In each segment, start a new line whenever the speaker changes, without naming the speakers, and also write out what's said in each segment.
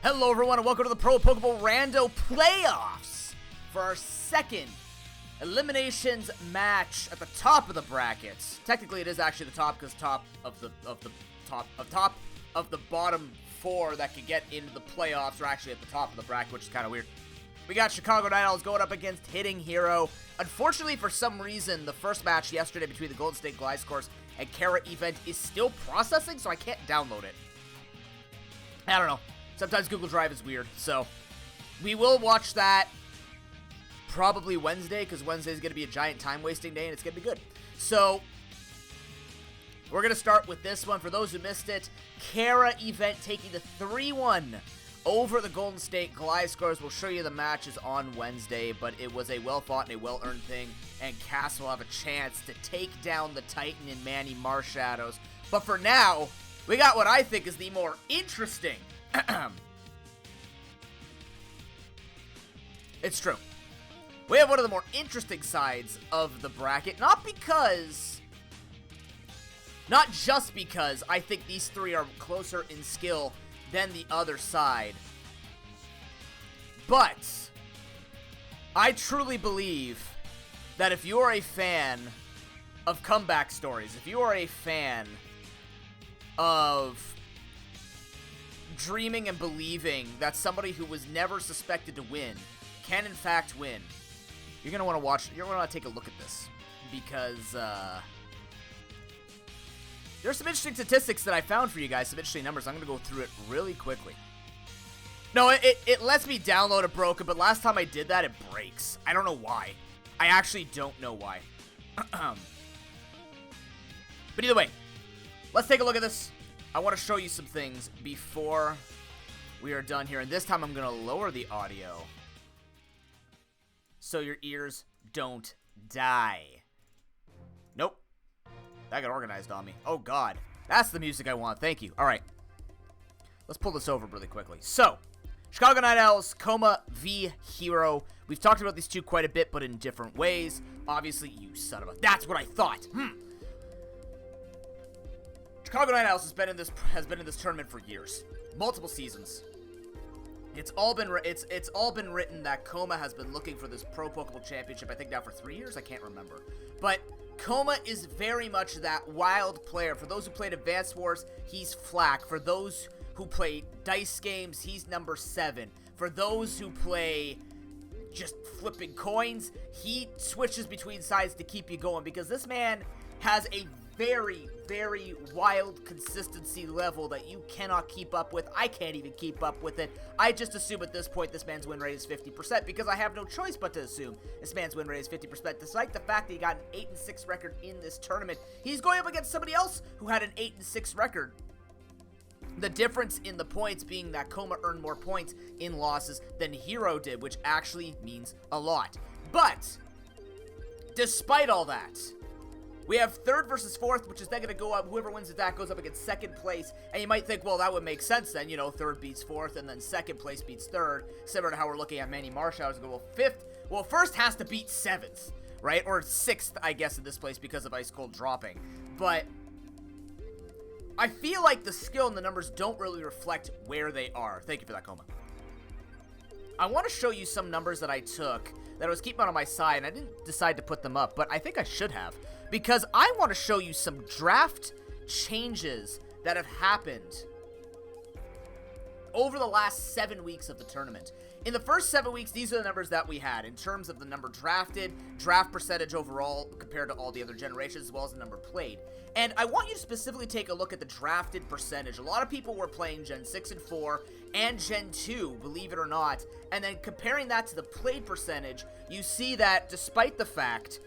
Hello everyone and welcome to the ProPokeBowlRando Play-offs for our second eliminations match at the top of the brackets. Technically it is actually the top because top of the bottom four that could get into the playoffs are actually at the top of the bracket, which is kind of weird. We got Chicago Night Owls going up against Hitting Hero. Unfortunately, for some reason, the first match yesterday between the Golden State Gliscors and Kara event is still processing, so I can't download it. I don't know. Sometimes Google Drive is weird, so we will watch that probably Wednesday, because Wednesday is going to be a giant time-wasting day, and it's going to be good. So we're going to start with this one. For those who missed it, Kara event taking the 3-1 over the Golden State Gliscors. We'll show you the matches on Wednesday, but it was a well-fought and a well-earned thing, and Cass will have a chance to take down the Titan in Manny Marshadows. But for now, we got what I think is the more interesting. It's true. We have one of the more interesting sides of the bracket, not just because I think these three are closer in skill than the other side, but I truly believe that if you are a fan of comeback stories, if you are a fan of dreaming and believing that somebody who was never suspected to win can in fact win, you're going to want to take a look at this, because there's some interesting statistics that I found for you guys, some interesting numbers. I'm going to go through it really quickly. No, it lets me download it broken, but last time I did that, it breaks. I don't know why. I actually don't know why. But either way, let's take a look at this. I want to show you some things before we are done here. And this time I'm going to lower the audio so your ears don't die. Nope. That got organized on me. Oh, God. That's the music I want. Thank you. All right. Let's pull this over really quickly. So, Chicago Night Owls, Coma v. Hero. We've talked about these two quite a bit, but in different ways. Obviously, you son of a... That's what I thought. Chicago Night Owls has been in this tournament for years, multiple seasons. It's all been written that Coma has been looking for this Pro Pokeball Championship. I think now for 3 years. I can't remember, but Coma is very much that wild player. For those who played Advanced Wars, he's Flack. For those who play dice games, he's number 7. For those who play just flipping coins, he switches between sides to keep you going, because this man has a very, very wild consistency level that you cannot keep up with. I can't even keep up with it. I just assume at this point this man's win rate is 50%, because I have no choice but to assume this man's win rate is 50%. Despite the fact that he got an 8-6 record in this tournament, he's going up against somebody else who had an 8-6 record. The difference in the points being that Coma earned more points in losses than Hero did, which actually means a lot. But despite all that, we have third versus fourth, which is then going to go up. Whoever wins that goes up against second place. And you might think, well, that would make sense then. You know, third beats fourth, and then second place beats third. Similar to how we're looking at Manny Marshadows and go, well, fifth. Well, first has to beat seventh, right? Or sixth, I guess, in this place because of Ice Cold dropping. But I feel like the skill and the numbers don't really reflect where they are. Thank you for that, Coma. I want to show you some numbers that I took that I was keeping on my side, and I didn't decide to put them up, but I think I should have, because I want to show you some draft changes that have happened over the last 7 weeks of the tournament. In the first 7 weeks, these are the numbers that we had in terms of the number drafted, draft percentage overall compared to all the other generations, as well as the number played. And I want you to specifically take a look at the drafted percentage. A lot of people were playing Gen 6 and 4 and Gen 2, believe it or not. And then comparing that to the played percentage, you see that despite the fact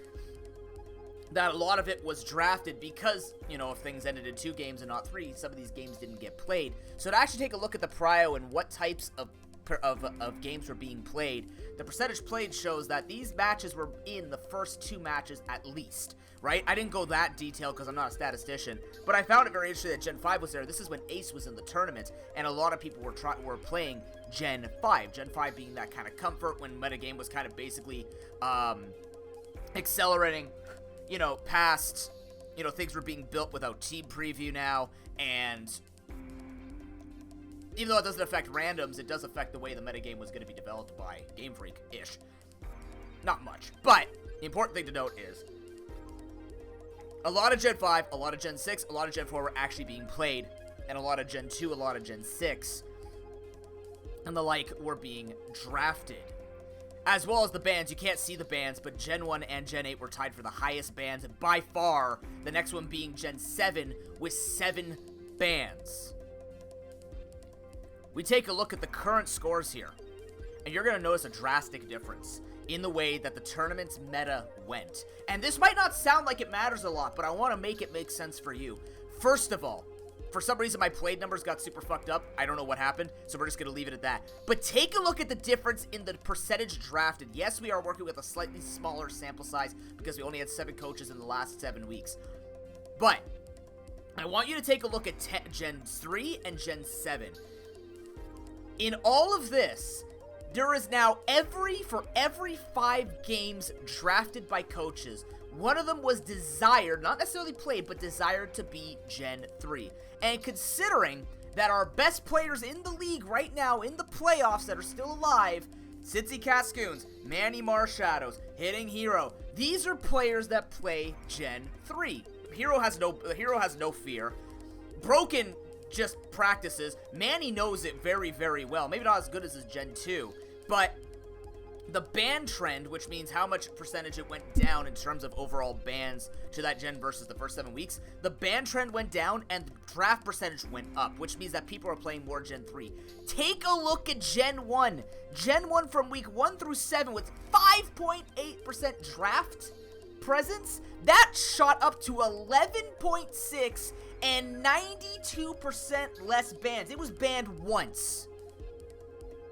that a lot of it was drafted because, you know, if things ended in 2 games and not 3, some of these games didn't get played. So to actually take a look at the prio and what types of games were being played, the percentage played shows that these matches were in the first 2 matches at least, right? I didn't go that detailed because I'm not a statistician, but I found it very interesting that Gen 5 was there. This is when Ace was in the tournament, and a lot of people were playing Gen 5. Gen 5 being that kind of comfort when metagame was kind of basically accelerating, you know, past, you know, things were being built without team preview now, and even though it doesn't affect randoms, it does affect the way the metagame was going to be developed by Game Freak-ish. Not much. But the important thing to note is a lot of Gen 5, a lot of Gen 6, a lot of Gen 4 were actually being played, and a lot of Gen 2, a lot of Gen 6, and the like were being drafted. As well as the bans. You can't see the bans, but Gen 1 and Gen 8 were tied for the highest bans, and by far, the next one being Gen 7 with 7 bans. We take a look at the current scores here, and you're going to notice a drastic difference in the way that the tournament's meta went. And this might not sound like it matters a lot, but I want to make it make sense for you. First of all, for some reason, my played numbers got super fucked up. I don't know what happened, so we're just going to leave it at that. But take a look at the difference in the percentage drafted. Yes, we are working with a slightly smaller sample size because we only had 7 coaches in the last 7 weeks. But I want you to take a look at Gen 3 and Gen 7. In all of this, there is now for every 5 games drafted by coaches, one of them was desired, not necessarily played, but desired to be Gen 3. And considering that our best players in the league right now in the playoffs that are still alive, Cincy Cascoons, Manny Marshadows, Hitting Hero, these are players that play Gen 3. Hero has no fear. Broken just practices. Manny knows it very, very well. Maybe not as good as his Gen 2, but the ban trend, which means how much percentage it went down in terms of overall bans to that gen versus the first 7 weeks, the ban trend went down and the draft percentage went up, which means that people are playing more Gen 3. Take a look at Gen 1. Gen 1 from week 1 through 7 with 5.8% draft presence, that shot up to 11.6 and 92% less bans. It was banned once.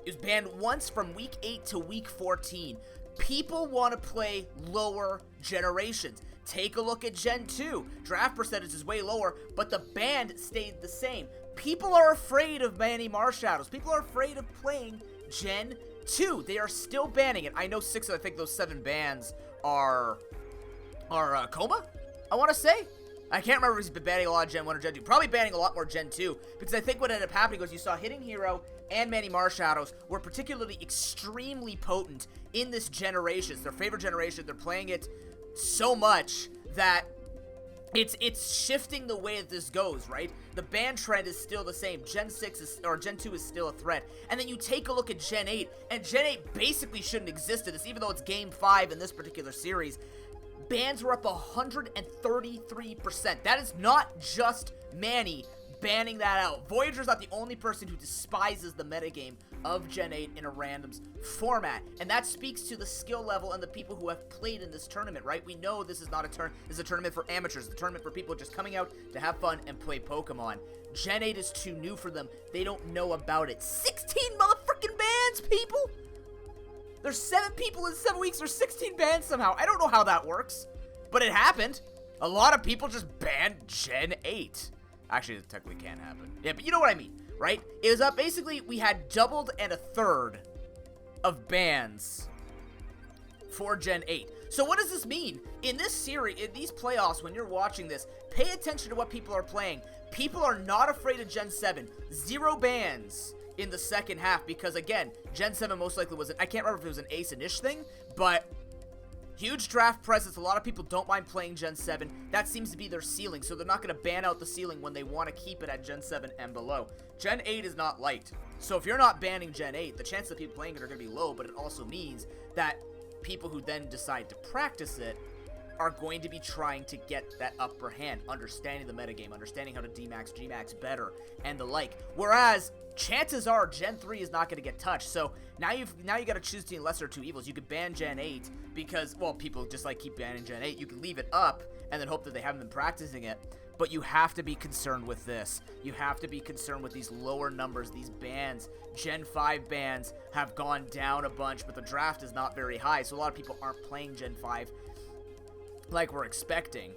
It was banned once from week 8 to week 14. People want to play lower generations. Take a look at Gen 2. Draft percentage is way lower, but the ban stayed the same. People are afraid of Manny Marshadows. People are afraid of playing Gen 2. They are still banning it. I know 6 of, I think those 7 bans are Coma, I want to say. I can't remember if he's been banning a lot of Gen 1 or Gen 2. Probably banning a lot more Gen 2, because I think what ended up happening was you saw Hitting Hero and Manny Marshadows were particularly extremely potent in this generation. It's their favorite generation. They're playing it so much that it's shifting the way that this goes, right? The ban trend is still the same. Gen 2 is still a threat. And then you take a look at Gen 8, and Gen 8 basically shouldn't exist in this, even though it's Game 5 in this particular series. Bans were up 133%. That is not just Manny banning that out. Voyager's not the only person who despises the metagame of Gen 8 in a randoms format, and that speaks to the skill level and the people who have played in this tournament, right? We know this is not this is a tournament for amateurs, a tournament for people just coming out to have fun and play Pokemon. Gen 8 is too new for them. They don't know about it. 16 motherfucking bans, people! There's 7 people in 7 weeks. There's 16 bans somehow. I don't know how that works, but it happened. A lot of people just banned Gen 8. Actually, it technically can't happen. Yeah, but you know what I mean, right? It was up, basically, we had doubled and a third of bans for Gen 8. So what does this mean? In this series, in these playoffs, when you're watching this, pay attention to what people are playing. People are not afraid of Gen 7. 0 bans in the second half because, again, Gen 7 most likely was I can't remember if it was an ace-inish thing, but huge draft presence. A lot of people don't mind playing Gen 7. That seems to be their ceiling, so they're not going to ban out the ceiling when they want to keep it at Gen 7 and below. Gen 8 is not liked. So if you're not banning Gen 8, the chances of people playing it are going to be low, but it also means that people who then decide to practice it are going to be trying to get that upper hand, understanding the metagame, understanding how to D-Max, G-Max better, and the like. Whereas, chances are Gen 3 is not going to get touched. So now you got to choose between lesser of two evils. You could ban Gen 8 because, well, people just like keep banning Gen 8. You can leave it up and then hope that they haven't been practicing it. But you have to be concerned with this. You have to be concerned with these lower numbers, these bans. Gen 5 bans have gone down a bunch, but the draft is not very high. So a lot of people aren't playing Gen 5 like we're expecting.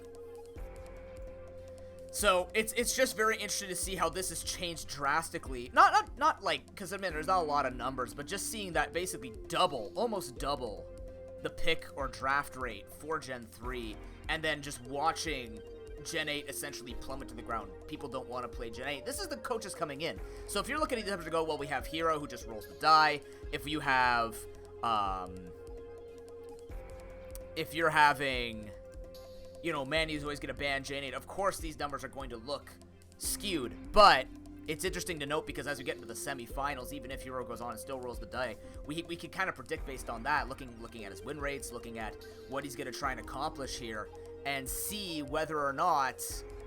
So it's just very interesting to see how this has changed drastically. Not like, because I mean there's not a lot of numbers, but just seeing that basically almost double the pick or draft rate for Gen 3, and then just watching Gen 8 essentially plummet to the ground. People don't want to play Gen 8. This is the coaches coming in. So if you're looking at these to go, well, we have Hero who just rolls the die. If you have, if you're having, you know, Manny who's always going to ban Gen 8, of course these numbers are going to look skewed. But it's interesting to note because as we get into the semifinals, even if Hero goes on and still rolls the die, we can kind of predict based on that, looking at his win rates, looking at what he's going to try and accomplish here, and see whether or not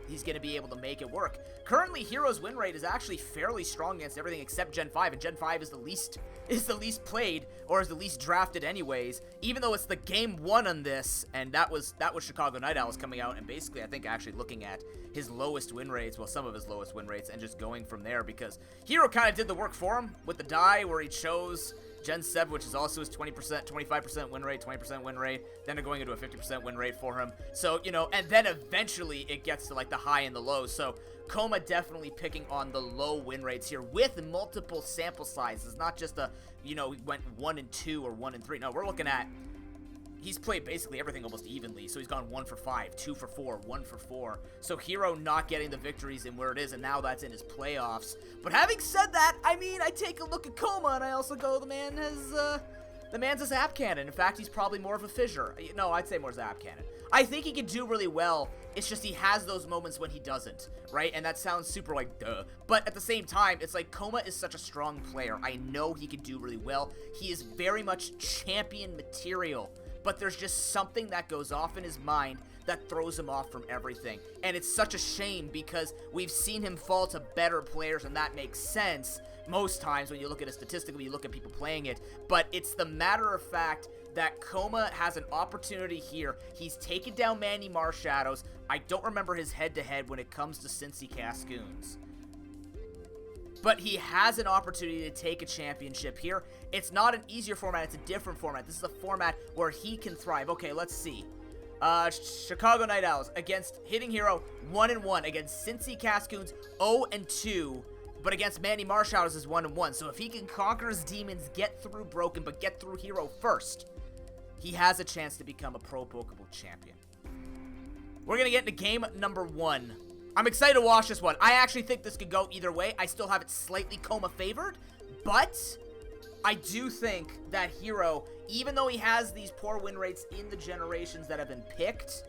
he's going to be able to make it work. Currently, Hero's win rate is actually fairly strong against everything except Gen 5, and Gen 5 is the least played, or is the least drafted anyways, even though it's the game 1 on this, and that was Chicago Night Owls coming out, and basically I think actually looking at his lowest win rates, well, some of his lowest win rates, and just going from there, because Hero kind of did the work for him with the die where he chose Gen 7, which is also his 20%, 25% win rate, 20% win rate, then they're going into a 50% win rate for him. So, you know, and then eventually it gets to like the high and the low. So Coma definitely picking on the low win rates here with multiple sample sizes, not just a, you know, he went 1 and 2 or 1 and 3. No, we're looking at, he's played basically everything almost evenly. So he's gone 1 for 5, 2 for 4, 1 for 4. So Hero not getting the victories in where it is, and now that's in his playoffs. But having said that, I mean, I take a look at Coma, and I also go, the man's a Zap Cannon. In fact, he's probably more of a Fissure. No, I'd say more Zap Cannon. I think he can do really well. It's just he has those moments when he doesn't, right? And that sounds super like, duh. But at the same time, it's like Coma is such a strong player. I know he can do really well. He is very much champion material. But there's just something that goes off in his mind that throws him off from everything. And it's such a shame because we've seen him fall to better players, and that makes sense most times when you look at it statistically, you look at people playing it. But it's the matter of fact that Coma has an opportunity here. He's taken down Manny Marshadows. I don't remember his head-to-head when it comes to Cincy Cascoons. But he has an opportunity to take a championship here. It's not an easier format, it's a different format. This is a format where he can thrive. Okay, let's see. Chicago Night Owls against Hitting Hero, 1-1. Against Cincy Cascoons, 0-2. But against Manny Marshadows is 1-1. So if he can conquer his demons, get through Broken, but get through Hero first, he has a chance to become a Pro Pokeball champion. We're going to get into game number 1. I'm excited to watch this one. I actually think this could go either way. I still have it slightly Coma favored, but I do think that Hero, even though he has these poor win rates in the generations that have been picked,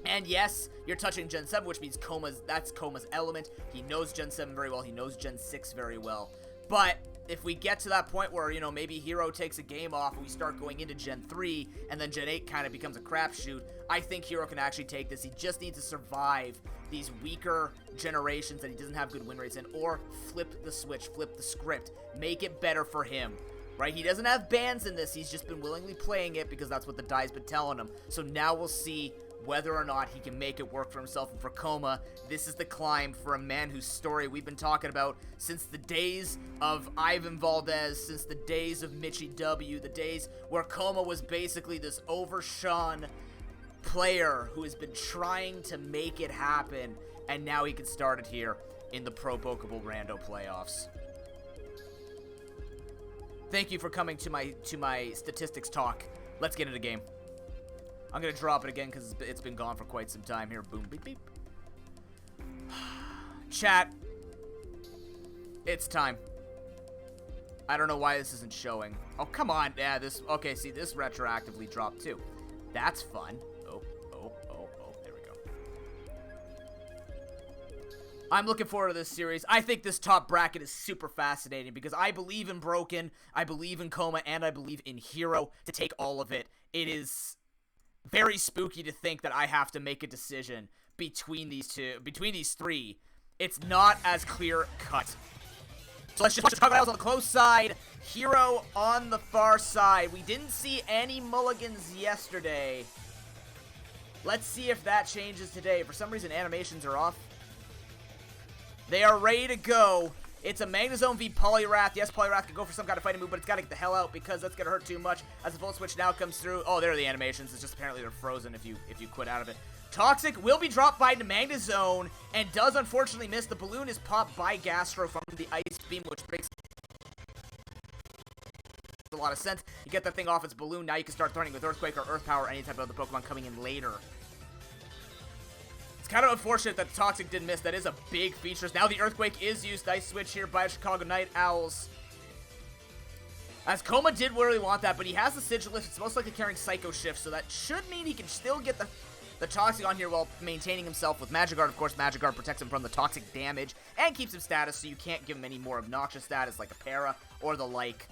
and yes, you're touching Gen 7, which means that's Coma's element. He knows Gen 7 very well. He knows Gen 6 very well. But if we get to that point where, you know, maybe Hero takes a game off and we start going into Gen 3 and then Gen 8 kind of becomes a crapshoot, I think Hero can actually take this. He just needs to survive these weaker generations that he doesn't have good win rates in, or flip the switch, flip the script, make it better for him. Right? He doesn't have bans in this. He's just been willingly playing it because that's what the die's been telling him. So now we'll see whether or not he can make it work for himself. And for Coma, this is the climb for a man whose story we've been talking about since the days of Ivan Valdez, since the days of Mitchie W, the days where Coma was basically this overshone player who has been trying to make it happen, and now he can start it here in the ProPokeBowlRando Play-offs. Thank you for coming to my statistics talk. Let's get into the game. I'm going to drop it again because it's been gone for quite some time here. Boom, beep, beep. Chat. It's time. I don't know why this isn't showing. Oh, come on. Yeah, this... Okay, see, this retroactively dropped too. That's fun. Oh. There we go. I'm looking forward to this series. I think this top bracket is super fascinating because I believe in Broken, I believe in Coma, and I believe in Hero to take all of it. It is very spooky to think that I have to make a decision between these three. It's not as clear cut. So let's just watch Chicago Night Owls on the close side, Hero on the far side. We didn't see any mulligans yesterday. Let's see if that changes today. For some reason, animations are off. They are ready to go. It's a Magnezone v Poliwrath. Yes, Poliwrath can go for some kind of fighting move, but it's got to get the hell out because that's going to hurt too much as the full switch now comes through. Oh, there are the animations. It's just apparently they're frozen if you quit out of it. Toxic will be dropped by the Magnezone and does unfortunately miss. The balloon is popped by Gastro from the Ice Beam, which makes a lot of sense. You get that thing off its balloon. Now you can start threatening with Earthquake or Earth Power or any type of other Pokemon coming in later. kind of unfortunate that the Toxic didn't miss. That is a big feature. Now the Earthquake is used. Nice switch here by Chicago Night Owls. As Coma did really want that, but he has the Sigilif. It's most likely carrying Psycho Shift, so that should mean he can still get the Toxic on here while maintaining himself with Magic Guard. Of course, Magic Guard protects him from the Toxic damage and keeps him status, so you can't give him any more obnoxious status like a Para or the like.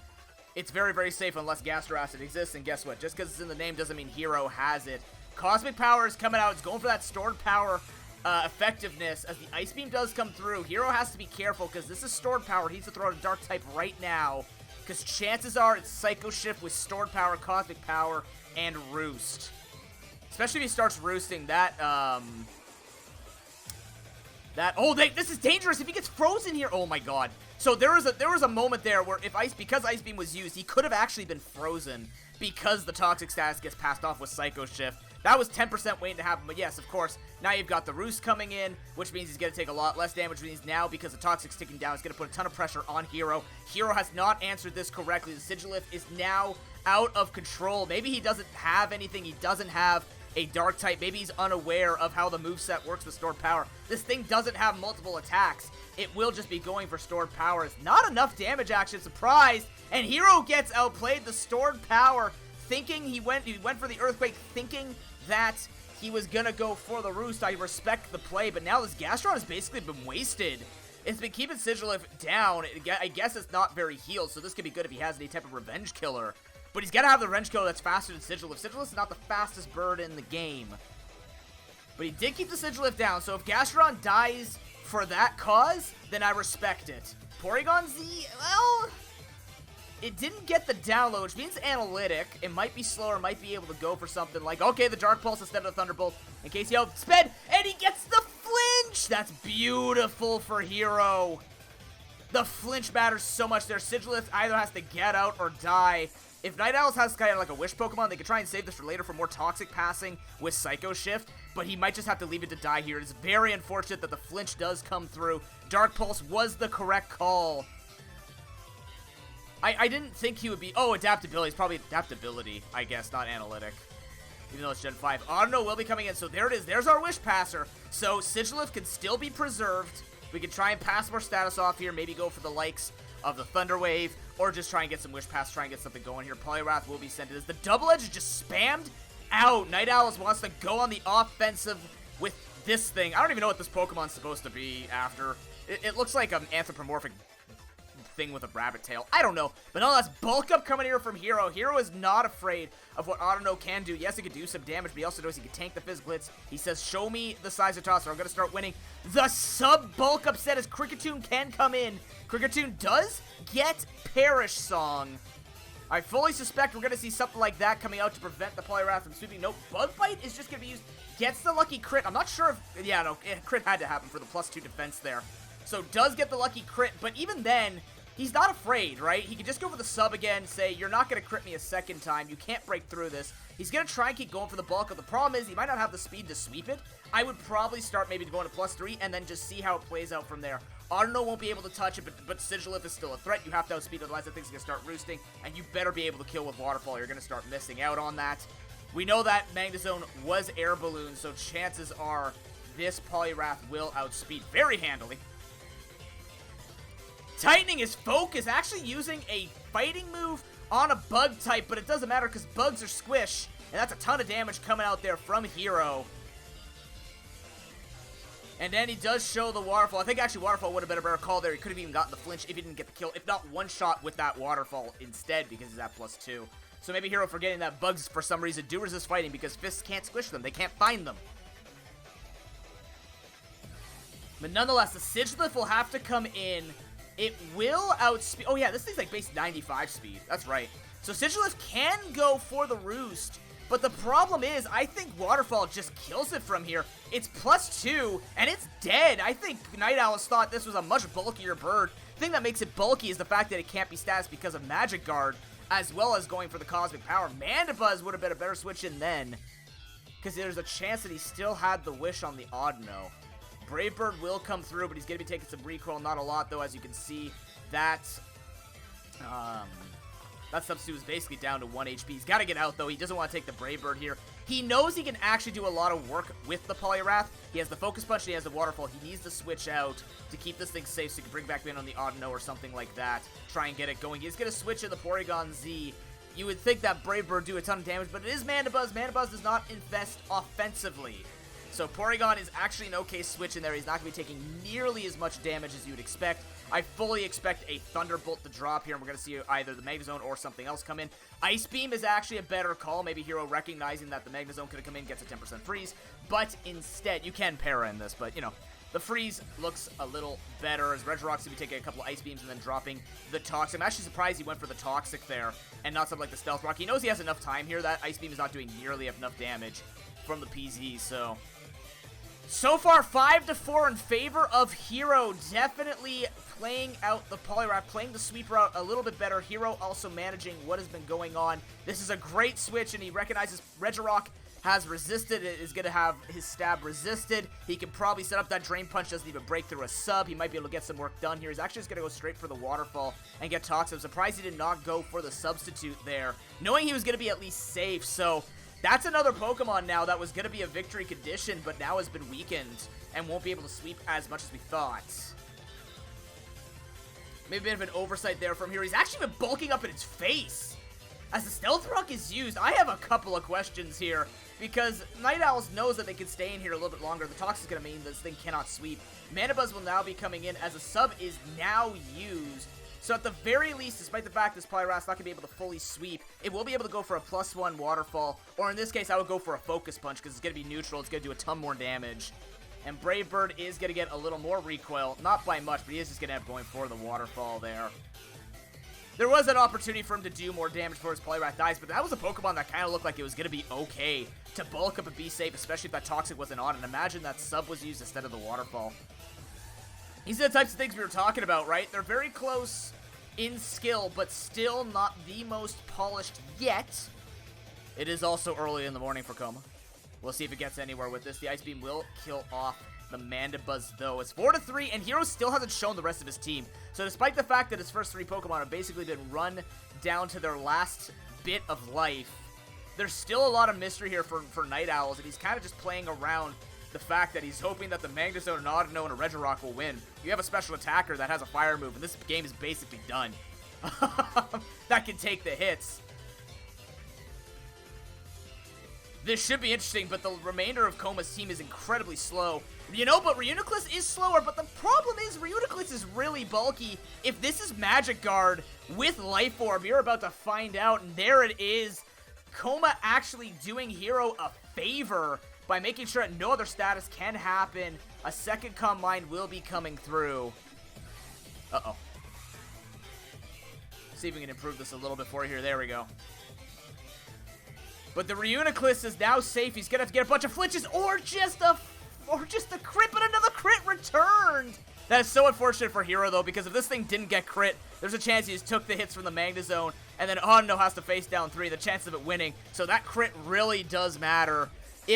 It's very, very safe unless Gastro Acid exists, and guess what? Just because it's in the name doesn't mean Hero has it. Cosmic Power is coming out. It's going for that stored power effectiveness as the Ice Beam does come through. Hero has to be careful because this is stored power. He needs to throw out a Dark type right now because chances are it's Psycho Shift with stored power, Cosmic Power, and Roost. Especially if he starts roosting that, this is dangerous if he gets frozen here. Oh my god. So there was a moment there where because Ice Beam was used, he could have actually been frozen because the Toxic status gets passed off with Psycho Shift. That was 10% waiting to happen, but yes, of course, now you've got the Roost coming in, which means he's going to take a lot less damage, which means now, because the Toxic's ticking down, it's going to put a ton of pressure on Hero. Hero has not answered this correctly. The Sigilif is now out of control. Maybe he doesn't have anything. He doesn't have a Dark type. Maybe he's unaware of how the moveset works with stored power. This thing doesn't have multiple attacks. It will just be going for stored power. It's not enough damage action. Surprise! And Hero gets outplayed. The stored power, thinking he went for the Earthquake, thinking that he was gonna go for the Roost. I respect the play, but now this Gastron has basically been wasted. It's been keeping Sigilif down. I guess it's not very healed, so this could be good if he has any type of Revenge Killer. But he's got to have the Revenge Killer that's faster than Sigilif. Sigilif is not the fastest bird in the game. But he did keep the Sigilif down, so if Gastron dies for that cause, then I respect it. Porygon Z, well, it didn't get the download, which means analytic. It might be slower, might be able to go for something like, okay, the Dark Pulse instead of the Thunderbolt, in case he outsped, and he gets the flinch! That's beautiful for Hero. The flinch matters so much there. Sigilif either has to get out or die. If Night Owls has kind of like a Wish Pokemon, they could try and save this for later for more Toxic passing with Psycho Shift, but he might just have to leave it to die here. It's very unfortunate that the flinch does come through. Dark Pulse was the correct call. I didn't think he would be... Oh, adaptability. It's probably adaptability, I guess, not analytic. Even though it's Gen 5. Auto will be coming in, so there it is. There's our Wish Passer. So Sigilif can still be preserved. We can try and pass more status off here. Maybe go for the likes of the Thunder Wave, or just try and get some Wish Pass, try and get something going here. Poliwrath will be sent to this. The Double Edge is just spammed out. Night Owls wants to go on the offensive with this thing. I don't even know what this Pokemon's supposed to be after. It looks like an anthropomorphic thing with a rabbit tail. I don't know. But nonetheless, bulk up coming here from Hero. Hero is not afraid of what Autono can do. Yes, he could do some damage, but he also knows he can tank the Fizz Blitz. He says, show me the size of Tosser. I'm going to start winning. The sub bulk up set as Kricketune can come in. Kricketune does get Perish Song. I fully suspect we're going to see something like that coming out to prevent the Poliwrath from sweeping. Nope, Bug Bite is just going to be used. Gets the lucky crit. I'm not sure if... Yeah, no, crit had to happen for the +2 defense there. So does get the lucky crit, but even then... He's not afraid, right? He can just go for the sub again, say, you're not going to crit me a second time. You can't break through this. He's going to try and keep going for the bulk. The problem is he might not have the speed to sweep it. I would probably start maybe going to +3 and then just see how it plays out from there. Autono won't be able to touch it, but Sigilif is still a threat. You have to outspeed, otherwise that thing's going to start roosting, and you better be able to kill with Waterfall. You're going to start missing out on that. We know that Magnezone was Air Balloon, so chances are this Poliwrath will outspeed very handily. Tightening his focus, actually using a fighting move on a bug type, but it doesn't matter because bugs are squish, and that's a ton of damage coming out there from Hero. And then he does show the Waterfall. I think actually Waterfall would have been a better call there. He could have even gotten the flinch if he didn't get the kill, if not one shot with that Waterfall instead because he's at +2. So maybe Hero forgetting that bugs for some reason do resist fighting because fists can't squish them. They can't find them. But nonetheless, the Sigilif will have to come in. It will outspeed... Oh, yeah, this thing's like base 95 speed. That's right. So Sigilif can go for the Roost, but the problem is I think Waterfall just kills it from here. It's +2, and it's dead. I think Night Owls thought this was a much bulkier bird. The thing that makes it bulky is the fact that it can't be status because of Magic Guard, as well as going for the Cosmic Power. Mandibuzz would have been a better switch in then, because there's a chance that he still had the Wish on the Audino. Brave Bird will come through, but he's going to be taking some recoil. Not a lot, though, as you can see. That That substitute is basically down to 1 HP. He's got to get out, though. He doesn't want to take the Brave Bird here. He knows he can actually do a lot of work with the Poliwrath. He has the Focus Punch and he has the Waterfall. He needs to switch out to keep this thing safe so he can bring back in on the Audino or something like that. Try and get it going. He's going to switch in the Porygon Z. You would think that Brave Bird do a ton of damage, but it is Mandibuzz. Mandibuzz does not invest offensively. So Porygon is actually an okay switch in there. He's not going to be taking nearly as much damage as you would expect. I fully expect a Thunderbolt to drop here, and we're going to see either the Magnezone or something else come in. Ice Beam is actually a better call. Maybe Hero recognizing that the Magnezone could have come in, gets a 10% freeze. But instead, you can para in this, but, you know, the freeze looks a little better as Regirock's going to be taking a couple of Ice Beams and then dropping the Toxic. I'm actually surprised he went for the Toxic there and not something like the Stealth Rock. He knows he has enough time here. That Ice Beam is not doing nearly enough damage from the PZ, So far, 5-4 in favor of Hero. Definitely playing out the Poliwrath, playing the sweep route a little bit better. Hero also managing what has been going on. This is a great switch, and he recognizes Regirock has resisted. It is going to have his stab resisted. He can probably set up that Drain Punch. Doesn't even break through a sub. He might be able to get some work done here. He's actually just going to go straight for the Waterfall and get Toxic. I'm surprised he did not go for the substitute there, knowing he was going to be at least safe. So that's another Pokemon now that was going to be a victory condition, but now has been weakened and won't be able to sweep as much as we thought. Maybe a bit of an oversight there from here. He's actually been bulking up in its face. As the Stealth Rock is used, I have a couple of questions here, because Night Owls knows that they can stay in here a little bit longer. The Toxic is going to mean this thing cannot sweep. Mandibuzz will now be coming in as a sub is now used. So at the very least, despite the fact this Poliwrath's not going to be able to fully sweep, it will be able to go for a +1 Waterfall, or in this case, I would go for a Focus Punch, because it's going to be neutral, it's going to do a ton more damage. And Brave Bird is going to get a little more recoil, not by much, but he is just going to have going for the Waterfall there. There was an opportunity for him to do more damage before his Poliwrath dies, but that was a Pokemon that kind of looked like it was going to be okay to bulk up and be safe, especially if that Toxic wasn't on, and imagine that sub was used instead of the Waterfall. These are the types of things we were talking about, right? They're very close in skill, but still not the most polished yet. It is also early in the morning for Coma. We'll see if it gets anywhere with this. The Ice Beam will kill off the Mandibuzz, though. It's 4-3, and Hero still hasn't shown the rest of his team. So despite the fact that his first 3 Pokemon have basically been run down to their last bit of life, there's still a lot of mystery here for Night Owls, and he's kind of just playing around the fact that he's hoping that the Magnezone, an Audino, and a Regirock will win. You have a special attacker that has a fire move, and this game is basically done. That can take the hits. This should be interesting, but the remainder of Coma's team is incredibly slow. You know, but Reuniclus is slower, but the problem is Reuniclus is really bulky. If this is Magic Guard with Life Orb, you're about to find out, and there it is. Coma actually doing Hero a favor by making sure that no other status can happen. A second Calm Mind will be coming through. Uh-oh. See if we can improve this a little bit for you here. There we go. But the Reuniclus is now safe. He's gonna have to get a bunch of flinches or just a crit, but another crit returned. That is so unfortunate for Hero, though, because if this thing didn't get crit, there's a chance he just took the hits from the Magnezone, and then Audino has to face down 3, the chance of it winning. So that crit really does matter.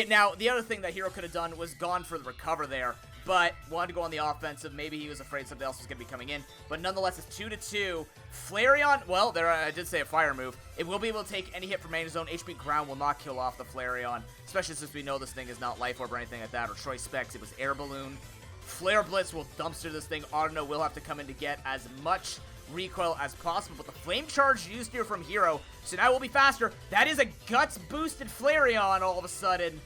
Now, the other thing that Hero could have done was gone for the recover there, but wanted to go on the offensive. Maybe he was afraid something else was going to be coming in. But nonetheless, it's 2-2. Flareon, well, there I did say a fire move. It will be able to take any hit from Magnezone. HP Ground will not kill off the Flareon, especially since we know this thing is not Life Orb or anything like that, or Troy Specs. It was Air Balloon. Flare Blitz will dumpster this thing. Audino will have to come in to get as much recoil as possible, but the Flame Charge used here from Hero, so now it will be faster. That is a Guts-boosted Flareon all of a sudden.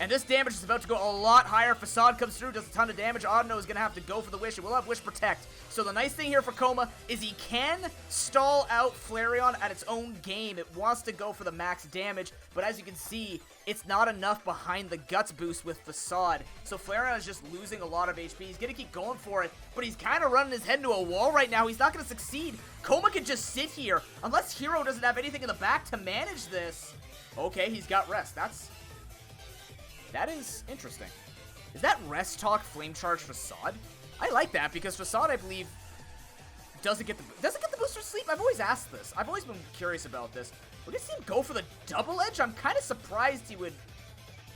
And this damage is about to go a lot higher. Facade comes through, does a ton of damage. Audino is going to have to go for the Wish. It will have Wish Protect. So the nice thing here for Coma is he can stall out Flareon at its own game. It wants to go for the max damage, but as you can see, it's not enough behind the Guts boost with Facade. So Flareon is just losing a lot of HP. He's going to keep going for it, but he's kind of running his head into a wall right now. He's not going to succeed. Coma can just sit here unless Hero doesn't have anything in the back to manage this. Okay, he's got Rest. That is interesting. Is that Rest Talk Flame Charge Facade? I like that because Facade, I believe, doesn't get the booster sleep. I've always asked this. I've always been curious about this. We're gonna see him go for the Double Edge. I'm kind of surprised he would.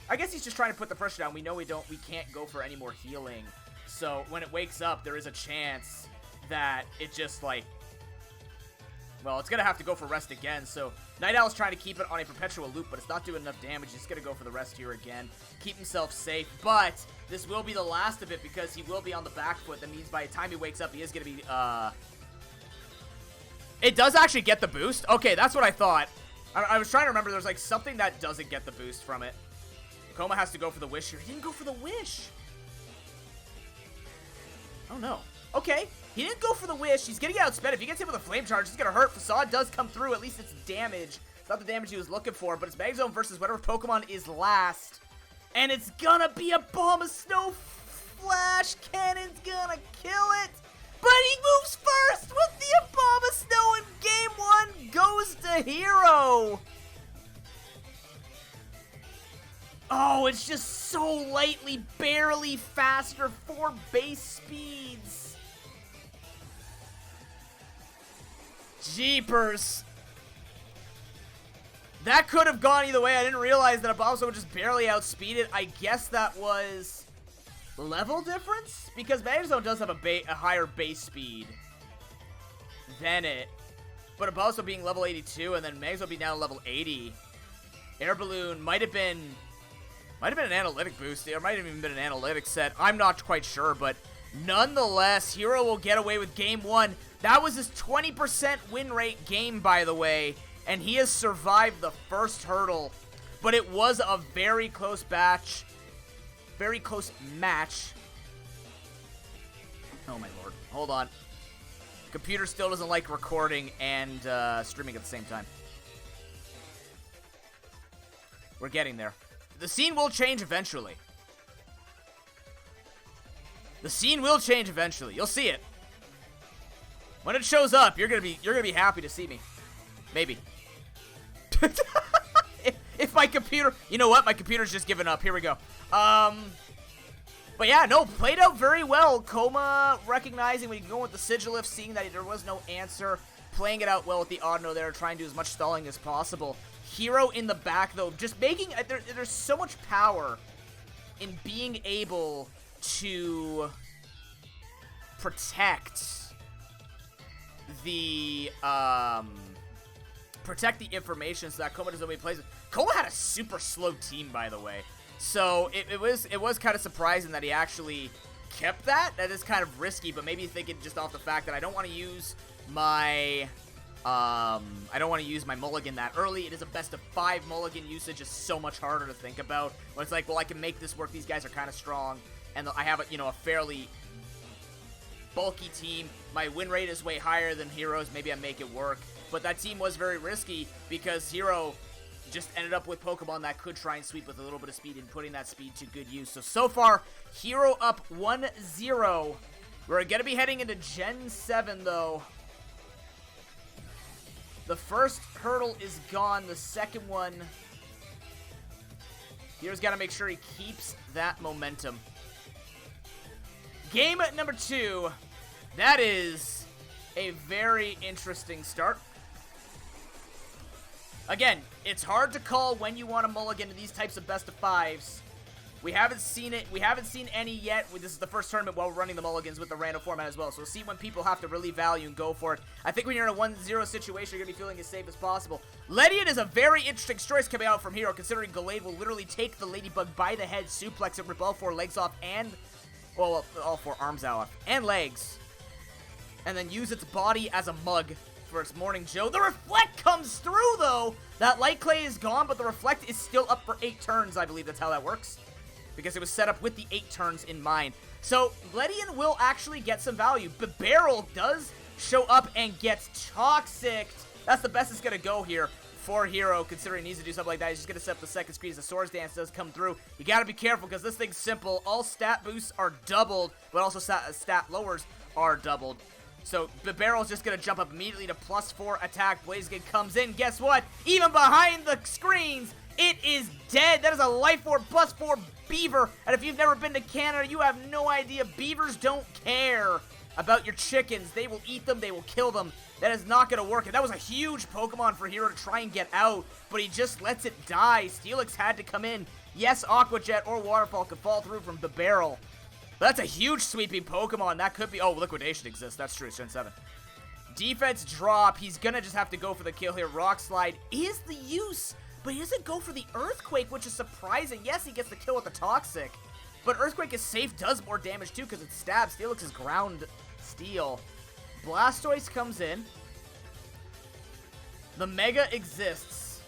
I guess he's just trying to put the pressure down. We know we can't go for any more healing. So when it wakes up, there is a chance that it just like Well, it's going to have to go for rest again, so Night Owl's trying to keep it on a perpetual loop, but it's not doing enough damage. He's going to go for the rest here again, keep himself safe, but this will be the last of it because he will be on the back foot. That means by the time he wakes up, he is going to be, It does actually get the boost? Okay, that's what I thought. I was trying to remember, there's like something that doesn't get the boost from it. Koma has to go for the wish here. He didn't go for the wish. Oh, no. Okay. He didn't go for the wish. He's getting outsped. If he gets hit with a flame charge, it's going to hurt. Facade does come through. At least it's damage. It's not the damage he was looking for, but it's Mag Zone versus whatever Pokemon is last. And it's going to be a Bomb of Snow. Flash Cannon's going to kill it. But he moves first with the Bomb of Snow, and game 1 goes to Hero. Oh, it's just so lightly, barely faster. 4 base speeds. Jeepers. That could have gone either way. I didn't realize that Abomso would just barely outspeed it. I guess that was level difference? Because Magzone does have a higher base speed than it. But Abomso being level 82 and then Magzone being now level 80. Air Balloon might have been an analytic boost. There might have even been an analytic set. I'm not quite sure, but nonetheless, Hero will get away with game 1. That was his 20% win rate game, by the way, and he has survived the first hurdle. But it was a very close match. Very close match. Oh my lord. Hold on. Computer still doesn't like recording and streaming at the same time. We're getting there. The scene will change eventually. The scene will change eventually. You'll see it. When it shows up, you're gonna be happy to see me. Maybe. if my computer, you know what? My computer's just given up. Here we go. But yeah, no, played out very well. Koma recognizing when you go with the Sigilif, seeing that there was no answer, playing it out well with the Audino there, trying to do as much stalling as possible. Hero in the back, though, just making... There's so much power in being able to protect the information so that Koma doesn't know plays it. Koma had a super slow team, by the way. So it was kind of surprising that he actually kept that. That is kind of risky, but maybe thinking just off the fact that I don't want to use my mulligan that early. It is a best of 5 mulligan usage. Is so much harder to think about. But it's like, well, I can make this work. These guys are kind of strong, and I have a fairly bulky team. My win rate is way higher than Hero's. Maybe I make it work. But that team was very risky because Hero just ended up with Pokemon that could try and sweep with a little bit of speed and putting that speed to good use. So far, Hero up 1-0. We're going to be heading into Gen 7, though. The first hurdle is gone. The second one, Hero's got to make sure he keeps that momentum. Game number 2. That is a very interesting start. Again, it's hard to call when you want to mulligan to these types of best of 5s. We haven't seen it. We haven't seen any yet. This is the first tournament while we're running the mulligans with the random format as well. So we'll see when people have to really value and go for it. I think when you're in a 1-0 situation, you're going to be feeling as safe as possible. Ledian is a very interesting choice coming out from Hero, considering Gallade will literally take the Ladybug by the head, suplex it, rip all 4 legs off, and, well, all 4 arms out, and legs, and then use its body as a mug for its Morning Joe. The Reflect comes through, though. That Light Clay is gone, but the Reflect is still up for 8 turns. I believe that's how that works, because it was set up with the 8 turns in mind. So Ledian will actually get some value. But Barrel does show up and gets Toxic. That's the best it's going to go here for Hero, considering he needs to do something like that. He's just going to set up the second screen as the Swords Dance does come through. You got to be careful, because this thing's simple. All stat boosts are doubled, but also stat lowers are doubled. So the Barrel's just going to jump up immediately to +4 attack. Blaziken comes in. Guess what? Even behind the screens, it is dead. That is a Life Orb +4 Beaver. And if you've never been to Canada, you have no idea. Beavers don't care about your chickens. They will eat them. They will kill them. That is not going to work. And that was a huge Pokemon for Hero to try and get out, but he just lets it die. Steelix had to come in. Yes, Aqua Jet or Waterfall could fall through from the Barrel. That's a huge sweeping Pokemon. That could be... Oh, Liquidation exists. That's true. It's Gen 7. Defense drop. He's gonna just have to go for the kill here. Rock Slide is the use, but he doesn't go for the Earthquake, which is surprising. Yes, he gets the kill with the Toxic, but Earthquake is safe, does more damage too because it stabs. Steelix is ground steel. Blastoise comes in. The Mega exists.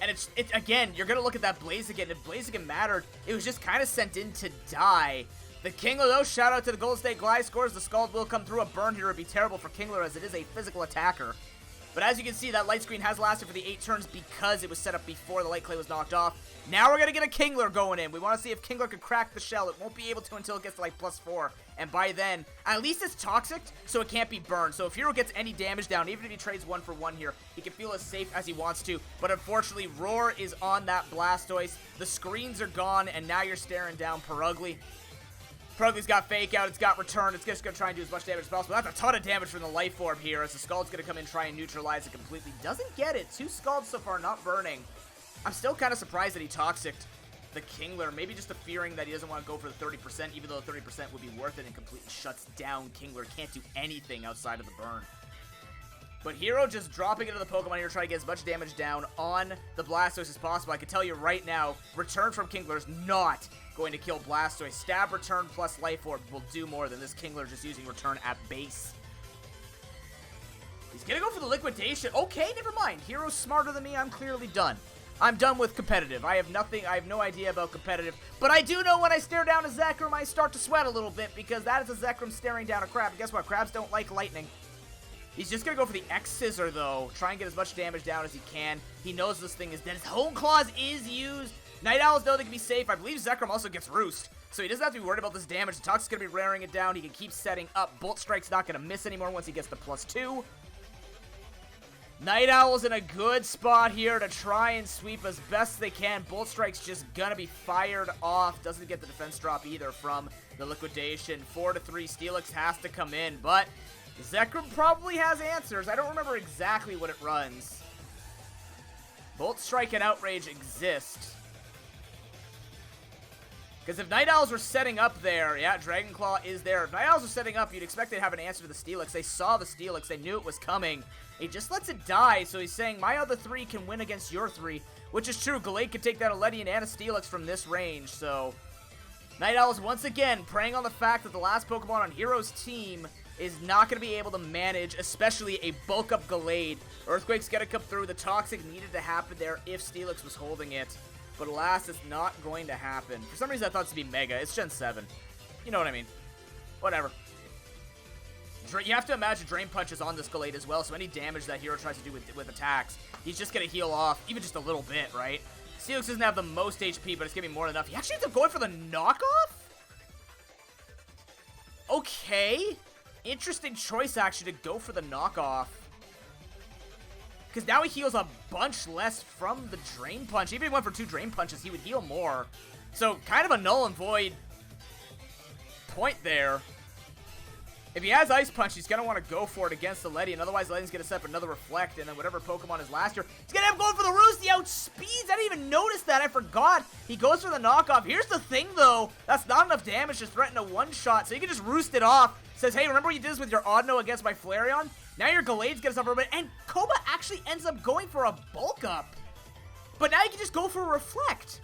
And it's again, you're going to look at that Blaziken. If Blaziken mattered, it was just kind of sent in to die. The Kingler, though, shout out to the Golden State Glide scores. The Scald will come through. A burn here would be terrible for Kingler as it is a physical attacker. But as you can see, that light screen has lasted for the 8 turns because it was set up before the light clay was knocked off. Now we're going to get a Kingler going in. We want to see if Kingler can crack the shell. It won't be able to until it gets to like +4. And by then, at least it's toxic, so it can't be burned. So if Hero gets any damage down, even if he trades 1 for 1 here, he can feel as safe as he wants to. But unfortunately, Roar is on that Blastoise. The screens are gone, and now you're staring down Perugly. Perugly's got Fake Out, it's got Return, it's just going to try and do as much damage as possible. That's a ton of damage from the Life Orb here, as the Scald's going to come in and try and neutralize it completely. Doesn't get it. 2 Scalds so far, not burning. I'm still kind of surprised that he Toxic'd the Kingler. Maybe just a fearing that he doesn't want to go for the 30%, even though the 30% would be worth it and completely shuts down Kingler. Can't do anything outside of the burn. But Hero just dropping into the Pokemon here, trying to get as much damage down on the Blastoise as possible. I can tell you right now, Return from Kingler is not going to kill Blastoise. Stab, Return, plus Life Orb will do more than this Kingler just using Return at base. He's gonna go for the Liquidation. Okay, never mind. Hero's smarter than me. I'm clearly done. I'm done with competitive. I have no idea about competitive. But I do know when I stare down a Zekrom, I start to sweat a little bit because that is a Zekrom staring down a Crab. And guess what? Crabs don't like lightning. He's just going to go for the X-Scissor, though. Try and get as much damage down as he can. He knows this thing is dead. His Hone Claws is used. Night Owls know they can be safe. I believe Zekrom also gets Roost. So he doesn't have to be worried about this damage. The Toxic's going to be raring it down. He can keep setting up. Bolt Strike's not going to miss anymore once he gets the +2. Night Owl's in a good spot here to try and sweep as best they can. Bolt Strike's just going to be fired off. Doesn't get the defense drop either from the Liquidation. 4-3. Steelix has to come in, but Zekrom probably has answers. I don't remember exactly what it runs. Bolt Strike and Outrage exist. Because if Night Owls were setting up there, yeah, Dragon Claw is there. If Night Owls were setting up, you'd expect they'd have an answer to the Steelix. They saw the Steelix. They knew it was coming. He just lets it die, so he's saying, my other 3 can win against your 3, which is true. Gallade could take that Aledian and a Steelix from this range, so Night Owls once again preying on the fact that the last Pokemon on Hero's team is not going to be able to manage, especially a bulk-up Gallade. Earthquake's going to come through. The Toxic needed to happen there if Steelix was holding it. But alas, it's not going to happen. For some reason, I thought it to be Mega. It's Gen 7. You know what I mean. Whatever. You have to imagine Drain Punch is on this Gallade as well, so any damage that Hero tries to do with attacks, he's just going to heal off, even just a little bit, right? Steelix doesn't have the most HP, but it's going to be more than enough. He actually ends up going for the knockoff? Okay. Interesting choice, actually, to go for the knockoff. Because now he heals a bunch less from the Drain Punch. Even if he went for 2 Drain Punches, he would heal more. So, kind of a null and void point there. If he has Ice Punch, he's going to want to go for it against the Ledian. Otherwise, Ledian's going to set up another Reflect, and then whatever Pokemon is last year, he's going to have going for the Roost. He outspeeds. I didn't even notice that. I forgot. He goes for the knockoff. Here's the thing, though. That's not enough damage to threaten a one-shot, so you can just Roost it off. Says, hey, remember what you did this with your Audino against my Flareon? Now your Gallades gets up a little bit, and Koba actually ends up going for a Bulk Up. But now you can just go for a Reflect.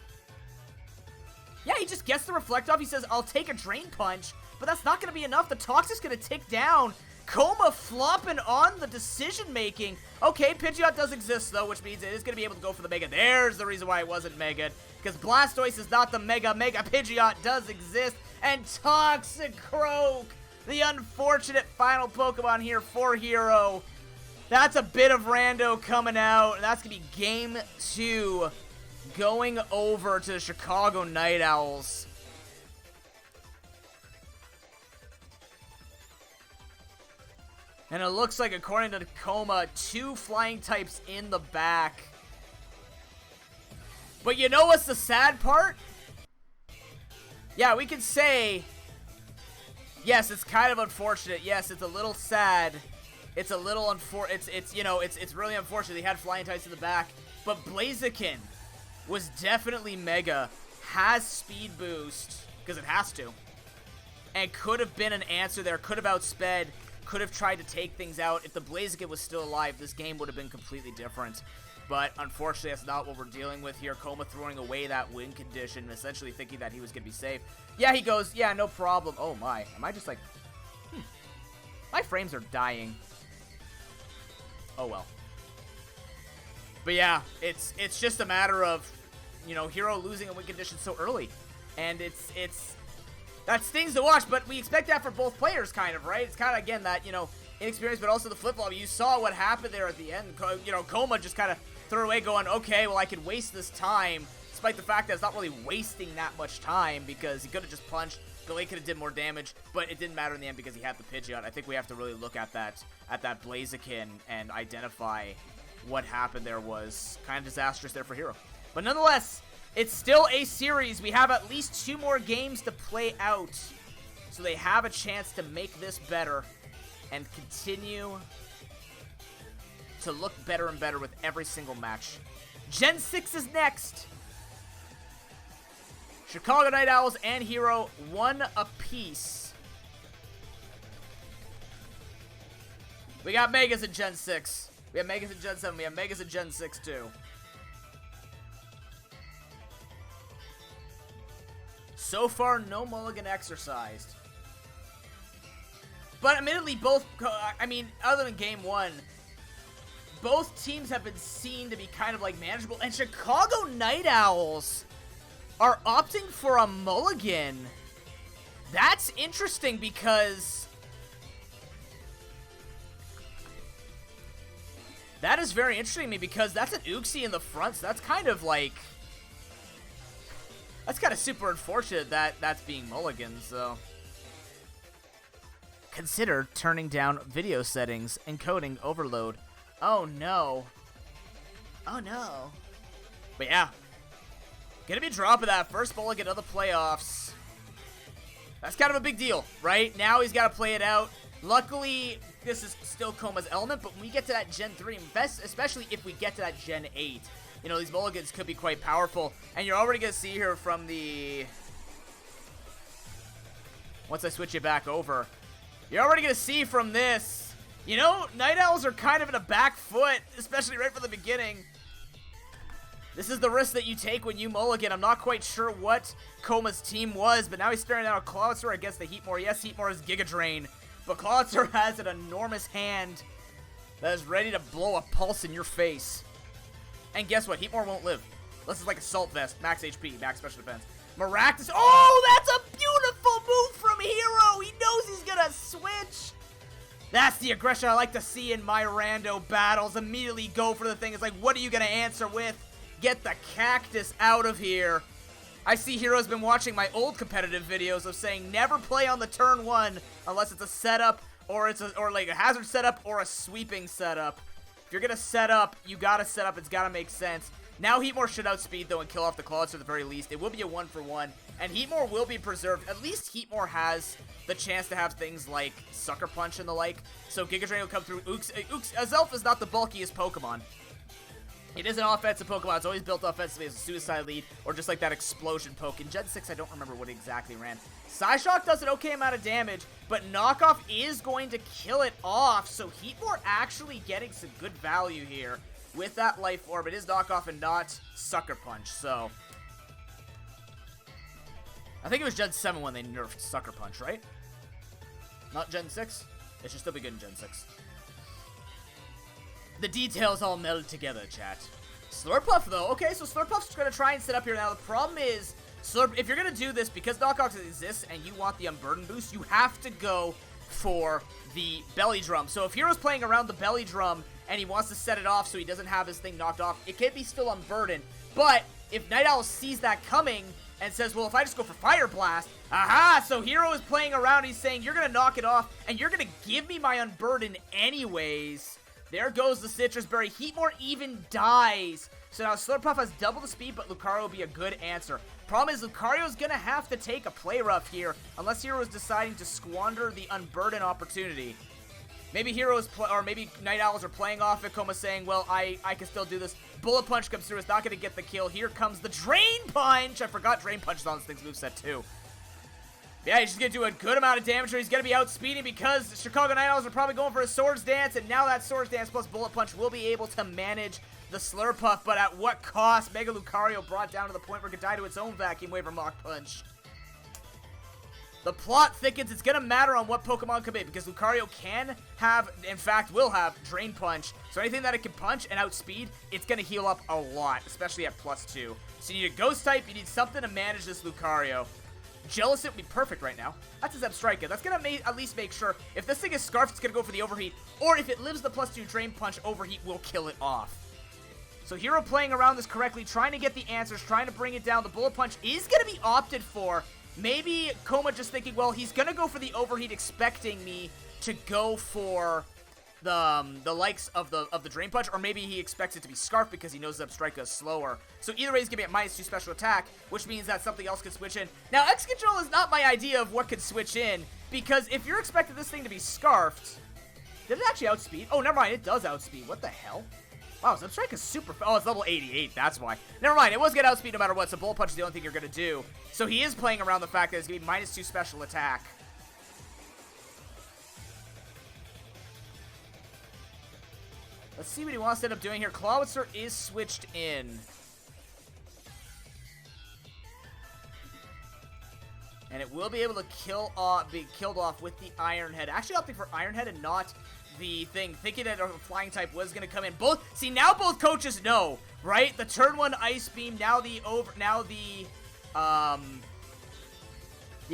Yeah, he just gets the Reflect off. He says, I'll take a Drain Punch, but that's not going to be enough. The Toxic's going to tick down. Coma flopping on the decision-making. Okay, Pidgeot does exist, though, which means it is going to be able to go for the Mega. There's the reason why it wasn't Mega, because Blastoise is not the Mega. Mega Pidgeot does exist, and Toxicroak, the unfortunate final Pokemon here for Hero. That's a bit of rando coming out, and that's going to be Game 2 going over to the Chicago Night Owls. And it looks like, according to Tacoma, 2 flying types in the back. But you know what's the sad part? Yeah, we can say, yes, it's kind of unfortunate. Yes, it's a little sad. It's a little it's really unfortunate they had flying types in the back. But Blaziken was definitely Mega, has speed boost, because it has to, and could have been an answer there, could have outsped could have tried to take things out. If the Blaziken was still alive, this game would have been completely different. But unfortunately, that's not what we're dealing with here. Coma throwing away that win condition, essentially thinking that he was going to be safe. Yeah, he goes, yeah, no problem. Oh my, am I just like, my frames are dying. Oh well. But yeah, it's just a matter of, you know, Hero losing a win condition so early. And that stings to watch, but we expect that for both players, kind of, right? It's kind of, again, that, you know, inexperience, but also the flip-flop. You saw what happened there at the end. You know, Coma just kind of threw away going, okay, well, I could waste this time, despite the fact that it's not really wasting that much time, because he could have just punched. Galay could have did more damage, but it didn't matter in the end because he had the Pidgeot. I think we have to really look at that Blaziken and identify what happened there was kind of disastrous there for Hero. But nonetheless, it's still a series. We have at least 2 more games to play out, so they have a chance to make this better and continue to look better and better with every single match. Gen 6 is next. Chicago Night Owls and Hero 1 apiece. We got Megas in Gen 6. We have Megas in Gen 7. We have Megas in Gen 6 too. So far, no mulligan exercised. But admittedly, both, I mean, other than Game 1, both teams have been seen to be kind of like manageable. And Chicago Night Owls are opting for a mulligan. That's interesting because that is very interesting to me because that's an Uxie in the front. So that's kind of like, that's kind of super unfortunate that that's being mulligan, so. Consider turning down video settings, encoding overload. Oh no. Oh no. But yeah. Gonna be dropping that first mulligan of the playoffs. That's kind of a big deal, right? Now he's got to play it out. Luckily, this is still Coma's element, but when we get to that Gen 3, especially if we get to that Gen 8, you know, these mulligans could be quite powerful. And you're already going to see here from the... Once I switch it back over, you're already going to see from this, you know, Night Owls are kind of in a back foot, especially right from the beginning. This is the risk that you take when you mulligan. I'm not quite sure what Coma's team was, but now he's staring out Clawitzer against the Heatmore. Yes, Heatmore is Giga Drain, but Clawitzer has an enormous hand that is ready to blow a pulse in your face. And guess what? Heatmore won't live. This is like Assault Vest, max HP, max special defense. Maractus. Oh, that's a beautiful move from Hero. He knows he's gonna switch. That's the aggression I like to see in my rando battles. Immediately go for the thing. It's like, what are you gonna answer with? Get the cactus out of here. I see Hero's been watching my old competitive videos of saying never play on the turn 1 unless it's a setup or like a hazard setup or a sweeping setup. If you're gonna set up, you gotta set up. It's gotta make sense. Now Heatmore should outspeed though and kill off the Clawitzer at the very least. It will be a 1-for-1, and Heatmore will be preserved. At least Heatmore has the chance to have things like Sucker Punch and the like. So Giga Drain will come through. Azelf is not the bulkiest Pokemon. It is an offensive Pokemon. It's always built offensively as a Suicide Lead, or just like that Explosion poke. In Gen 6, I don't remember what it exactly ran. Psyshock does an okay amount of damage, but Knockoff is going to kill it off, so Heatmore actually getting some good value here with that Life Orb. It is Knockoff and not Sucker Punch, so. I think it was Gen 7 when they nerfed Sucker Punch, right? Not Gen 6? It should still be good in Gen 6. The details all meld together, chat. Slurpuff, though. Okay, so Slurpuff's going to try and sit up here. Now, the problem is, if you're going to do this, because Knockoff exists and you want the Unburden boost, you have to go for the Belly Drum. So if Hero's playing around the Belly Drum and he wants to set it off so he doesn't have his thing knocked off, it can be still Unburden. But if Night Owl sees that coming and says, well, if I just go for Fire Blast, aha! So Hero is playing around. He's saying, you're going to knock it off and you're going to give me my Unburden anyways. There goes the Citrus Berry. Heatmore even dies. So now Slurpuff has double the speed, but Lucario will be a good answer. Problem is, Lucario's going to have to take a play rough here, unless Hero is deciding to squander the Unburden opportunity. Maybe Heroes, or maybe Night Owls are playing off it. Coma saying, well, I can still do this. Bullet Punch comes through. It's not going to get the kill. Here comes the Drain Punch. I forgot Drain Punch is on this thing's moveset, too. Yeah, he's just going to do a good amount of damage, or he's going to be outspeeding because Chicago Night Owls are probably going for a Swords Dance, and now that Swords Dance plus Bullet Punch will be able to manage the Slurpuff, but at what cost? Mega Lucario brought down to the point where it could die to its own Vacuum Wave or Mach Punch. The plot thickens. It's going to matter on what Pokemon come in, because Lucario can have, in fact, will have Drain Punch. So anything that it can punch and outspeed, it's going to heal up a lot, especially at +2. So you need a Ghost type. You need something to manage this Lucario. Jealous It would be perfect right now. That's his Zebstrika. That's going to at least make sure if this thing is Scarfed, it's going to go for the Overheat. Or if it lives the +2 Drain Punch, Overheat will kill it off. So Hero playing around this correctly, trying to get the answers, trying to bring it down. The Bullet Punch is going to be opted for. Maybe Koma just thinking, well, he's going to go for the Overheat, expecting me to go for the likes of the Drain Punch, or maybe he expects it to be Scarf because he knows Zebstrika is slower. So either way, he's going to be at -2 special attack, which means that something else could switch in. Now, X-Control is not my idea of what could switch in, because if you're expecting this thing to be Scarfed, did it actually outspeed? Oh, never mind, it does outspeed. What the hell? Wow, Zebstrika is super... Oh, it's level 88, that's why. Never mind, it was going to outspeed no matter what, so Bullet Punch is the only thing you're going to do. So he is playing around the fact that it's going to be -2 special attack. Let's see what he wants to end up doing here. Clawitzer is switched in. And it will be able to be killed off with the Iron Head. Actually opting for Iron Head and not the thing. Thinking that a flying type was going to come in. See, now both coaches know, right? The turn 1 Ice Beam, now the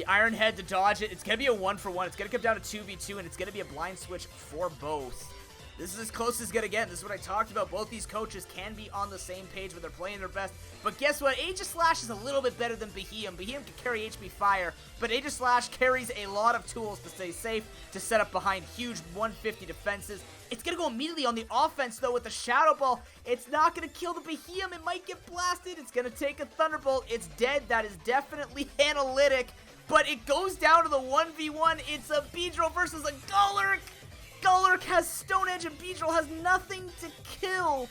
Iron Head to dodge it. It's going to be a 1-for-1. It's going to come down to 2v2, and it's going to be a blind switch for both. This is as close as it's going to get. This is what I talked about. Both these coaches can be on the same page when they're playing their best. But guess what? Aegislash is a little bit better than Beheeyem. Beheeyem can carry HP Fire, but Aegislash carries a lot of tools to stay safe, to set up behind huge 150 defenses. It's going to go immediately on the offense, though, with the Shadow Ball. It's not going to kill the Beheeyem. It might get blasted. It's going to take a Thunderbolt. It's dead. That is definitely analytic. But it goes down to the 1v1. It's a Beedrill versus a Golurk. Golurk has Stone Edge and Beedrill has nothing to kill.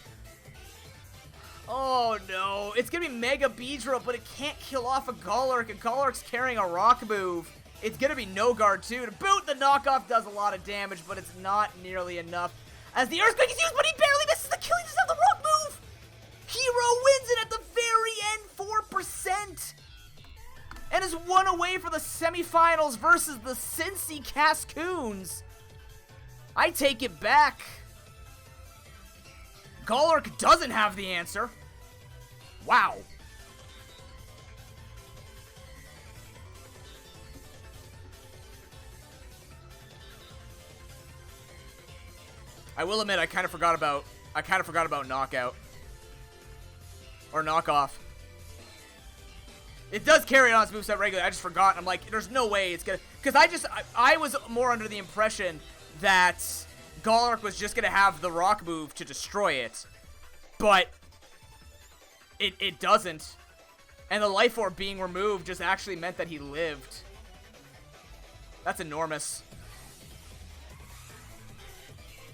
Oh no, it's gonna be Mega Beedrill, but it can't kill off a Golurk, and Golurk's carrying a Rock move. It's gonna be No Guard too. To boot, the knockoff does a lot of damage, but it's not nearly enough. As the Earthquake is used, but he barely misses the kill. He doesn't have the Rock move. Hero wins it at the very end, 4%. And is 1 away for the semifinals versus the Cincy Cascoons. I take it back. Golurk doesn't have the answer. Wow. I will admit I kind of forgot about knockout or knockoff. It does carry on its moveset regularly. I just forgot. I'm like, there's no way it's gonna, because I was more under the impression that Golurk was just going to have the Rock move to destroy it. But it doesn't. And the Life Orb being removed just actually meant that he lived. That's enormous.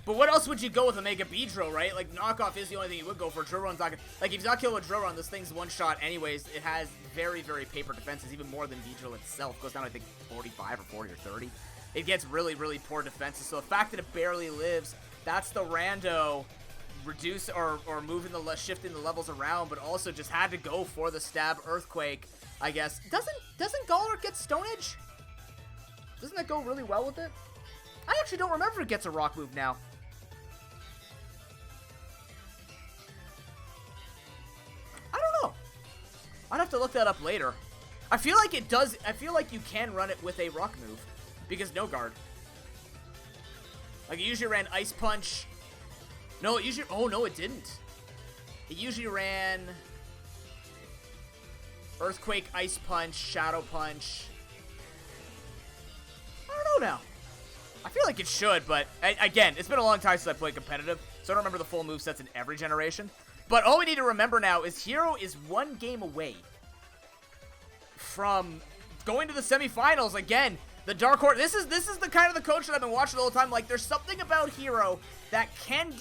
But what else would you go with a Mega Beedrill, right? Like, knockoff is the only thing you would go for. Drill Run's not gonna... Like, if he's not killing with Drill Run, this thing's one-shot anyways. It has very, very paper defenses, even more than Beedrill itself. Goes down, I think, 45 or 40 or 30. It gets really, really poor defenses. So the fact that it barely lives, that's the rando reduce or moving shifting the levels around, but also just had to go for the stab Earthquake, I guess. Doesn't Golurk get Stone Edge? Doesn't that go really well with it? I actually don't remember if it gets a Rock move now. I don't know. I'd have to look that up later. I feel like it does. I feel like you can run it with a Rock move. Because no guard. Like, it usually ran Ice Punch. No, it usually... Oh, no, it didn't. It usually ran Earthquake, Ice Punch, Shadow Punch. I don't know now. I feel like it should, but... Again, it's been a long time since I played competitive, so I don't remember the full movesets in every generation. But all we need to remember now is Hero is 1 game away from going to the semifinals again. The Dark Horse, this is the kind of the coach that I've been watching the whole time. Like, there's something about Hero that can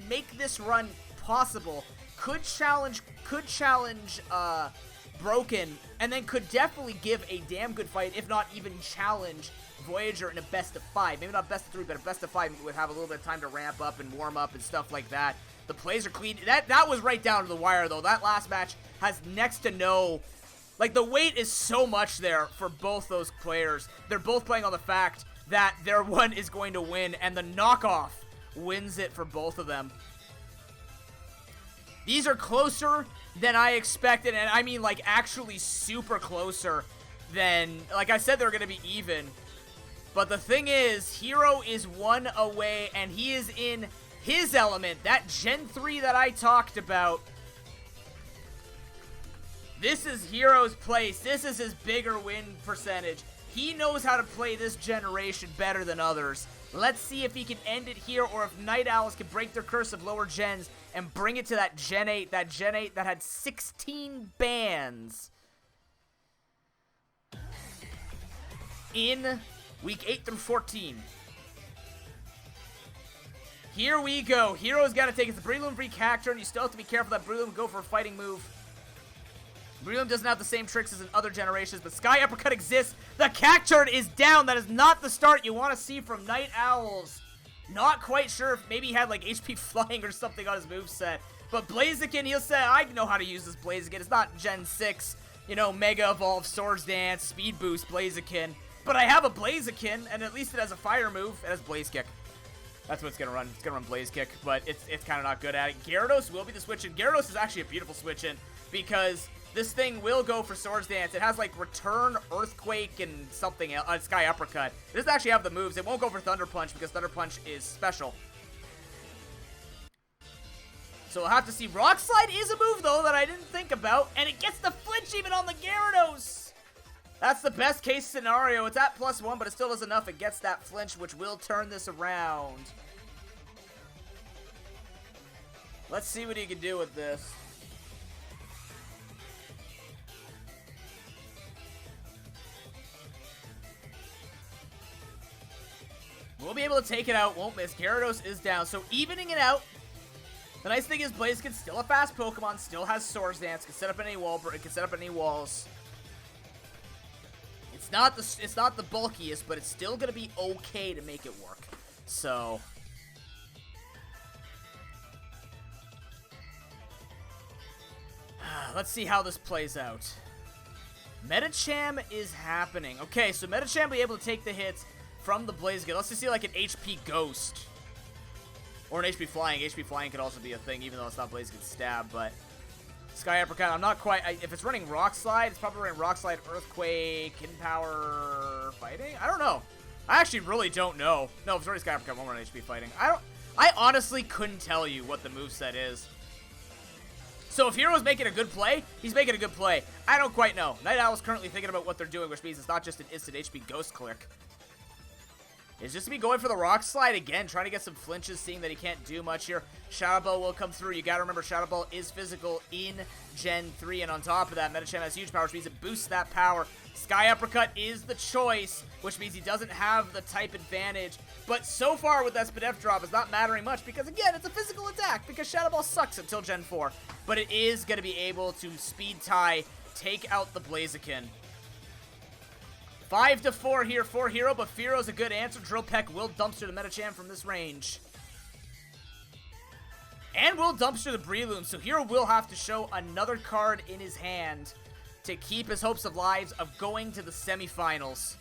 make this run possible. Could challenge broken, and then could definitely give a damn good fight, if not even challenge Voyager in a best of 5. Maybe not best of 3, but a best of 5 would have a little bit of time to ramp up and warm up and stuff like that. The plays are clean. That was right down to the wire, though. That last match has next to no... Like, the weight is so much there for both those players. They're both playing on the fact that their one is going to win, and the knockoff wins it for both of them. These are closer than I expected, and I mean, like, actually super closer than... Like I said, they're going to be even. But the thing is, Hero is 1 away, and he is in his element. That Gen 3 that I talked about. This is Hero's place. This is his bigger win percentage. He knows how to play this generation better than others. Let's see if he can end it here, or if Night Owls can break their curse of lower gens and bring it to that Gen 8. That Gen 8 that had 16 bans in week 8 through 14. Here we go. Hero's got to take it. It's the Breloom free character, and you still have to be careful that Breloom go for a fighting move. Breloom doesn't have the same tricks as in other generations, but Sky Uppercut exists. The Cacturn is down. That is not the start you want to see from Night Owls. Not quite sure if maybe he had like HP Flying or something on his moveset. But Blaziken, he'll say, I know how to use this Blaziken. It's not Gen 6, you know, Mega Evolve, Swords Dance, Speed Boost, Blaziken. But I have a Blaziken, and at least it has a fire move. It has Blaze Kick. That's what it's going to run. It's going to run Blaze Kick, but it's kind of not good at it. Gyarados will be the switch-in. Gyarados is actually a beautiful switch-in because this thing will go for Swords Dance. It has, like, Return, Earthquake, and something else. Sky Uppercut. It doesn't actually have the moves. It won't go for Thunder Punch because Thunder Punch is special. So we'll have to see. Rock Slide is a move, though, that I didn't think about, and it gets the flinch even on the Gyarados. That's the best case scenario. It's at +1, but it still does enough. It gets that flinch, which will turn this around. Let's see what he can do with this. We'll be able to take it out. Won't miss. Gyarados is down. So evening it out. The nice thing is Blaziken's still a fast Pokemon. Still has Swords Dance. Can set up any wall. It can set up any walls. It's not the bulkiest, but it's still gonna be okay to make it work. So let's see how this plays out. Metacham is happening. Okay, so Metacham will be able to take the hits from the Blaziken. Let's just see like an HP Ghost. Or an HP Flying. HP Flying could also be a thing, even though it's not Blaziken's stab, but Sky Uppercut, I'm not quite... if it's running Rock Slide, it's probably running Rock Slide, Earthquake, Hidden Power, Fighting? I don't know. I actually really don't know. No, if it's running Sky Uppercut, it won't run HP Fighting. I honestly couldn't tell you what the moveset is. So if Hero's making a good play, he's making a good play. I don't quite know. Night Owl's currently thinking about what they're doing, which means it's not just an instant HP Ghost Click. It's just to be going for the Rock Slide again, trying to get some flinches, seeing that he can't do much here. Shadow Ball will come through. You gotta remember, Shadow Ball is physical in Gen 3, and on top of that, Metacham has huge power, which means it boosts that power. Sky Uppercut is the choice, which means he doesn't have the type advantage. But so far with that Spadef drop, it's not mattering much, because again, it's a physical attack, because Shadow Ball sucks until Gen 4. But it is gonna be able to speed tie, take out the Blaziken. 5-4 here for Hero, but Fearo's a good answer. Drill Peck will dumpster the Metacham from this range. And will dumpster the Breloom, so Hero will have to show another card in his hand to keep his hopes of lives of going to the semifinals.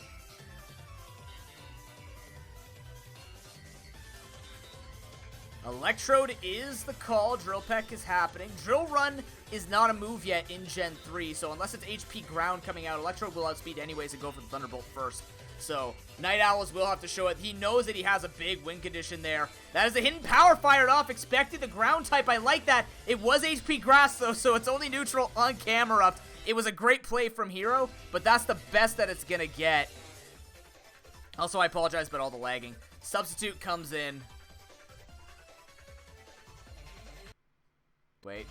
Electrode is the call. Drill Peck is happening. Drill Run is not a move yet in Gen 3, so unless it's HP Ground coming out, Electrode will outspeed anyways and go for the Thunderbolt first. So Night Owls will have to show it. He knows that he has a big win condition there. That is a Hidden Power fired off. Expected the Ground type. I like that. It was HP Grass, though, so it's only neutral on camera. It was a great play from Hero, but that's the best that it's going to get. Also, I apologize about all the lagging. Substitute comes in. Wait.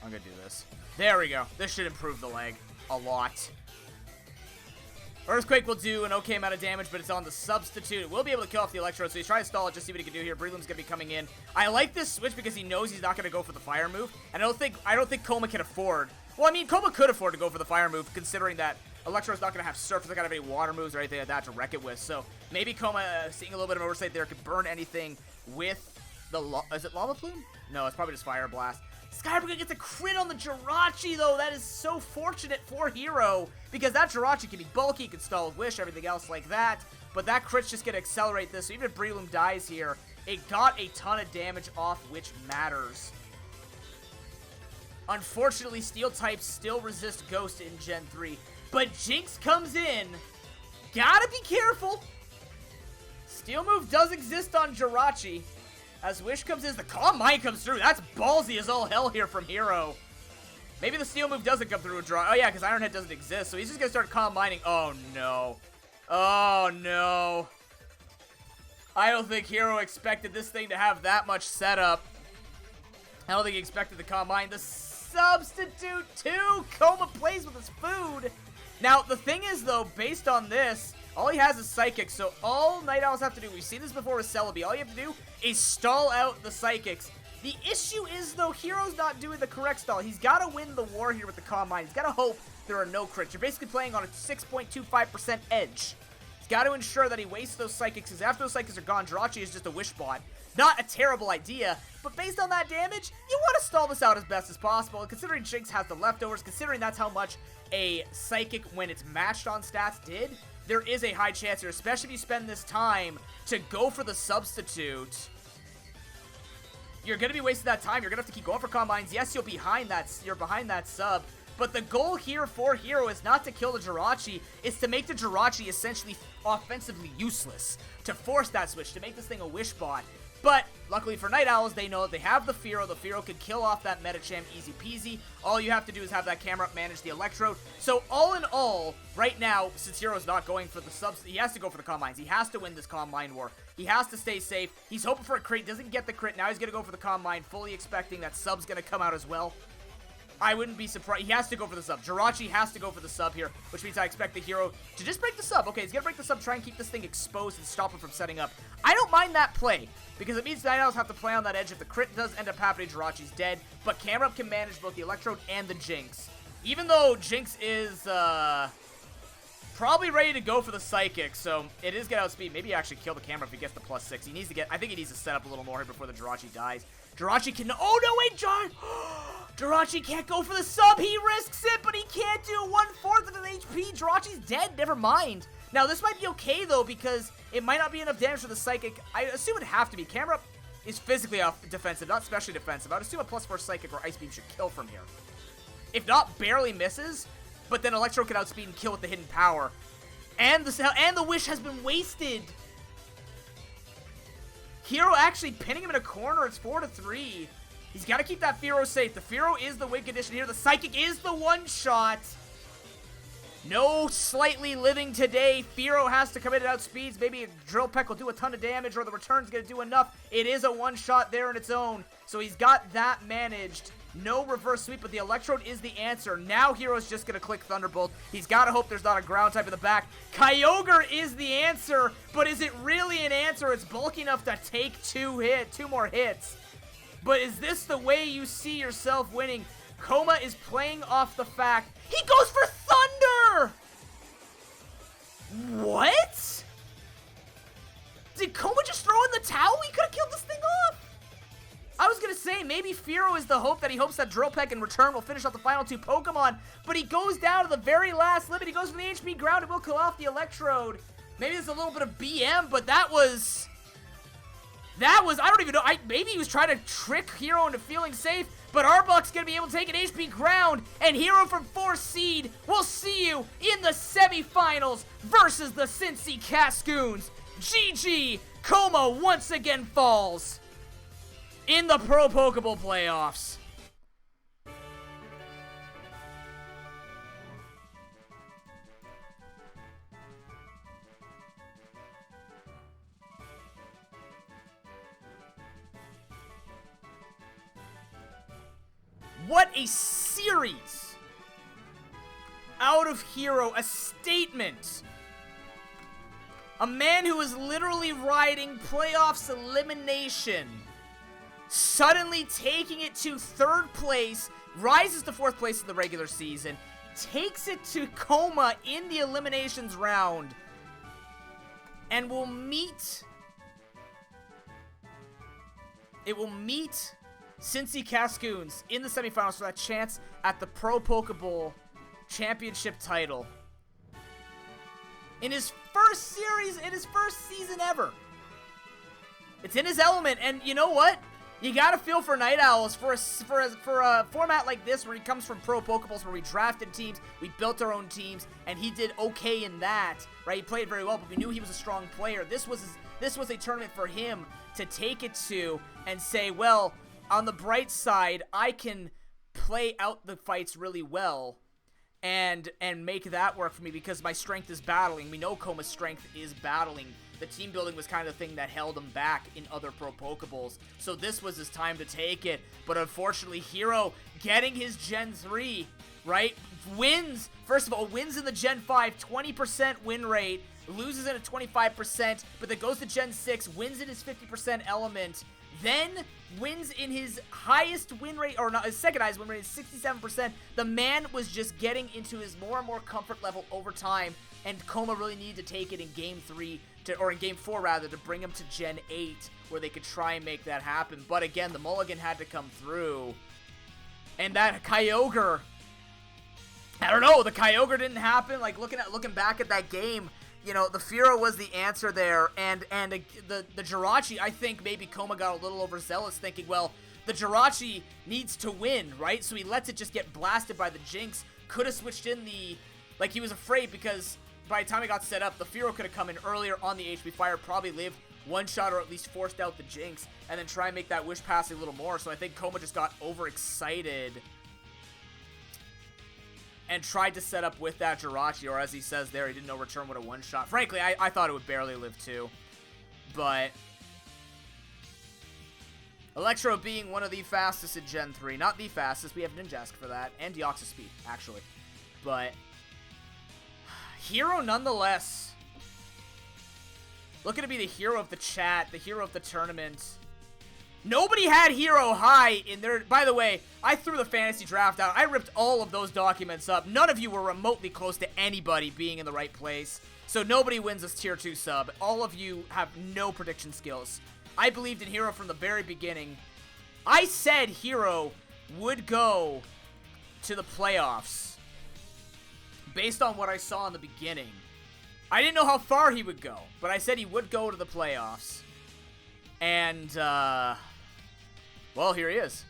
I'm gonna do this. There we go. This should improve the lag a lot. Earthquake will do an okay amount of damage, but it's on the substitute. It will be able to kill off the Electrode, so he's trying to stall it, just see what he can do here. Breloom's going to be coming in. I like this switch because he knows he's not going to go for the fire move, and I don't think Coma can afford. Well, I mean, Coma could afford to go for the fire move, considering that Electrode's not going to have Surf, doesn't have any water moves or anything like that to wreck it with. So maybe Coma, seeing a little bit of oversight there, could burn anything with the... Is it Lava Plume? No, it's probably just Fire Blast. Skybreaker gets a crit on the Jirachi, though. That is so fortunate for Hero, because that Jirachi can be bulky, can stall with Wish, everything else like that. But that crit's just going to accelerate this. So even if Breloom dies here, it got a ton of damage off, which matters. Unfortunately, Steel types still resist Ghost in Gen 3. But Jinx comes in. Gotta be careful. Steel move does exist on Jirachi. As Wish comes in, the Calm Mind comes through. That's ballsy as all hell here from Hero. Maybe the Steel move doesn't come through a draw. Oh, yeah, because Iron Head doesn't exist. So he's just going to start Calm Minding. Oh, no. Oh, no. I don't think Hero expected this thing to have that much setup. I don't think he expected the Calm Mind. The substitute, too. Coma plays with his food. Now, the thing is, though, based on this, all he has is Psychics, so all Night Owls have to do, we've seen this before with Celebi, all you have to do is stall out the Psychics. The issue is, though, Hero's not doing the correct stall. He's got to win the war here with the Calm Mind. He's got to hope there are no crits. You're basically playing on a 6.25% edge. He's got to ensure that he wastes those Psychics, because after those Psychics are gone, Jirachi is just a Wish bot. Not a terrible idea, but based on that damage, you want to stall this out as best as possible. And considering Jinx has the leftovers, considering that's how much a Psychic, when it's matched on stats, did, there is a high chance here, especially if you spend this time to go for the substitute. You're going to be wasting that time. You're going to have to keep going for Combines. Yes, you're behind that sub, but the goal here for Hero is not to kill the Jirachi, it's to make the Jirachi essentially offensively useless, to force that switch, to make this thing a Wish bot. But luckily for Night Owls, they know that they have the Fearow. The Fearow can kill off that Medicham easy peasy. All you have to do is have that camera up, manage the Electrode. So all in all, right now, since Hero's not going for the subs, he has to go for the Calm Minds. He has to win this Calm Mind war. He has to stay safe. He's hoping for a crit, doesn't get the crit. Now he's going to go for the Calm Mind, fully expecting that sub's going to come out as well. I wouldn't be surprised. He has to go for the sub. Jirachi has to go for the sub here, which means I expect the Hero to just break the sub. Okay, he's going to break the sub, try and keep this thing exposed and stop him from setting up. I don't mind that play, because it means Night Owls have to play on that edge. If the crit does end up happening, Jirachi's dead, but Camera Up can manage both the Electrode and the Jinx. Even though Jinx is probably ready to go for the Psychic, so it is get outspeed. Maybe actually kill the Camera if he gets the +6. He needs to get, I think he needs to set up a little more here before the Jirachi dies. Jirachi can, oh no, wait, Jirachi can't go for the sub. He risks it, but he can't do 1/4 of an HP. Jirachi's dead, never mind. Now, this might be okay, though, because it might not be enough damage for the Psychic. I assume it'd have to be. Camera Up is physically defensive, not specially defensive. I'd assume a +4 Psychic or Ice Beam should kill from here. If not, barely misses, but then Electro can outspeed and kill with the hidden power. And the Wish has been wasted. Hero actually pinning him in a corner. It's 4-3. He's got to keep that Fearow safe. The Fearow is the win condition here. The Psychic is the one-shot. No slightly living today. Fearow has to come in and outspeeds. Maybe a Drill Peck will do a ton of damage, or the return's going to do enough. It is a one-shot there on its own. So he's got that managed. No reverse sweep, but the Electrode is the answer. Now Hero's just going to click Thunderbolt. He's got to hope there's not a ground type in the back. Kyogre is the answer, but is it really an answer? It's bulky enough to take two more hits. But is this the way you see yourself winning? Coma is playing off the fact he goes for Thunder! What? Did Coma just throw in the towel? He could have killed this thing off. I was going to say, maybe Fearow is the hope that he hopes that Drill Peck in return will finish off the final two Pokemon, but he goes down to the very last limit. He goes for the HP ground and will kill off the Electrode. Maybe there's a little bit of BM, but that was, I don't even know, maybe he was trying to trick Hero into feeling safe, but Arbok's going to be able to take an HP ground, and Hero from 4th seed will see you in the semifinals versus the Cincy Cascoons. GG, Coma once again falls in the Pro Pokeball playoffs. What a series out of Hero, a statement. A man who was literally riding playoffs elimination, suddenly taking it to 3rd place, rises to 4th place in the regular season, takes it to Coma in the eliminations round, and will meet Cincy Cascoons in the semifinals for that chance at the Pro Pokeball Championship title. In his first series, in his first season ever. It's in his element, and you know what? You gotta feel for Night Owls for a format like this where he comes from Pro Pokeballs, where we drafted teams, we built our own teams, and he did okay in that, right? He played very well, but we knew he was a strong player. This was a tournament for him to take it to and say, well, on the bright side, I can play out the fights really well and make that work for me because my strength is battling. We know Coma's strength is battling. The team building was kind of the thing that held him back in other Pro Pokeballs. So this was his time to take it. But unfortunately, Hero getting his Gen 3, right? Wins. First of all, wins in the Gen 5, 20% win rate. Loses it at 25%, but then goes to Gen 6, wins in his 50% element. Then wins in his highest win rate, or not, his second highest win rate is 67%. The man was just getting into his more and more comfort level over time, and Coma really needed to take it in Game 3, or in Game 4 rather, to bring him to Gen 8, where they could try and make that happen. But again, the mulligan had to come through. And that Kyogre, I don't know, the Kyogre didn't happen. Like, looking back at that game, you know, the Firo was the answer there, and the Jirachi, I think maybe Coma got a little overzealous thinking, well, the Jirachi needs to win, right? So he lets it just get blasted by the Jinx. Could have switched in the, like, he was afraid because by the time he got set up, the Firo could have come in earlier on the HP Fire, probably lived one shot or at least forced out the Jinx, and then try and make that Wish Pass a little more. So I think Coma just got overexcited and tried to set up with that Jirachi, or as he says there, he didn't know return would have one-shot. Frankly, I thought it would barely live too. But Electro being one of the fastest in Gen 3. Not the fastest, we have Ninjask for that, and Deoxys Speed, actually. But Hero nonetheless. Looking to be the hero of the chat, the hero of the tournament. Nobody had Hero high in their... By the way, I threw the fantasy draft out. I ripped all of those documents up. None of you were remotely close to anybody being in the right place. So nobody wins this tier 2 sub. All of you have no prediction skills. I believed in Hero from the very beginning. I said Hero would go to the playoffs based on what I saw in the beginning. I didn't know how far he would go, but I said he would go to the playoffs. And, well, here he is.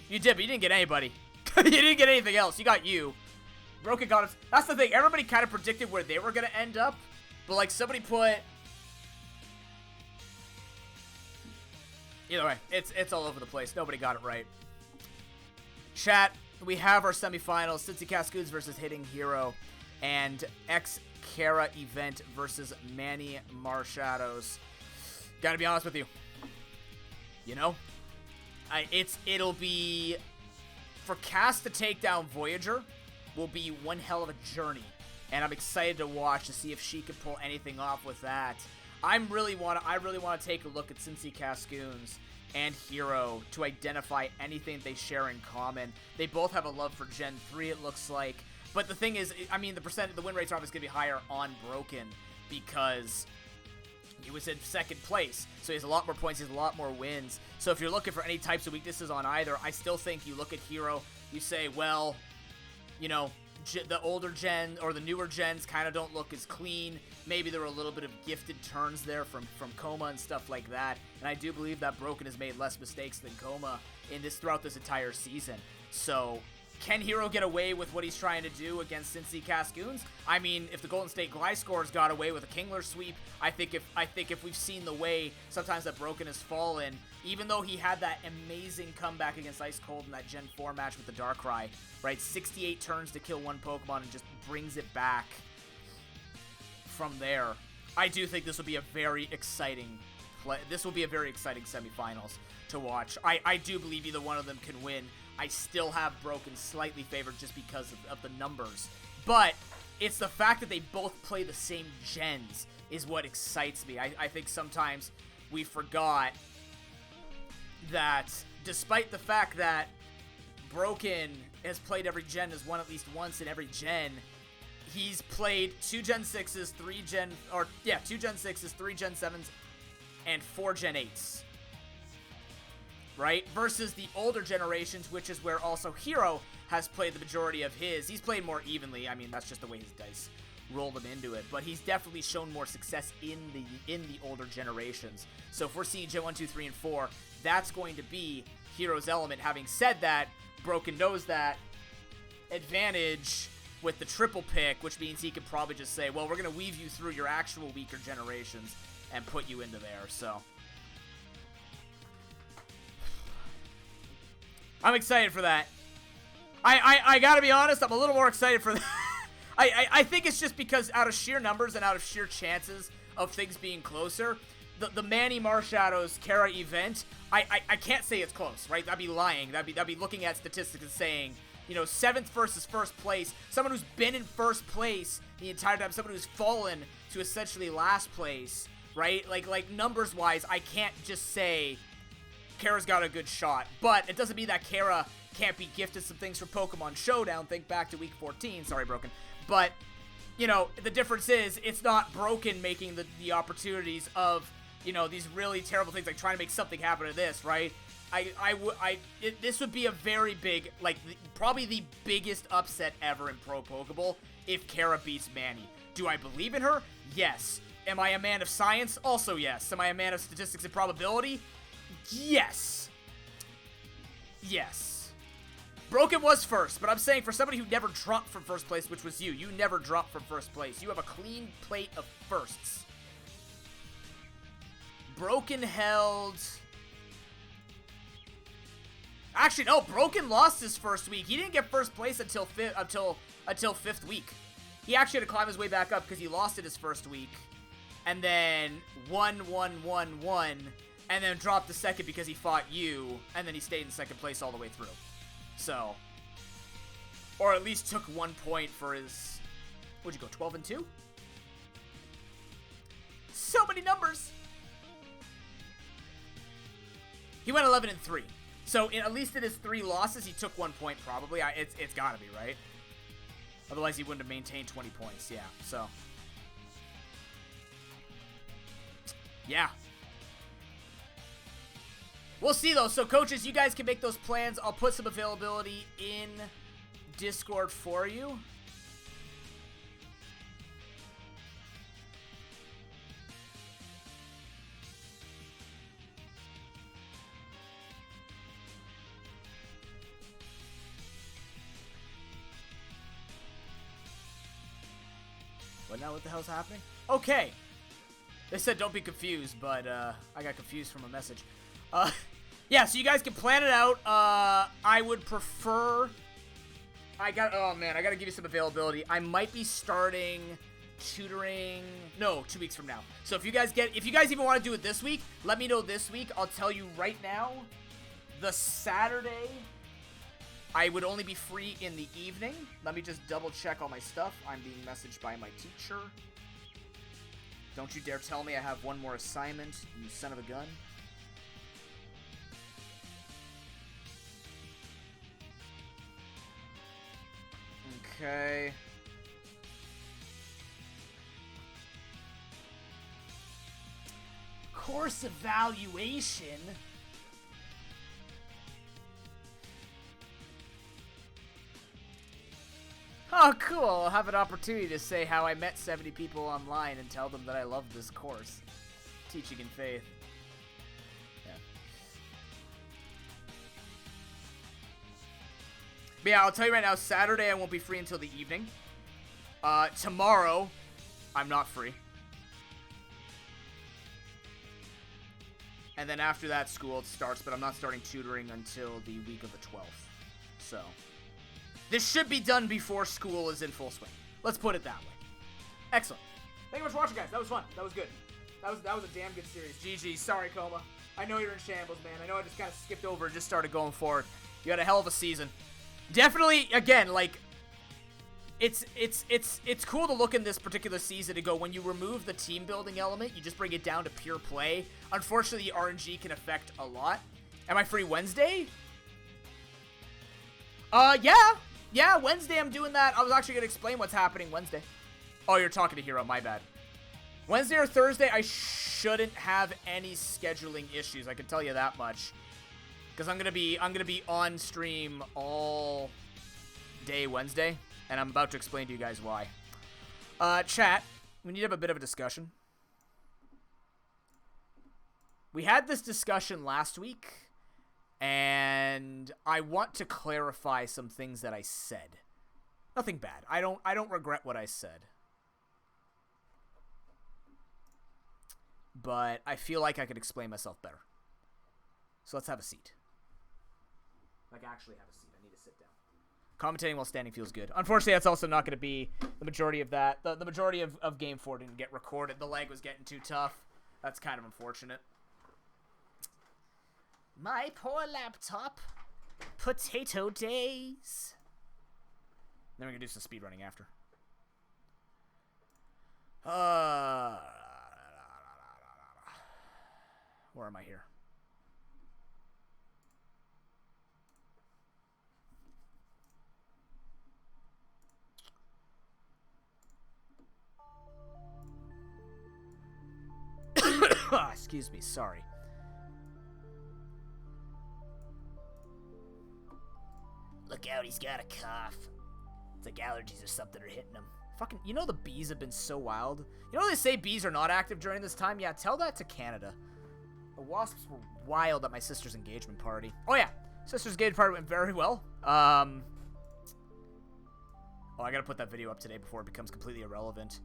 You did, but you didn't get anybody. You didn't get anything else. You got you. Broken got us. That's the thing. Everybody kind of predicted where they were going to end up. But, like, somebody put... Either way, it's all over the place. Nobody got it right. Chat, we have our semifinals. Cincy Cascoons versus Hitting Hero. And X-Kara event versus Manny Marshadows. Gotta be honest with you. You know? It'll be... For Cass to take down Voyager will be one hell of a journey. And I'm excited to watch to see if she can pull anything off with that. I really want to take a look at Cincy Cascoons and Hero to identify anything they share in common. They both have a love for Gen 3, it looks like. But the thing is, I mean, the win rates are obviously going to be higher on Broken because he was in second place. So he has a lot more points, he has a lot more wins. So if you're looking for any types of weaknesses on either, I still think you look at Hero, you say, well, you know, the older gen or the newer gens kind of don't look as clean. Maybe there were a little bit of gifted turns there from Coma and stuff like that. And I do believe that Broken has made less mistakes than Coma throughout this entire season. So can Hero get away with what he's trying to do against Cincy Cascoons? I mean, if the Golden State Gliscors got away with a Kingler sweep, I think if we've seen the way sometimes that Broken has fallen, even though he had that amazing comeback against Ice Cold in that Gen 4 match with the Darkrai, right? 68 turns to kill one Pokemon and just brings it back from there. I do think this will be a very exciting semifinals. to watch. I do believe either one of them can win. I still have Broken slightly favored just because of the numbers. But it's the fact that they both play the same gens is what excites me. I think sometimes we forgot that despite the fact that Broken has played every gen, has won at least once in every gen, he's played 2 Gen 6s, 2 Gen 6s, 3 Gen 7s, and 4 Gen 8s. Right? Versus the older generations, which is where also Hero has played the majority of his. He's played more evenly. I mean, that's just the way his dice roll them into it. But he's definitely shown more success in the older generations. So if we're seeing Gen 1, 2, 3, and 4, that's going to be Hero's element. Having said that, Broken knows that advantage with the triple pick, which means he could probably just say, well, we're going to weave you through your actual weaker generations and put you into there. So I'm excited for that. I gotta be honest, I'm a little more excited for that. I think it's just because out of sheer numbers and out of sheer chances of things being closer, the Manny Marshadows Kara event, I can't say it's close, right? That'd be lying. That'd be looking at statistics and saying, you know, 7th versus 1st place, someone who's been in 1st place the entire time, someone who's fallen to essentially last place, right? Like numbers-wise, I can't just say Kara's got a good shot, but it doesn't mean that Kara can't be gifted some things for Pokemon Showdown. Think back to week 14. Sorry, Broken. But, you know, the difference is it's not Broken making the opportunities of, you know, these really terrible things, like trying to make something happen to this, right? This would be a very big, like, probably the biggest upset ever in Pro Pokeball if Kara beats Manny. Do I believe in her? Yes. Am I a man of science? Also yes. Am I a man of statistics and probability? Yes. Yes. Broken was first, but I'm saying for somebody who never dropped from 1st place, which was you never dropped from 1st place. You have a clean plate of firsts. Broken held... Actually, no, Broken lost his 1st week. He didn't get 1st place until 5th week. He actually had to climb his way back up because he lost it his 1st week. And then won, and then dropped the 2nd because he fought you, and then he stayed in 2nd place all the way through. So, or at least took 1 point for his, what'd you go, 12 and 2? So many numbers. He went 11 and 3. So at least in his 3 losses, he took 1 point probably. It's gotta be, right? Otherwise he wouldn't have maintained 20 points. Yeah, so. Yeah. We'll see, though. So, coaches, you guys can make those plans. I'll put some availability in Discord for you. What now? What the hell's happening? Okay. They said don't be confused, but I got confused from a message. Yeah, so you guys can plan it out. I would prefer... oh man, I gotta give you some availability. I might be starting tutoring... No, 2 weeks from now. So if you guys even want to do it this week, let me know this week. I'll tell you right now, the Saturday, I would only be free in the evening. Let me just double check all my stuff. I'm being messaged by my teacher. Don't you dare tell me I have one more assignment, you son of a gun. Okay. Course evaluation. Oh, cool. I'll have an opportunity to say how I met 70 people online and tell them that I love this course. Teaching in Faith. Yeah. But yeah, I'll tell you right now, Saturday I won't be free until the evening. Tomorrow, I'm not free. And then after that, school starts, but I'm not starting tutoring until the week of the 12th. So, this should be done before school is in full swing. Let's put it that way. Excellent. Thank you much for watching, guys. That was fun. That was good. That was a damn good series. GG. Sorry, Coma. I know you're in shambles, man. I know I just kind of skipped over and just started going forward. You had a hell of a season. Definitely, again, like, it's cool to look in this particular season to go, when you remove the team building element, you just bring it down to pure play. Unfortunately, the RNG can affect a lot. Am I free Wednesday? Yeah, Wednesday I'm doing that. I was actually going to explain what's happening Wednesday. Oh, you're talking to Hero, my bad. Wednesday or Thursday, I shouldn't have any scheduling issues. I can tell you that much, because I'm gonna be on stream all day Wednesday, and I'm about to explain to you guys why. Chat, we need to have a bit of a discussion. We had this discussion last week, and I want to clarify some things that I said. Nothing bad. I don't regret what I said. But I feel like I could explain myself better. So let's have a seat. Like, actually have a seat. I need to sit down. Commentating while standing feels good. Unfortunately, that's also not going to be the majority of that. The majority of Game 4 didn't get recorded. The lag was getting too tough. That's kind of unfortunate. My poor laptop. Potato days. Then we're going to do some speedrunning after. Where am I here? Excuse me, sorry. Look out, he's got a cough. It's like allergies or something are hitting him. Fucking, you know the bees have been so wild? You know they say bees are not active during this time? Yeah, tell that to Canada. The wasps were wild at my sister's engagement party. Oh yeah, sister's engagement party went very well. Oh, I gotta put that video up today before it becomes completely irrelevant.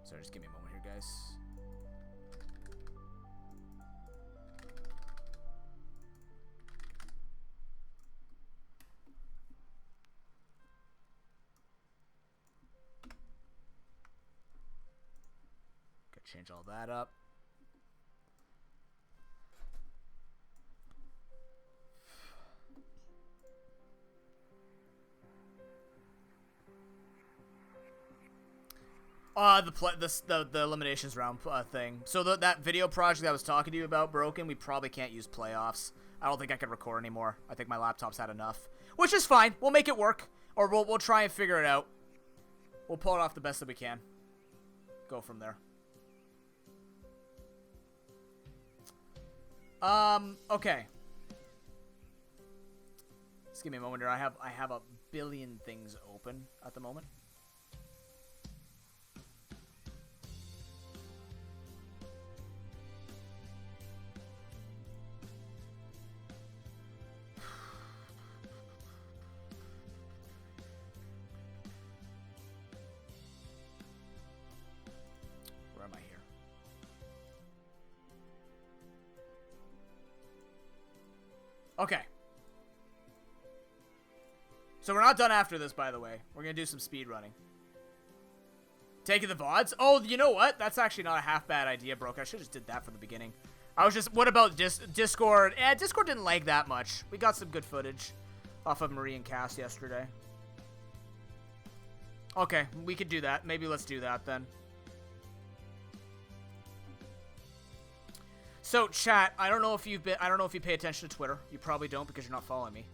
Sorry, just give me a moment here, guys. Gotta change all that up. The eliminations round thing. So that video project I was talking to you about broken. We probably can't use playoffs. I don't think I can record anymore. I think my laptop's had enough, which is fine. We'll make it work, or we'll try and figure it out. We'll pull it off the best that we can. Go from there. Okay. Just give me a moment here. I have a billion things open at the moment. Where am I here? Okay. So we're not done after this, by the way. We're going to do some speed running. Taking the VODs? Oh, you know what? That's actually not a half bad idea, Broke. I should have just did that from the beginning. I was just... What about Discord? Discord didn't lag that much. We got some good footage off of Marie and Cass yesterday. Okay, we could do that. Maybe let's do that then. So, chat, I don't know if you pay attention to Twitter. You probably don't because you're not following me.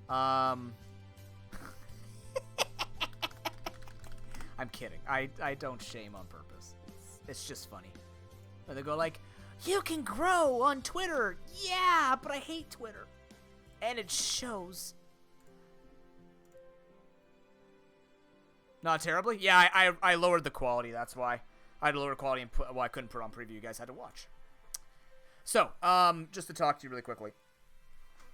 I'm kidding. I don't shame on purpose. It's just funny. And they go like, "You can grow on Twitter." Yeah, but I hate Twitter. And it shows. Not terribly? Yeah, I lowered the quality, that's why. I had to lower the quality and I couldn't put it on preview. You guys had to watch. So, just to talk to you really quickly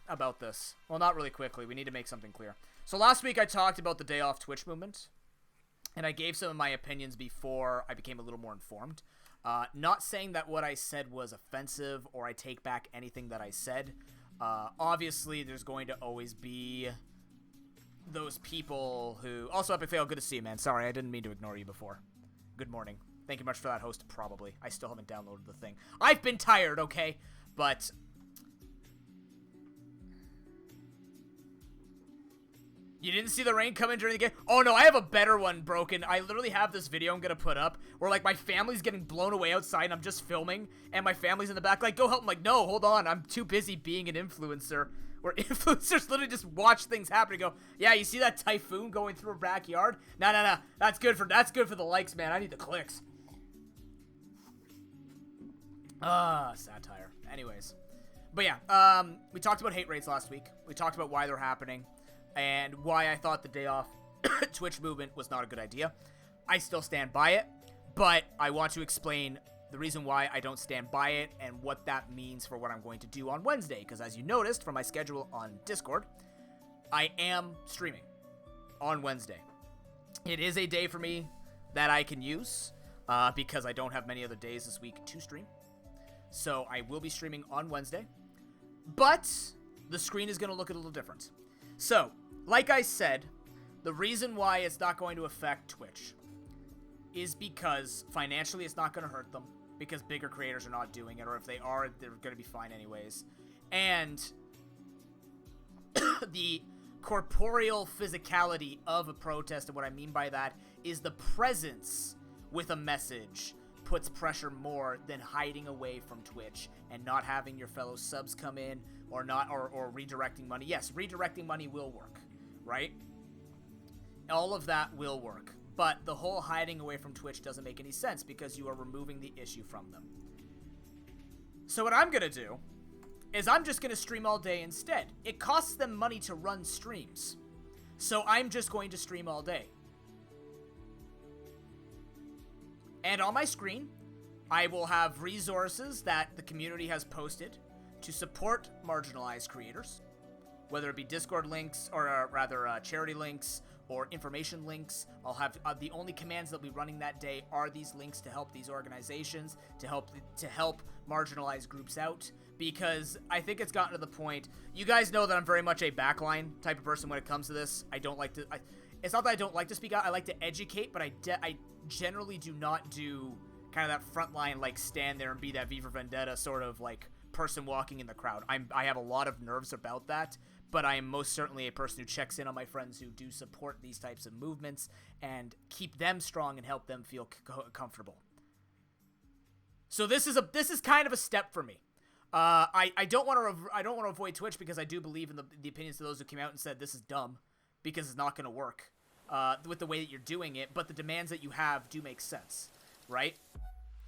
about this. Well, not really quickly. We need to make something clear. So last week I talked about the day off Twitch movement, and I gave some of my opinions before I became a little more informed. Not saying that what I said was offensive or I take back anything that I said. Obviously, there's going to always be those people who... Also, Epic Fail, good to see you, man. Sorry, I didn't mean to ignore you before. Good morning. Thank you much for that, host, probably. I still haven't downloaded the thing. I've been tired, okay? But... You didn't see the rain coming during the game? Oh no, I have a better one, Broken. I literally have this video I'm gonna put up where, like, my family's getting blown away outside and I'm just filming and my family's in the back like, go help. I'm like, no, hold on, I'm too busy being an influencer. Where influencers literally just watch things happen and go, yeah, you see that typhoon going through a backyard? No, that's good for the likes, man. I need the clicks. Satire. Anyways. But yeah, we talked about hate rates last week. We talked about why they're happening. And why I thought the day off Twitch movement was not a good idea. I still stand by it, but I want to explain the reason why I don't stand by it and what that means for what I'm going to do on Wednesday. Because as you noticed from my schedule on Discord, I am streaming on Wednesday. It is a day for me that I can use because I don't have many other days this week to stream. So I will be streaming on Wednesday, but the screen is going to look a little different. So, like I said, the reason why it's not going to affect Twitch is because financially it's not going to hurt them, because bigger creators are not doing it, or if they are, they're going to be fine anyways. And the corporeal physicality of a protest, and what I mean by that is the presence with a message puts pressure more than hiding away from Twitch and not having your fellow subs come in or not, or redirecting money. Yes, redirecting money will work, right? All of that will work, but the whole hiding away from Twitch doesn't make any sense because you are removing the issue from them. So what I'm gonna do is I'm just gonna stream all day instead. It costs them money to run streams, so I'm just going to stream all day. And on my screen, I will have resources that the community has posted to support marginalized creators, whether it be Discord links, or charity links, or information links. I'll have the only commands that'll be running that day are these links to help these organizations, to help marginalized groups out, because I think it's gotten to the point. You guys know that I'm very much a backline type of person when it comes to this. I don't like to. It's not that I don't like to speak out. I like to educate, but I generally do not do kind of that frontline, like, stand there and be that V for Vendetta sort of like person walking in the crowd. I have a lot of nerves about that, but I am most certainly a person who checks in on my friends who do support these types of movements and keep them strong and help them feel comfortable. So this is kind of a step for me. I don't want to avoid Twitch because I do believe in the opinions of those who came out and said this is dumb because it's not going to work with the way that you're doing it, but the demands that you have do make sense, right?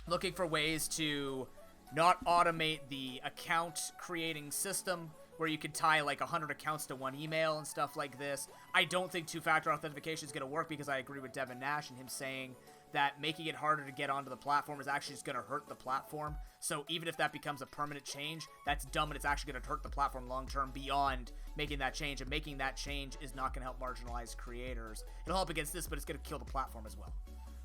Looking for ways to not automate the account creating system where you could tie like 100 accounts to one email and stuff like this. I don't think two-factor authentication is going to work because I agree with Devin Nash and him saying that making it harder to get onto the platform is actually just going to hurt the platform. So even if that becomes a permanent change, that's dumb and it's actually going to hurt the platform long-term beyond making that change. And making that change is not going to help marginalized creators. It'll help against this, but it's going to kill the platform as well,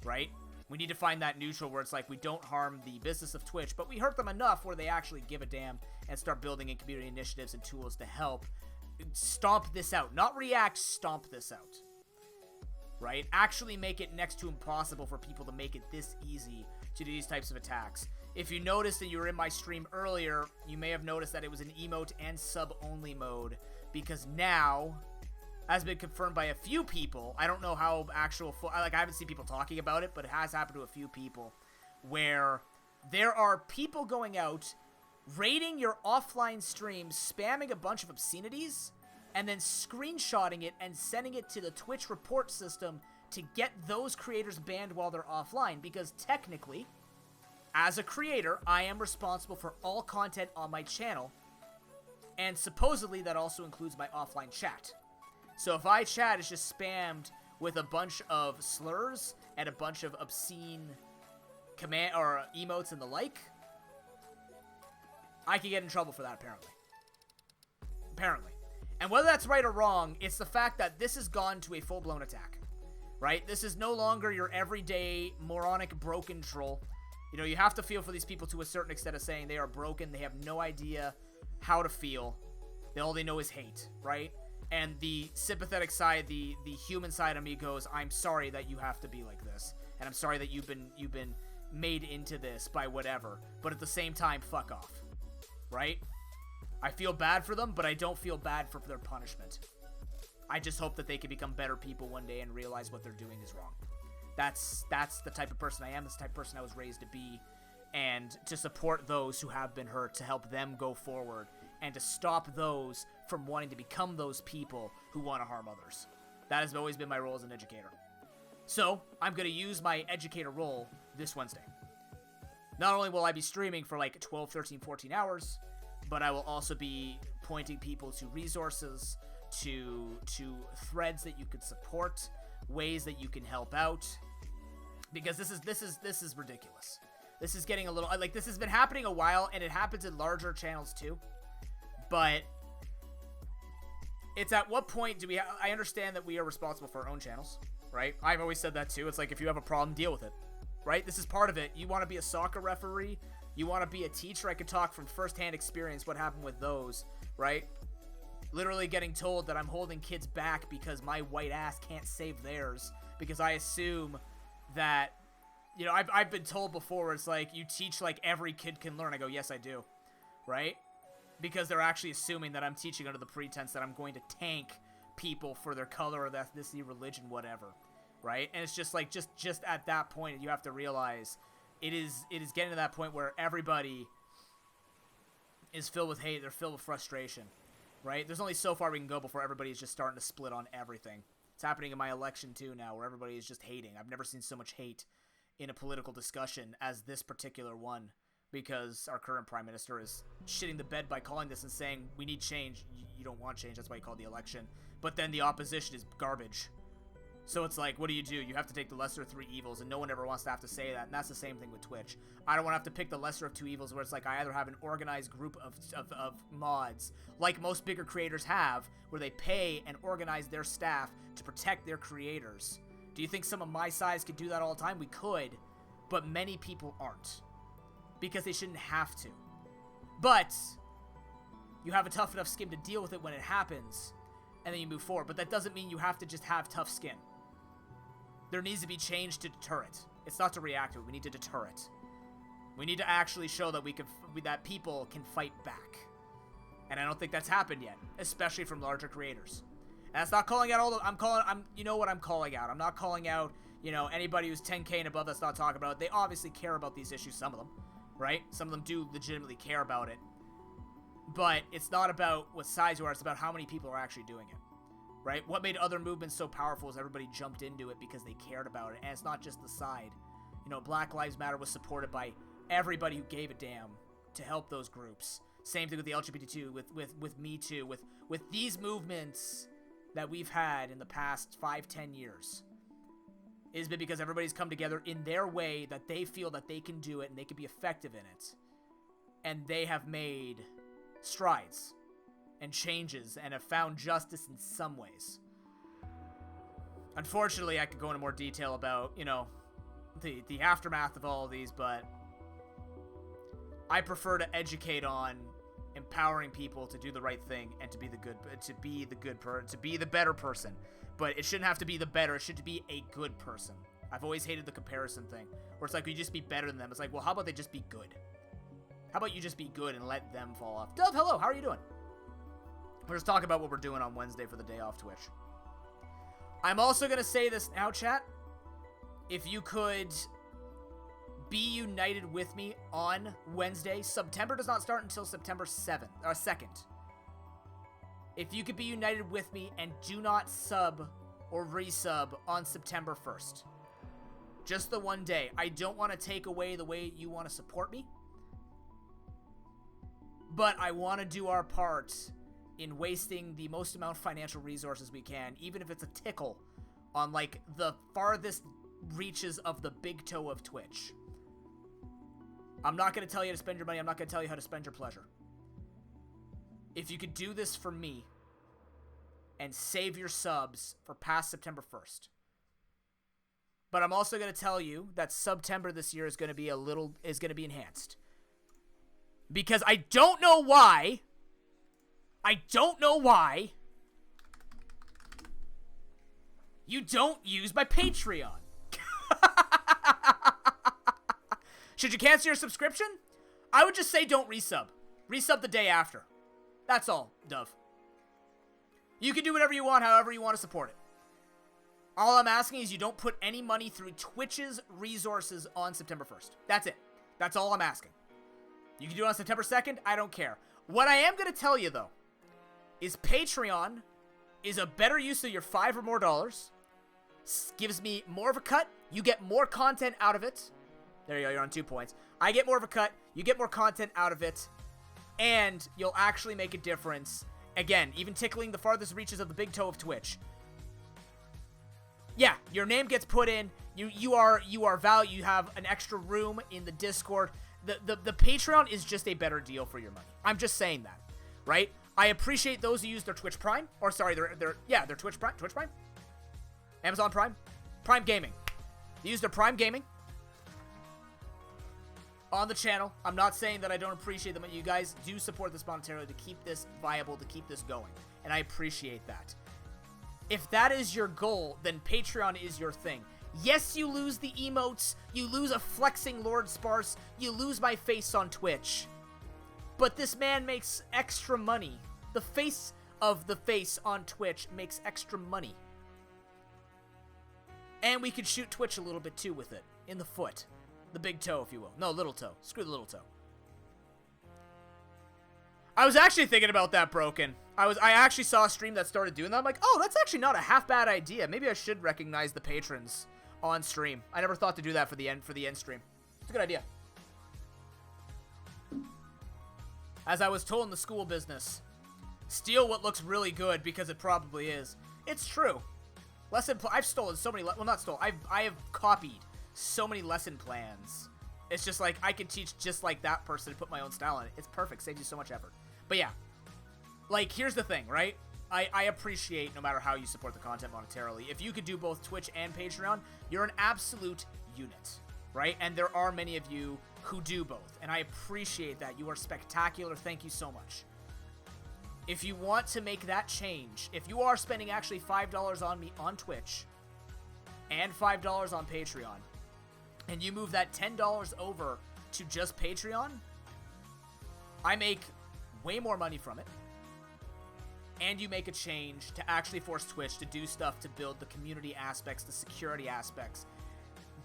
right? We need to find that neutral where it's like we don't harm the business of Twitch, but we hurt them enough where they actually give a damn and start building in community initiatives and tools to help stomp this out. Not react, stomp this out. Right? Actually make it next to impossible for people to make it this easy to do these types of attacks. If you noticed and you were in my stream earlier, you may have noticed that it was an emote and sub-only mode, because now has been confirmed by a few people. I don't know how I haven't seen people talking about it, but it has happened to a few people where there are people going out, raiding your offline stream, spamming a bunch of obscenities, and then screenshotting it and sending it to the Twitch report system to get those creators banned while they're offline, because technically, as a creator, I am responsible for all content on my channel, and supposedly that also includes my offline chat. So if my chat is just spammed with a bunch of slurs and a bunch of obscene command or emotes and the like, I could get in trouble for that, apparently. And whether that's right or wrong, it's the fact that this has gone to a full-blown attack, right? This is no longer your everyday moronic broken troll. You know, you have to feel for these people to a certain extent of saying they are broken. They have no idea how to feel. All they know is hate, right? And the sympathetic side, the human side of me goes, I'm sorry that you have to be like this. And I'm sorry that you've been made into this by whatever. But at the same time, fuck off. Right? I feel bad for them, but I don't feel bad for their punishment. I just hope that they can become better people one day and realize what they're doing is wrong. That's the type of person I am. That's the type of person I was raised to be. And to support those who have been hurt, to help them go forward, and to stop those from wanting to become those people who want to harm others. That has always been my role as an educator. So, I'm going to use my educator role this Wednesday. Not only will I be streaming for like 12, 13, 14 hours, but I will also be pointing people to resources, to threads that you could support, ways that you can help out, because this is ridiculous. This is getting a little, like, this has been happening a while, and it happens in larger channels too, but it's at what point do we, I understand that we are responsible for our own channels, right? I've always said that too. It's like, if you have a problem, deal with it, right? This is part of it. You want to be a soccer referee, you want to be a teacher. I could talk from firsthand experience what happened with those, right? Literally getting told that I'm holding kids back because my white ass can't save theirs, because I assume that, you know, I've been told before, it's like, you teach like every kid can learn. I go, yes, I do, right? Because they're actually assuming that I'm teaching under the pretense that I'm going to tank people for their color or ethnicity, religion, whatever, right? And it's just like, just at that point, you have to realize it is getting to that point where everybody is filled with hate. They're filled with frustration, right? There's only so far we can go before everybody is just starting to split on everything. It's happening in my election too now, where everybody is just hating. I've never seen so much hate in a political discussion as this particular one, because our current prime minister is shitting the bed by calling this and saying, we need change. You don't want change. That's why you called the election. But then the opposition is garbage. So it's like, what do? You have to take the lesser of three evils, and no one ever wants to have to say that. And that's the same thing with Twitch. I don't want to have to pick the lesser of two evils, where it's like, I either have an organized group of mods, like most bigger creators have, where they pay and organize their staff to protect their creators. Do you think some of my size could do that all the time? We could, but many people aren't, because they shouldn't have to. But you have a tough enough skin to deal with it when it happens, and then you move forward. But that doesn't mean you have to just have tough skin. There needs to be change to deter it. It's not to react to it. We need to deter it. We need to actually show that that people can fight back. And I don't think that's happened yet, especially from larger creators. And that's not calling out all the, you know what I'm calling out. I'm not calling out, you know, anybody who's 10K and above that's not talking about it. They obviously care about these issues, some of them, right? Some of them do legitimately care about it. But it's not about what size you are, it's about how many people are actually doing it, right? What made other movements so powerful is everybody jumped into it because they cared about it. And it's not just the side. You know, Black Lives Matter was supported by everybody who gave a damn to help those groups. Same thing with the LGBT2, with Me Too, with these movements that we've had in the past 5-10 years. It has been because everybody's come together in their way that they feel that they can do it and they can be effective in it. And they have made strides and changes and have found justice in some ways. Unfortunately, I could go into more detail about, you know, the aftermath of all of these, but I prefer to educate on empowering people to do the right thing and to be the better person. But it shouldn't have to be the better, it should be a good person. I've always hated the comparison thing, where it's like, you just be better than them. It's like, well, how about they just be good? How about you just be good and let them fall off? Dove, hello, how are you doing? We're just talking about what we're doing on Wednesday for the day off Twitch. I'm also going to say this now, chat. If you could be united with me on Wednesday. September does not start until September 7th, or 2nd. If you could be united with me and do not sub or resub on September 1st. Just the one day. I don't want to take away the way you want to support me. But I want to do our part in wasting the most amount of financial resources we can, even if it's a tickle, on like the farthest reaches of the big toe of Twitch. I'm not going to tell you to spend your money. I'm not going to tell you how to spend your pleasure. If you could do this for me and save your subs for past September 1st, But I'm also going to tell you that September this year is going to be enhanced. Because I don't know why you don't use my Patreon. Should you cancel your subscription? I would just say don't resub. Resub the day after. That's all, Dove. You can do whatever you want, however you want to support it. All I'm asking is you don't put any money through Twitch's resources on September 1st. That's it. That's all I'm asking. You can do it on September 2nd. I don't care. What I am going to tell you, though, is Patreon is a better use of your $5 or more dollars. Gives me more of a cut. You get more content out of it. There you go. You're on 2 points. I get more of a cut. You get more content out of it. And you'll actually make a difference. Again, even tickling the farthest reaches of the big toe of Twitch. Yeah, your name gets put in. You are value. You have an extra room in the Discord. The Patreon is just a better deal for your money. I'm just saying that, right? I appreciate those who use their Twitch Prime, or sorry, their Twitch Prime, Amazon Prime, Prime Gaming. They use their Prime Gaming on the channel. I'm not saying that I don't appreciate them, but you guys do support this monetarily to keep this viable, to keep this going, and I appreciate that. If that is your goal, then Patreon is your thing. Yes, you lose the emotes, you lose a flexing Lord Sparse, you lose my face on Twitch. But this man makes extra money. The face of the face on Twitch makes extra money. And we could shoot Twitch a little bit too with it. In the foot. The big toe, if you will. No, little toe. Screw the little toe. I was actually thinking about that, Broken. I actually saw a stream that started doing that. I'm like, oh, that's actually not a half bad idea. Maybe I should recognize the patrons on stream. I never thought to do that for the end stream. It's a good idea. As I was told in the school business, steal what looks really good because it probably is. It's true. I've stolen so many, well, not stolen. I have copied so many lesson plans. It's just like, I can teach just like that person and put my own style on it. It's perfect. Saves you so much effort. But yeah, like, here's the thing, right? I appreciate no matter how you support the content monetarily. If you could do both Twitch and Patreon, you're an absolute unit, right? And there are many of you who do both, and I appreciate that. You are spectacular. Thank you so much. If you want to make that change, if you are spending actually $5 on me on Twitch and $5 on Patreon, and you move that $10 over to just Patreon, I make way more money from it. And you make a change to actually force Twitch to do stuff to build the community aspects, the security aspects,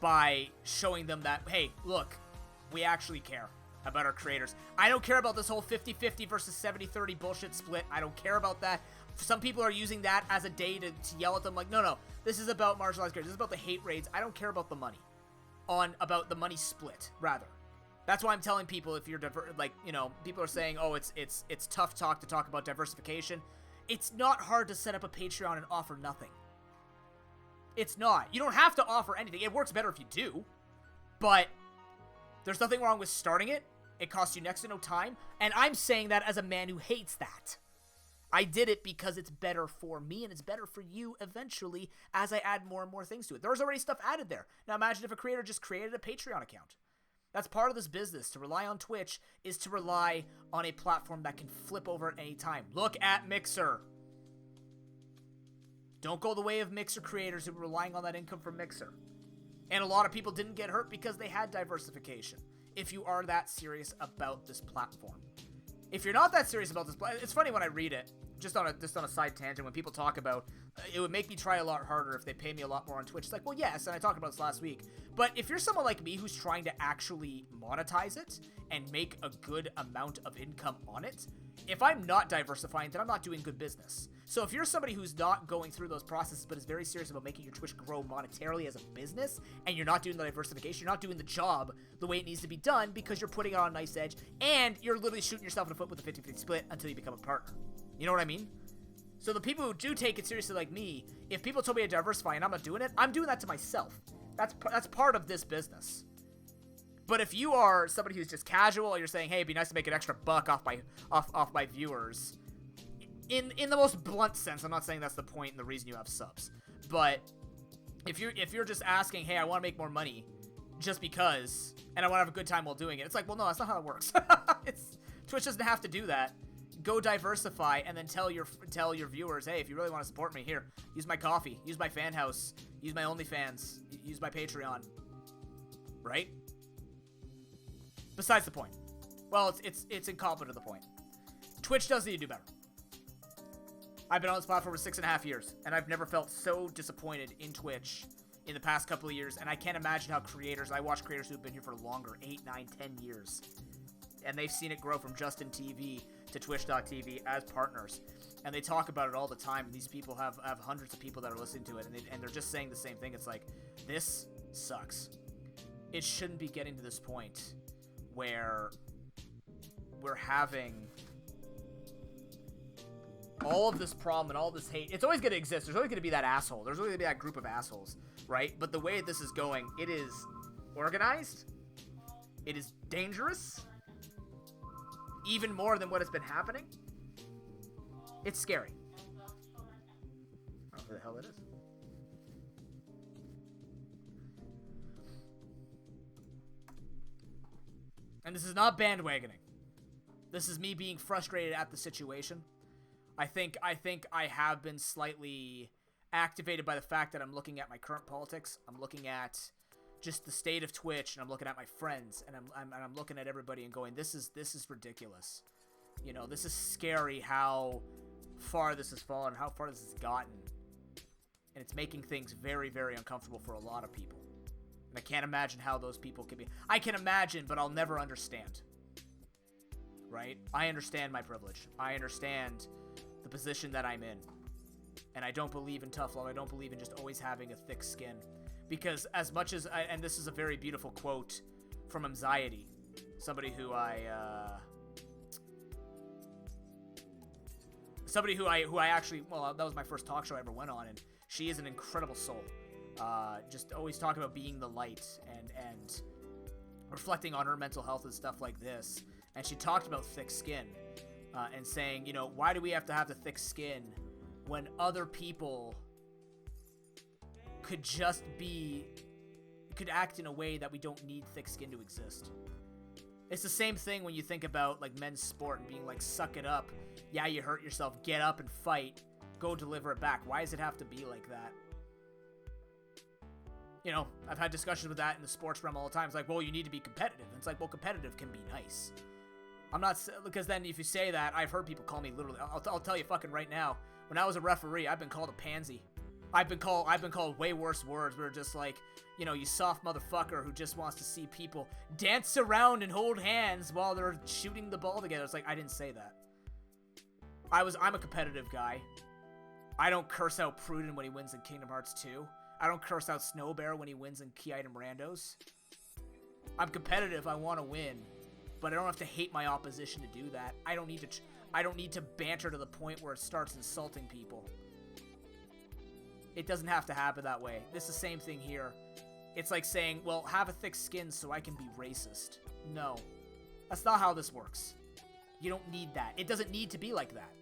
by showing them that, hey, look, we actually care about our creators. I don't care about this whole 50-50 versus 70-30 bullshit split. I don't care about that. Some people are using that as a day to yell at them like, no, this is about marginalized creators. This is about the hate raids. I don't care about the money. About the money split, rather. That's why I'm telling people, if you're people are saying, oh, it's tough talk to talk about diversification. It's not hard to set up a Patreon and offer nothing. It's not. You don't have to offer anything. It works better if you do. But there's nothing wrong with starting it. It costs you next to no time. And I'm saying that as a man who hates that. I did it because it's better for me and it's better for you eventually as I add more and more things to it. There's already stuff added there. Now imagine if a creator just created a Patreon account. That's part of this business. To rely on Twitch is to rely on a platform that can flip over at any time. Look at Mixer. Don't go the way of Mixer creators who were relying on that income from Mixer. And a lot of people didn't get hurt because they had diversification. If you are that serious about this platform. If you're not that serious about this platform, it's funny when I read it, just on a side tangent, when people talk about, it would make me try a lot harder if they pay me a lot more on Twitch. It's like, well, yes, and I talked about this last week. But if you're someone like me who's trying to actually monetize it and make a good amount of income on it, if I'm not diversifying, then I'm not doing good business. So if you're somebody who's not going through those processes but is very serious about making your Twitch grow monetarily as a business, and you're not doing the diversification, you're not doing the job the way it needs to be done because you're putting it on a nice edge, and you're literally shooting yourself in the foot with a 50-50 split until you become a partner. You know what I mean? So the people who do take it seriously like me, if people told me to diversify and I'm not doing it, I'm doing that to myself. That's part of this business. But if you are somebody who's just casual, or you're saying, hey, it'd be nice to make an extra buck off my viewers, in the most blunt sense, I'm not saying that's the point and the reason you have subs, but if you're just asking, hey, I want to make more money just because, and I want to have a good time while doing it, it's like, well, no, that's not how it works. Twitch doesn't have to do that. Go diversify, and then tell your viewers, hey, if you really want to support me, here, use my coffee, use my fan house, use my OnlyFans, use my Patreon, right? Besides the point. Well, it's incompetent to the point. Twitch does need to do better. I've been on this platform for 6.5 years, and I've never felt so disappointed in Twitch in the past couple of years, and I can't imagine how creators, I watch creators who've been here for longer, 8, 9, 10 years, and they've seen it grow from Justin TV to Twitch.tv as partners, and they talk about it all the time, and these people have hundreds of people that are listening to it, and they're just saying the same thing. It's like, this sucks. It shouldn't be getting to this point where we're having all of this problem and all this hate. It's always going to exist. There's always going to be that asshole. There's always going to be that group of assholes, right? But the way this is going, it is organized. It is dangerous. Even more than what has been happening. It's scary. I don't know who the hell it is. And this is not bandwagoning. This is me being frustrated at the situation. I think I have been slightly activated by the fact that I'm looking at my current politics. I'm looking at just the state of Twitch, and I'm looking at my friends, and I'm looking at everybody and going, this is ridiculous. You know, this is scary how far this has fallen, how far this has gotten. And it's making things very, very uncomfortable for a lot of people. And I can't imagine how those people can be. I can imagine, but I'll never understand. Right? I understand my privilege. I understand the position that I'm in. And I don't believe in tough love. I don't believe in just always having a thick skin. Because as much as and this is a very beautiful quote from Anxiety, somebody who I actually, well, that was my first talk show I ever went on, and she is an incredible soul. Just always talking about being the light and reflecting on her mental health and stuff like this. And she talked about thick skin and saying, you know, why do we have to have the thick skin when other people could act in a way that we don't need thick skin to exist. It's the same thing when you think about like men's sport and being like, suck it up. Yeah, you hurt yourself. Get up and fight. Go deliver it back. Why does it have to be like that? You know, I've had discussions with that in the sports realm all the time. It's like, well, you need to be competitive. And it's like, well, competitive can be nice. I'm not, because then if you say that, I've heard people call me literally, I'll tell you fucking right now, when I was a referee, I've been called a pansy. I've been called way worse words. Where just like, you know, you soft motherfucker who just wants to see people dance around and hold hands while they're shooting the ball together. It's like, I didn't say that. I'm a competitive guy. I don't curse out Pruden when he wins in Kingdom Hearts 2. I don't curse out Snow Bear when he wins in Key Item Randos. I'm competitive. I want to win, but I don't have to hate my opposition to do that. I don't need to banter to the point where it starts insulting people. It doesn't have to happen that way. This is the same thing here. It's like saying, well, have a thick skin so I can be racist. No. That's not how this works. You don't need that. It doesn't need to be like that.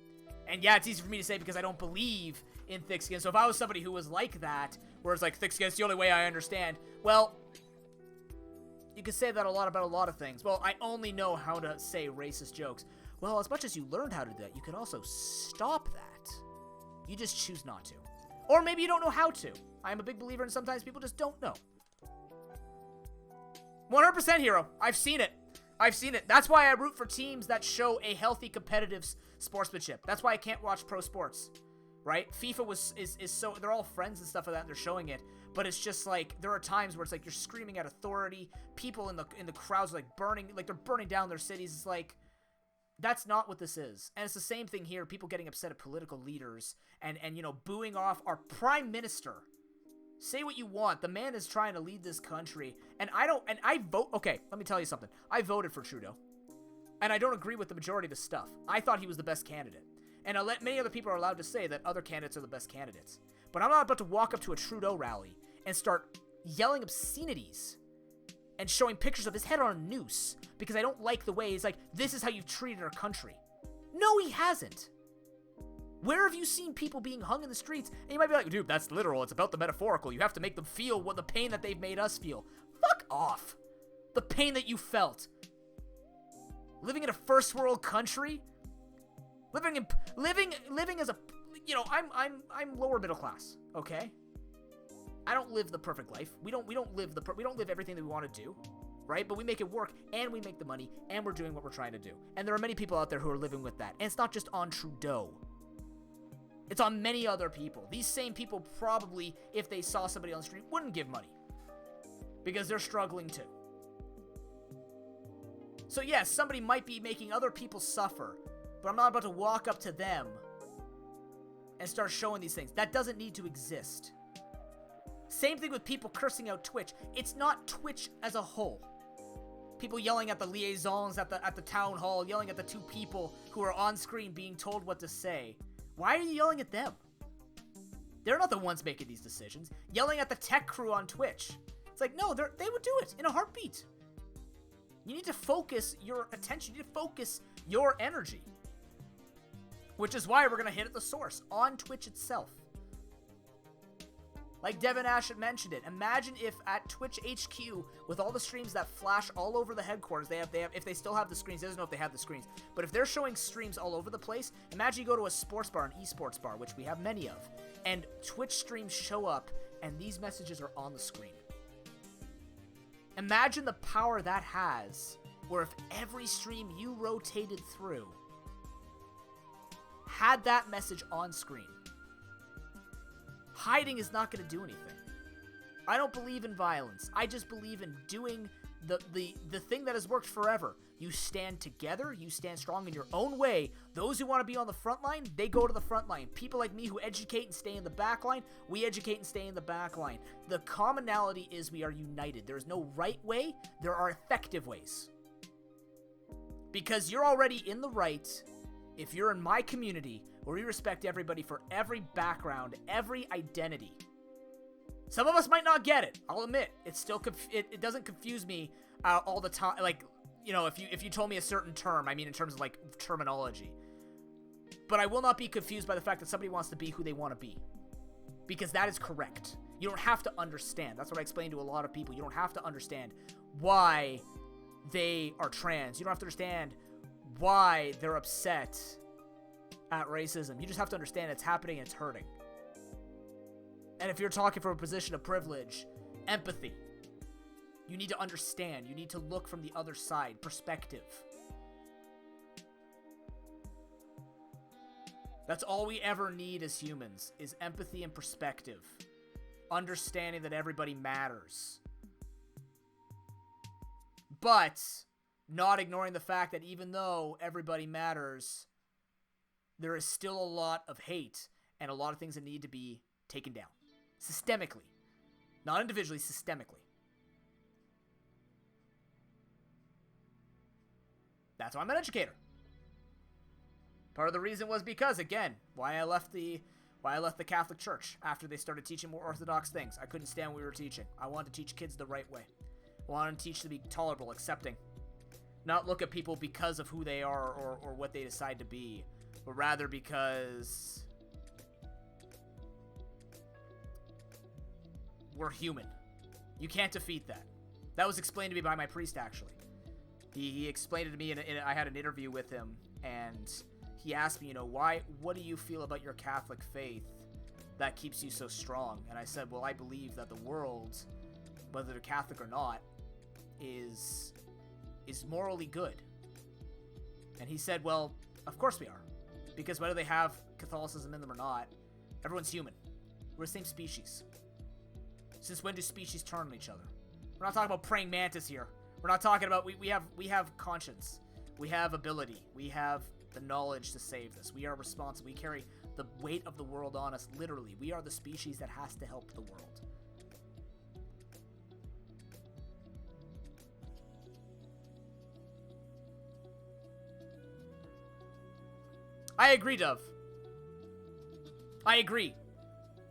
And yeah, it's easy for me to say because I don't believe in thick skin. So if I was somebody who was like that, where it's like, thick skin's the only way I understand, well, you could say that a lot about a lot of things. Well, I only know how to say racist jokes. Well, as much as you learned how to do that, you could also stop that. You just choose not to. Or maybe you don't know how to. I'm a big believer in sometimes people just don't know. 100% hero. I've seen it. I've seen it. That's why I root for teams that show a healthy competitive sportsmanship. That's why I can't watch pro sports, right? FIFA is so, they're all friends and stuff like that, and they're showing it, but it's just like, there are times where it's like you're screaming at authority, people in the crowds are like burning, like they're burning down their cities. It's like, that's not what this is. And it's the same thing here, people getting upset at political leaders and you know, booing off our prime minister. Say what you want. The man is trying to lead this country. And I vote. Okay, let me tell you something. I voted for Trudeau. And I don't agree with the majority of his stuff. I thought he was the best candidate. And many other people are allowed to say that other candidates are the best candidates. But I'm not about to walk up to a Trudeau rally and start yelling obscenities and showing pictures of his head on a noose because I don't like the way he's like, this is how you've treated our country. No, he hasn't. Where have you seen people being hung in the streets? And you might be like, dude, that's literal. It's about the metaphorical. You have to make them feel what the pain that they've made us feel. Fuck off. The pain that you felt. Living in a first world country, living as a, you know, I'm lower middle class, okay? I don't live the perfect life. We don't live everything that we want to do, right? But we make it work, and we make the money, and we're doing what we're trying to do. And there are many people out there who are living with that. And it's not just on Trudeau. It's on many other people. These same people probably, if they saw somebody on the street, wouldn't give money. Because they're struggling too. So yes, somebody might be making other people suffer, but I'm not about to walk up to them and start showing these things. That doesn't need to exist. Same thing with people cursing out Twitch. It's not Twitch as a whole. People yelling at the liaisons at the town hall, yelling at the two people who are on screen being told what to say. Why are you yelling at them? They're not the ones making these decisions. Yelling at the tech crew on Twitch. It's like, no, they would do it in a heartbeat. You need to focus your attention. You need to focus your energy. Which is why we're going to hit at the source, on Twitch itself. Like Devin Ash had mentioned it. Imagine if at Twitch HQ, with all the streams that flash all over the headquarters, if they still have the screens, he doesn't know if they have the screens, but if they're showing streams all over the place, imagine you go to a sports bar, an esports bar, which we have many of, and Twitch streams show up, and these messages are on the screen. Imagine the power that has, where if every stream you rotated through had that message on screen. Hiding is not going to do anything. I don't believe in violence. I just believe in doing the thing that has worked forever. You stand together. You stand strong in your own way. Those who want to be on the front line, they go to the front line. People like me who educate and stay in the back line, we educate and stay in the back line. The commonality is we are united. There is no right way. There are effective ways. Because you're already in the right if you're in my community where we respect everybody for every background, every identity. Some of us might not get it. I'll admit, it's still it doesn't confuse me all the time. Like, you know, if you told me a certain term, I mean in terms of like terminology. But I will not be confused by the fact that somebody wants to be who they want to be, because that is correct. You don't have to understand. That's what I explain to a lot of people. You don't have to understand why they are trans. You don't have to understand why they're upset at racism. You just have to understand it's happening and it's hurting. And if you're talking from a position of privilege, empathy, you need to understand. You need to look from the other side, perspective. That's all we ever need as humans, is empathy and perspective. Understanding that everybody matters. But not ignoring the fact that even though everybody matters, there is still a lot of hate and a lot of things that need to be taken down. Systemically. Not individually, systemically. That's why I'm an educator. Part of the reason was because, again, why I left the Catholic Church after they started teaching more orthodox things. I couldn't stand what we were teaching. I wanted to teach kids the right way. I wanted to teach to be tolerable, accepting. Not look at people because of who they are or what they decide to be, but rather because we're human. You can't defeat that. That was explained to me by my priest, actually. He explained it to me, and I had an interview with him, and he asked me, you know, what do you feel about your Catholic faith that keeps you so strong? And I said, well, I believe that the world, whether they're Catholic or not, is morally good. And he said, well, of course we are. Because whether they have Catholicism in them or not, everyone's human. We're the same species. Since when do species turn on each other? We're not talking about praying mantis here. We're not talking about, we have conscience. We have ability. We have the knowledge to save this. We are responsible. We carry the weight of the world on us, literally. We are the species that has to help the world. I agree, Dove. I agree.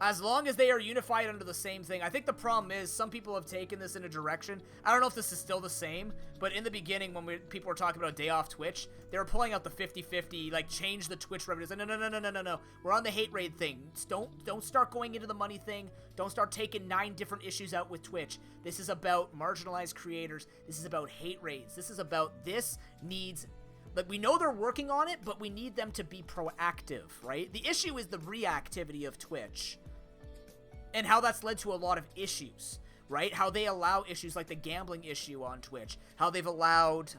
As long as they are unified under the same thing. I think the problem is some people have taken this in a direction. I don't know if this is still the same, but in the beginning when people were talking about a day off Twitch, they were pulling out the 50-50, like change the Twitch revenues. No. We're on the hate raid thing. Don't start going into the money thing. Don't start taking 9 different issues out with Twitch. This is about marginalized creators. This is about hate raids. This is about this needs... Like, we know they're working on it, but we need them to be proactive, right? The issue is the reactivity of Twitch. And how that's led to a lot of issues, right? How they allow issues like the gambling issue on Twitch. How they've allowed,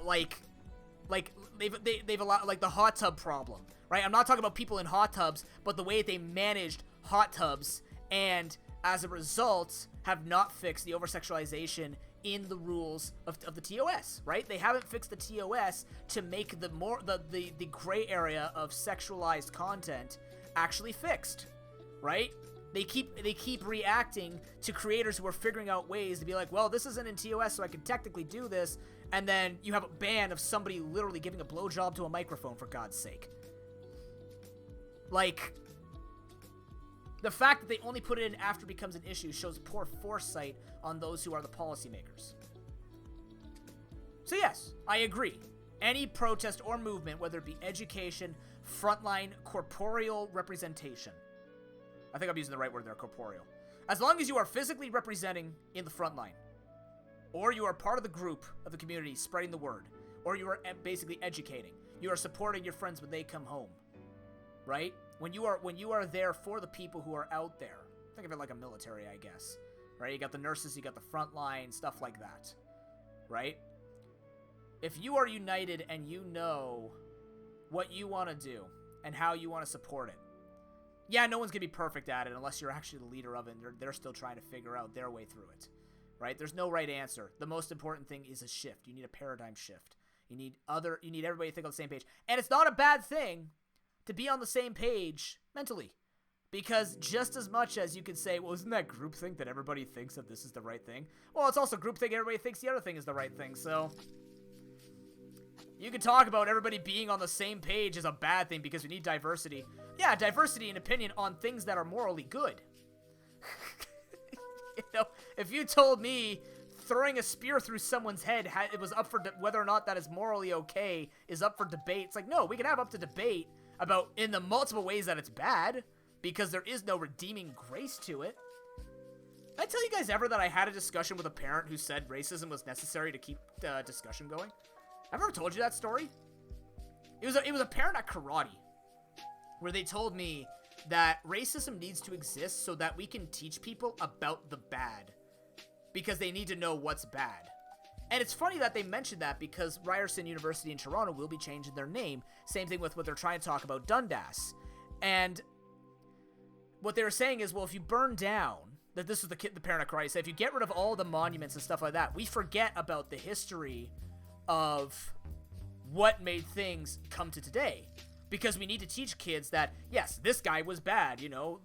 they've allowed, like, the hot tub problem, right? I'm not talking about people in hot tubs, but the way they managed hot tubs and, as a result, have not fixed the over-sexualization in the rules of the TOS, right? They haven't fixed the TOS to make the gray area of sexualized content actually fixed. Right? They keep reacting to creators who are figuring out ways to be like, well, this isn't in TOS, so I can technically do this, and then you have a ban of somebody literally giving a blowjob to a microphone, for God's sake. Like, the fact that they only put it in after it becomes an issue shows poor foresight on those who are the policymakers. So yes, I agree. Any protest or movement, whether it be education, frontline, corporeal representation, I think I'm using the right word there, corporeal. As long as you are physically representing in the front line, or you are part of the group of the community spreading the word, or you are basically educating, you are supporting your friends when they come home, right? When you are there for the people who are out there, think of it like a military, I guess, right? You got the nurses, you got the front line, stuff like that, right? If you are united and you know what you want to do and how you want to support it, yeah, no one's going to be perfect at it unless you're actually the leader of it and they're still trying to figure out their way through it, right? There's no right answer. The most important thing is a shift. You need a paradigm shift. You need everybody to think on the same page. And it's not a bad thing to be on the same page mentally, because just as much as you could say, well, isn't that groupthink that everybody thinks that this is the right thing? Well, it's also groupthink everybody thinks the other thing is the right thing, so... You can talk about everybody being on the same page as a bad thing because we need diversity. Yeah, diversity in opinion on things that are morally good. You know, if you told me throwing a spear through someone's head, it was up for whether or not that is morally okay, is up for debate. It's like, no, we can have up to debate about in the multiple ways that it's bad, because there is no redeeming grace to it. Did I tell you guys ever that I had a discussion with a parent who said racism was necessary to keep discussion going? I've never told you that story. It was a parent at karate where they told me that racism needs to exist so that we can teach people about the bad, because they need to know what's bad. And it's funny that they mentioned that because Ryerson University in Toronto will be changing their name. Same thing with what they're trying to talk about Dundas. And what they were saying is, well, if you burn down, that this was the parent at karate said, if you get rid of all the monuments and stuff like that, we forget about the history of what made things come to today, because we need to teach kids that, yes, this guy was bad, you know,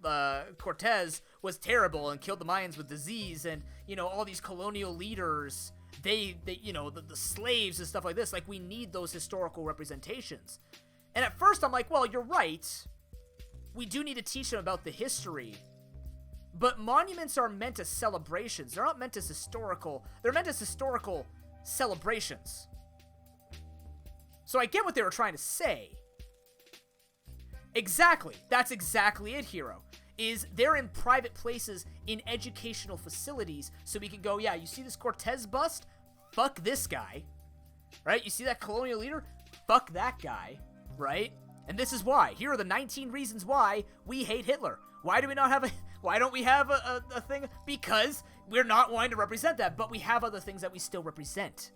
Cortez was terrible and killed the Mayans with disease, and, you know, all these colonial leaders, they you know, the slaves and stuff like this. Like, we need those historical representations. And at first I'm like, well, you're right, we do need to teach them about the history, but monuments are meant as celebrations. They're not meant as historical, they're meant as historical celebrations. So I get what they were trying to say. Exactly. That's exactly it, Hero. Is they're in private places in educational facilities, so we can go, yeah, you see this Cortez bust? Fuck this guy. Right? You see that colonial leader? Fuck that guy. Right? And this is why. Here are the 19 reasons why we hate Hitler. Why do we not have why don't we have a thing? Because we're not wanting to represent that, but we have other things that we still represent.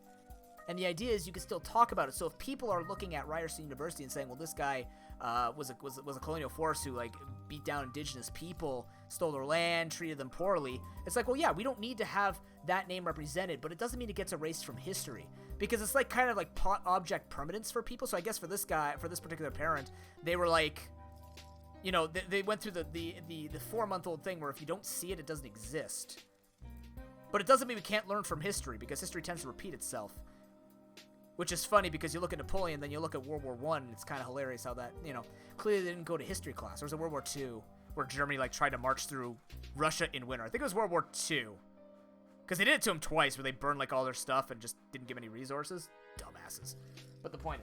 And the idea is you can still talk about it. So if people are looking at Ryerson University and saying, well, this guy was a colonial force who, like, beat down indigenous people, stole their land, treated them poorly, it's like, well, yeah, we don't need to have that name represented, but it doesn't mean it gets erased from history, because it's like kind of like object permanence for people. So I guess for this guy, for this particular parent, they were like, you know, they went through the 4-month-old thing where if you don't see it, it doesn't exist. But it doesn't mean we can't learn from history, because history tends to repeat itself. Which is funny because you look at Napoleon, then you look at World War I, and it's kind of hilarious how that, you know, clearly they didn't go to history class. There was a World War II where Germany, like, tried to march through Russia in winter. I think it was World War II. Because they did it to them twice, where they burned, like, all their stuff and just didn't give any resources. Dumbasses. But the point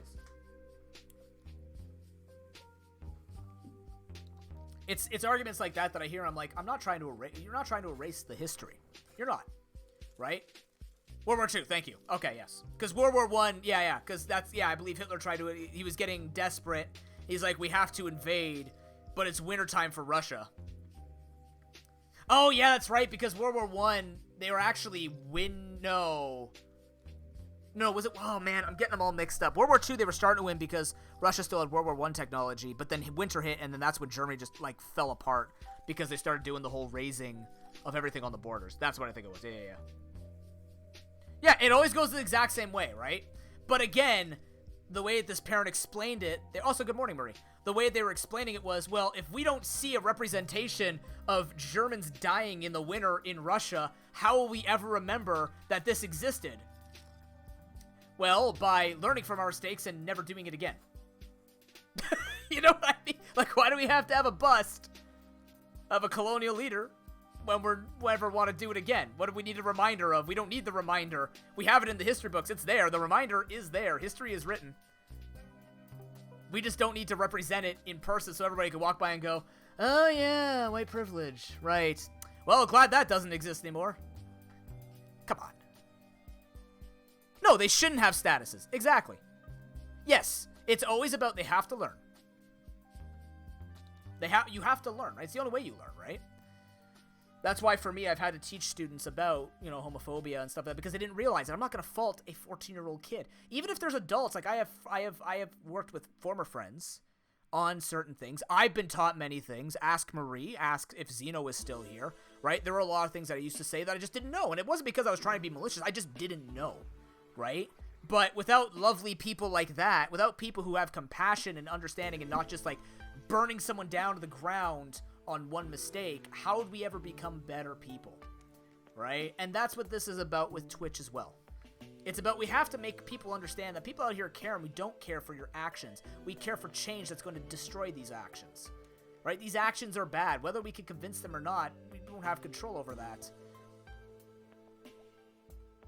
is, it's arguments like that I hear. I'm like, I'm not trying to erase. You're not trying to erase the history. You're not, right? World War II. Thank you. Okay, yes. Because World War I. Yeah. Because that's I believe Hitler tried to. He was getting desperate. He's like, we have to invade, but it's wintertime for Russia. Oh yeah, that's right. Because World War I, they were actually No, was it? Oh, man, I'm getting them all mixed up. World War II, they were starting to win because Russia still had World War I technology, but then winter hit, and then that's when Germany just, like, fell apart because they started doing the whole raising of everything on the borders. That's what I think it was. Yeah. Yeah, it always goes the exact same way, right? But again, the way this parent explained it... Also, good morning, Marie. The way they were explaining it was, well, if we don't see a representation of Germans dying in the winter in Russia, how will we ever remember that this existed? Well, by learning from our mistakes and never doing it again. You know what I mean? Like, why do we have to have a bust of a colonial leader when we ever want to do it again? What do we need a reminder of? We don't need the reminder. We have it in the history books. It's there. The reminder is there. History is written. We just don't need to represent it in person so everybody can walk by and go, oh, yeah, white privilege. Right. Well, glad that doesn't exist anymore. Come on. No, they shouldn't have statuses. Exactly. Yes, it's always about they have to learn. You have to learn, right? It's the only way you learn, right? That's why for me, I've had to teach students about, you know, homophobia and stuff like that because they didn't realize it. I'm not going to fault a 14-year-old kid. Even if there's adults, like I have worked with former friends on certain things. I've been taught many things. Ask Marie, ask if Zeno is still here, right? There were a lot of things that I used to say that I just didn't know. And it wasn't because I was trying to be malicious. I just didn't know. Right? But without lovely people like that, without people who have compassion and understanding and not just like burning someone down to the ground on one mistake, how would we ever become better people? Right? And that's what this is about with Twitch as well. It's about we have to make people understand that people out here care, and we don't care for your actions. We care for change that's going to destroy these actions. Right? These actions are bad. Whether we can convince them or not, we don't have control over that.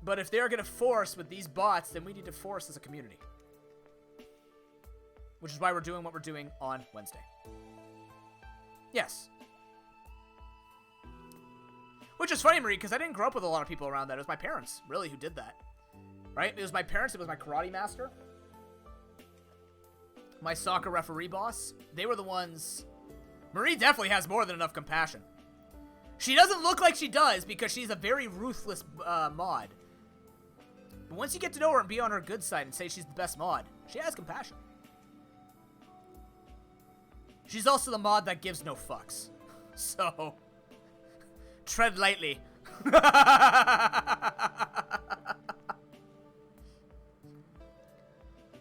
But if they're going to force with these bots, then we need to force as a community. Which is why we're doing what we're doing on Wednesday. Yes. Which is funny, Marie, because I didn't grow up with a lot of people around that. It was my parents, really, who did that. Right? It was my parents. It was my karate master. My soccer referee boss. They were the ones... Marie definitely has more than enough compassion. She doesn't look like she does because she's a very ruthless mod. But once you get to know her and be on her good side and say she's the best mod, she has compassion. She's also the mod that gives no fucks. So, tread lightly.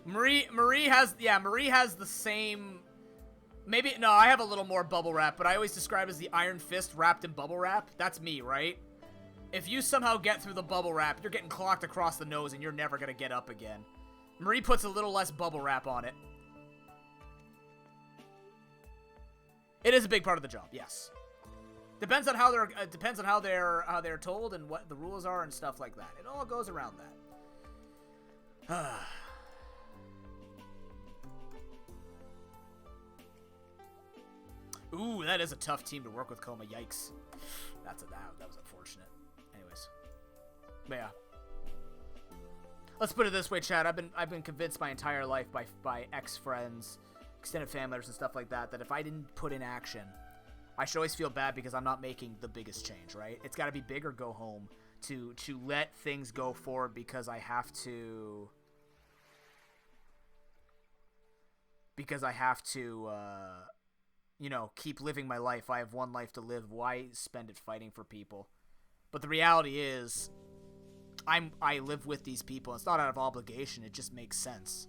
Marie has the same... Maybe, no, I have a little more bubble wrap, but I always describe it as the Iron Fist wrapped in bubble wrap. That's me, right? If you somehow get through the bubble wrap, you're getting clocked across the nose and you're never going to get up again. Marie puts a little less bubble wrap on it. It is a big part of the job, yes. Depends on how they're told and what the rules are and stuff like that. It all goes around that. Ooh, that is a tough team to work with, Coma. Yikes. That was unfortunate. Anyways. But yeah. Let's put it this way, Chad. I've been convinced my entire life by ex-friends, extended family members and stuff like that, that if I didn't put in action, I should always feel bad because I'm not making the biggest change, right? It's got to be big or go home to let things go forward because I have to... you know, keep living my life. I have one life to live. Why spend it fighting for people? But the reality is, I live with these people. It's not out of obligation. It just makes sense.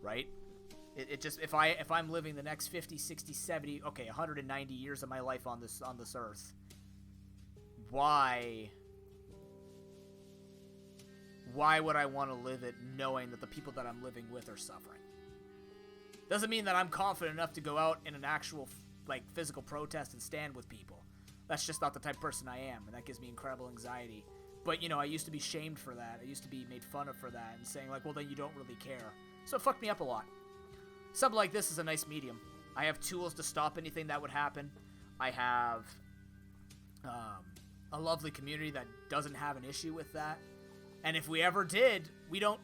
Right? It just, if I'm living the next 50, 60, 70, okay, 190 years of my life on this why would I want to live it knowing that the people that I'm living with are suffering? Doesn't mean that I'm confident enough to go out in an actual, like, physical protest and stand with people. That's just not the type of person I am, and that gives me incredible anxiety. But, you know, I used to be shamed for that. I used to be made fun of for that and saying, like, well, then you don't really care. So it fucked me up a lot. Something like this is a nice medium. I have tools to stop anything that would happen. I have a lovely community that doesn't have an issue with that. And if we ever did, we don't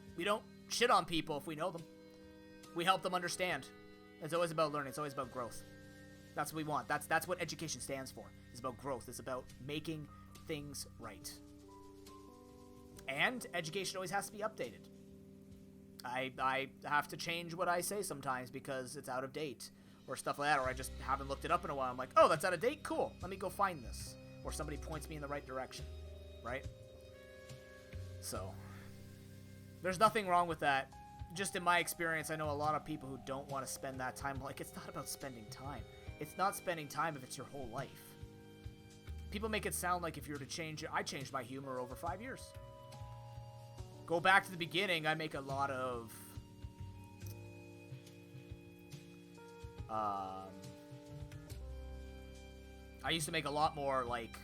shit on people if we know them. We help them understand. It's always about learning. It's always about growth. That's what we want. That's what education stands for. It's about growth. It's about making things right. And education always has to be updated. I have to change what I say sometimes because it's out of date or stuff like that, or I just haven't looked it up in a while. I'm like, oh, that's out of date? Cool. Let me go find this. Or somebody points me in the right direction, right? So, there's nothing wrong with that. Just in my experience, I know a lot of people who don't want to spend that time. Like, it's not about spending time. It's not spending time if it's your whole life. People make it sound like if you were to change it. I changed my humor over 5 years. Go back to the beginning, I make a lot of... I used to make a lot more, like,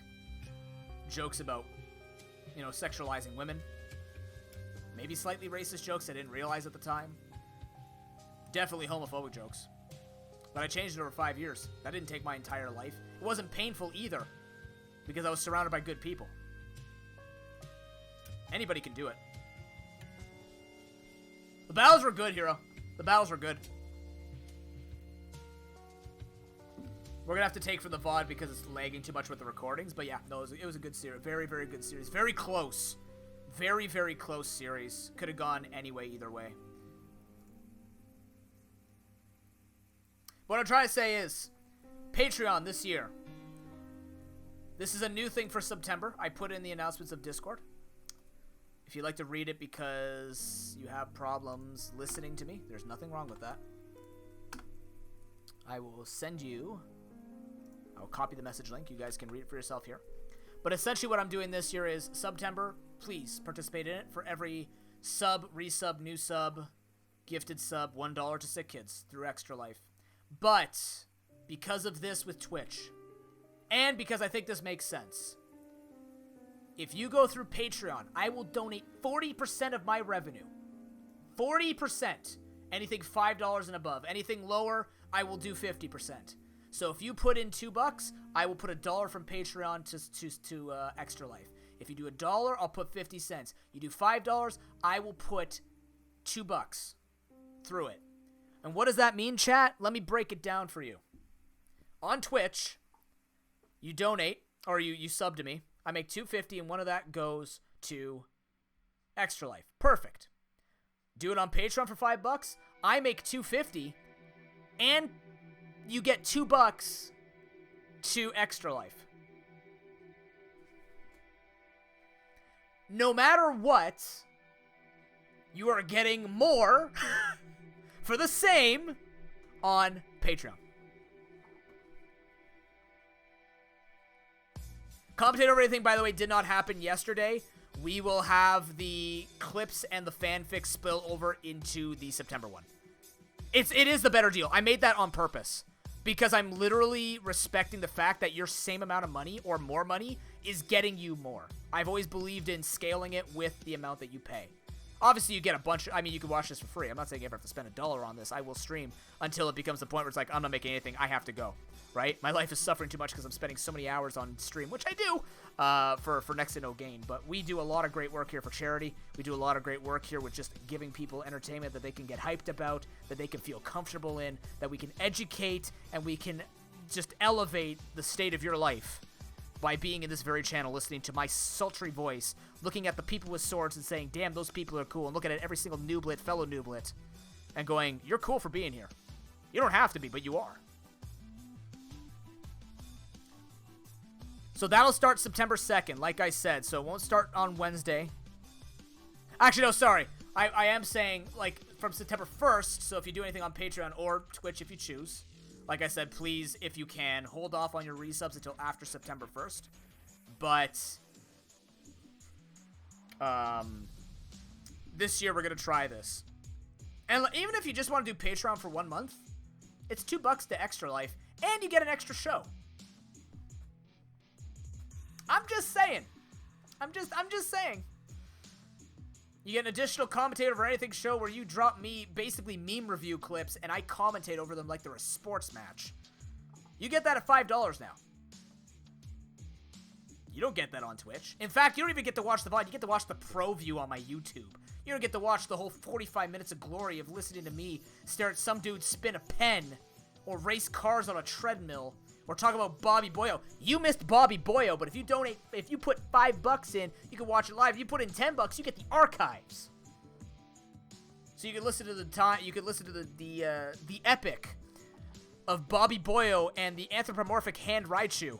jokes about, you know, sexualizing women. Maybe slightly racist jokes I didn't realize at the time. Definitely homophobic jokes. But I changed it over 5 years. That didn't take my entire life. It wasn't painful either, because I was surrounded by good people. Anybody can do it. The battles were good, Hero. The battles were good. We're going to have to take for the VOD because it's lagging too much with the recordings. But yeah, no, it was a good series. Very, very good series. Very close. Very, very close series. Could have gone anyway, either way. What I'm trying to say is, Patreon this year. This is a new thing for September. I put in the announcements of Discord. If you'd like to read it because you have problems listening to me, there's nothing wrong with that. I will send you... I'll copy the message link. You guys can read it for yourself here. But essentially what I'm doing this year is September. Please participate in it. For every sub, resub, new sub, gifted sub, $1 to Sick Kids through Extra Life. But because of this with Twitch, and because I think this makes sense, if you go through Patreon, I will donate 40% of my revenue. 40%. Anything $5 and above. Anything lower, I will do 50%. So if you put in $2, I will put $1 from Patreon to Extra Life. If you do $1, I'll put 50 cents. You do $5, I will put $2 through it. And what does that mean, chat? Let me break it down for you. On Twitch, you donate, or you sub to me. I make $2.50, and one of that goes to Extra Life. Perfect. Do it on Patreon for $5. I make $2.50, and you get $2 to Extra Life. No matter what, you are getting more for the same on Patreon. Commentator over anything, by the way, did not happen yesterday. We will have the clips and the fanfic spill over into the September one. It is the better deal. I made that on purpose because I'm literally respecting the fact that your same amount of money or more money is getting you more. I've always believed in scaling it with the amount that you pay. Obviously, you get a bunch. I mean, you can watch this for free. I'm not saying you ever have to spend $1 on this. I will stream until it becomes the point where it's like, I'm not making anything. I have to go, right? My life is suffering too much because I'm spending so many hours on stream, which I do for next to no gain. But we do a lot of great work here for charity. We do a lot of great work here with just giving people entertainment that they can get hyped about, that they can feel comfortable in, that we can educate, and we can just elevate the state of your life by being in this very channel, listening to my sultry voice, looking at the people with swords and saying, damn, those people are cool, and looking at every single nooblet, fellow nooblet, and going, you're cool for being here. You don't have to be, but you are. So that'll start September 2nd, like I said, so it won't start on Wednesday. Actually, no, sorry. I am saying, like, from September 1st, so if you do anything on Patreon or Twitch if you choose, like I said, please, if you can, hold off on your resubs until after September 1st. But, this year we're going to try this. And even if you just want to do Patreon for 1 month, it's $2 to Extra Life, and you get an extra show. I'm just saying. I'm just saying. You get an additional commentator for anything show where you drop me basically meme review clips and I commentate over them like they're a sports match. You get that at $5 now. You don't get that on Twitch. In fact, you don't even get to watch the VOD. You get to watch the pro view on my YouTube. You don't get to watch the whole 45 minutes of glory of listening to me stare at some dude spin a pen or race cars on a treadmill or talk about Bobby Boyo. You missed Bobby Boyo, but if you donate, if you put $5 in, you can watch it live. If you put in $10, you get the archives. So you can listen to the epic of Bobby Boyo and the anthropomorphic hand Raichu.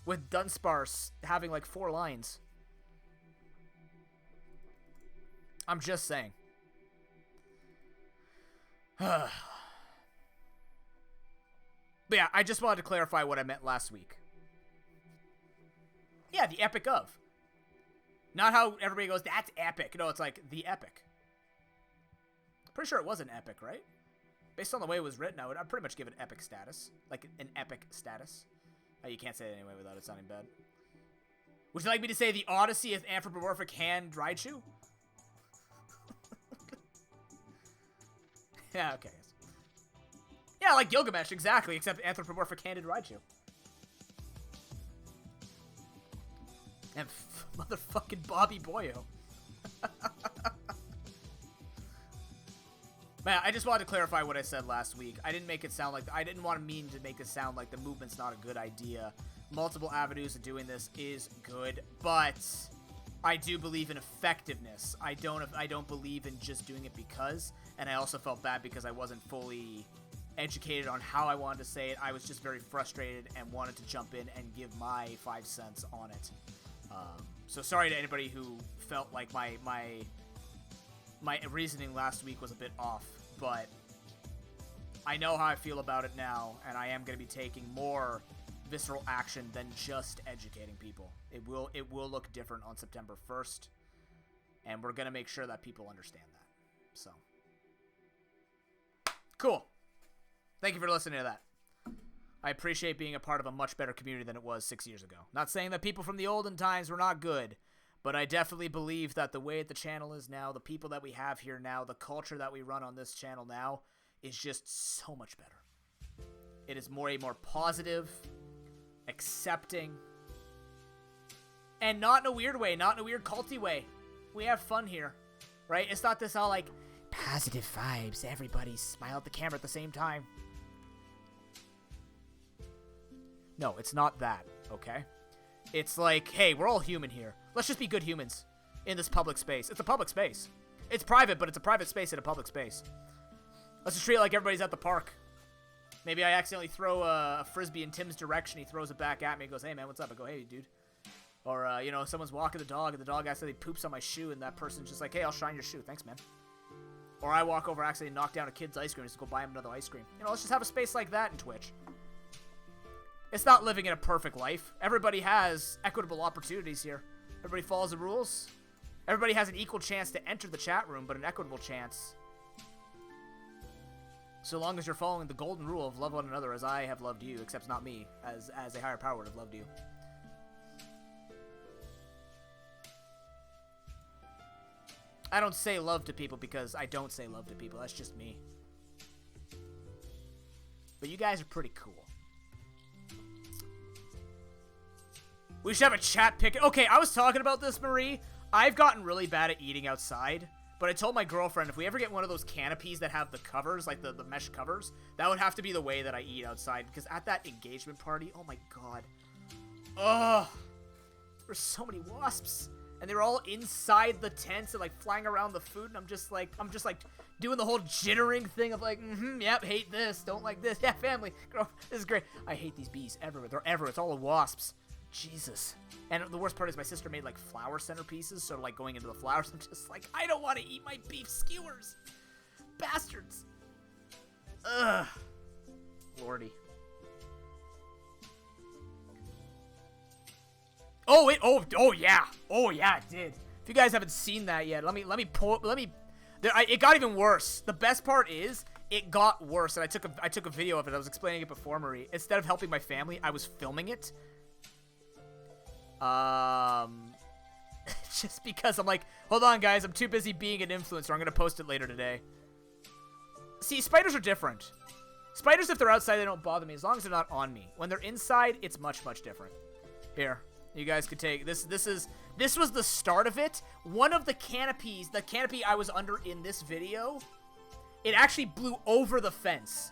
With Dunsparce having like 4 lines. I'm just saying. But yeah, I just wanted to clarify what I meant last week. Yeah, the epic of. Not how everybody goes, that's epic. No, it's like, the epic. Pretty sure it was an epic, right? Based on the way it was written, I'd pretty much give it epic status. Like, an epic status. Oh, you can't say it anyway without it sounding bad. Would you like me to say the Odyssey of Anthropomorphic Hand Raichu? Yeah, okay. Yeah, like Gilgamesh, exactly, except anthropomorphic-handed Raichu. And motherfucking Bobby Boyo. Man, I just wanted to clarify what I said last week. I didn't make it sound like... I didn't want to mean to make it sound like the movement's not a good idea. Multiple avenues of doing this is good, but I do believe in effectiveness. I don't believe in just doing it because, and I also felt bad because I wasn't fully educated on how I wanted to say it. I was just very frustrated and wanted to jump in and give my 5 cents on it. So sorry to anybody who felt like my reasoning last week was a bit off, but I know how I feel about it now, and I am going to be taking more visceral action than just educating people. It will look different on September 1st, and we're going to make sure that people understand that. So, cool. Thank you for listening to that. I appreciate being a part of a much better community than it was 6 years ago. Not saying that people from the olden times were not good, but I definitely believe that the way the channel is now, the people that we have here now, the culture that we run on this channel now is just so much better. It is a more positive, accepting, and not in a weird way, not in a weird culty way. We have fun here, right? It's not this all like positive vibes, everybody smile at the camera at the same time. No, it's not that, okay? It's like, hey, we're all human here. Let's just be good humans in this public space. It's a public space. It's private, but it's a private space in a public space. Let's just treat it like everybody's at the park. Maybe I accidentally throw a frisbee in Tim's direction. He throws it back at me and goes, hey, man, what's up? I go, hey, dude. Or, you know, someone's walking the dog, and the dog accidentally poops on my shoe, and that person's just like, hey, I'll shine your shoe. Thanks, man. Or I walk over, accidentally knock down a kid's ice cream, and just go buy him another ice cream. You know, let's just have a space like that in Twitch. It's not living in a perfect life. Everybody has equitable opportunities here. Everybody follows the rules. Everybody has an equal chance to enter the chat room, but an equitable chance. So long as you're following the golden rule of love one another as I have loved you, except not me, as a higher power would have loved you. I don't say love to people because I don't say love to people. That's just me. But you guys are pretty cool. We should have a chat pick. Okay, I was talking about this, Marie. I've gotten really bad at eating outside, but I told my girlfriend if we ever get one of those canopies that have the covers, like the mesh covers, that would have to be the way that I eat outside, because at that engagement party, oh my god. Ugh. There's so many wasps, and they were all inside the tents and like flying around the food, and I'm just like doing the whole jittering thing of like, yep, hate this, don't like this, yeah, family, girl, this is great. I hate these bees everywhere. They're everywhere. It's all the wasps. Jesus. And the worst part is my sister made like flower centerpieces, so like going into the flowers, I'm just like, I don't want to eat my beef skewers. Bastards. Ugh. Lordy. Oh, yeah. Oh, yeah, it did. If you guys haven't seen that yet, let me it got even worse. The best part is it got worse, and I took a video of it. I was explaining it before, Marie. Instead of helping my family, I was filming it. Just because I'm like, hold on, guys, I'm too busy being an influencer. I'm gonna post it later today. See, spiders are different. Spiders, if they're outside, they don't bother me as long as they're not on me. When they're inside, it's much, much different. Here, you guys could take this. This was the start of it. One of the canopies, the canopy I was under in this video, it actually blew over the fence.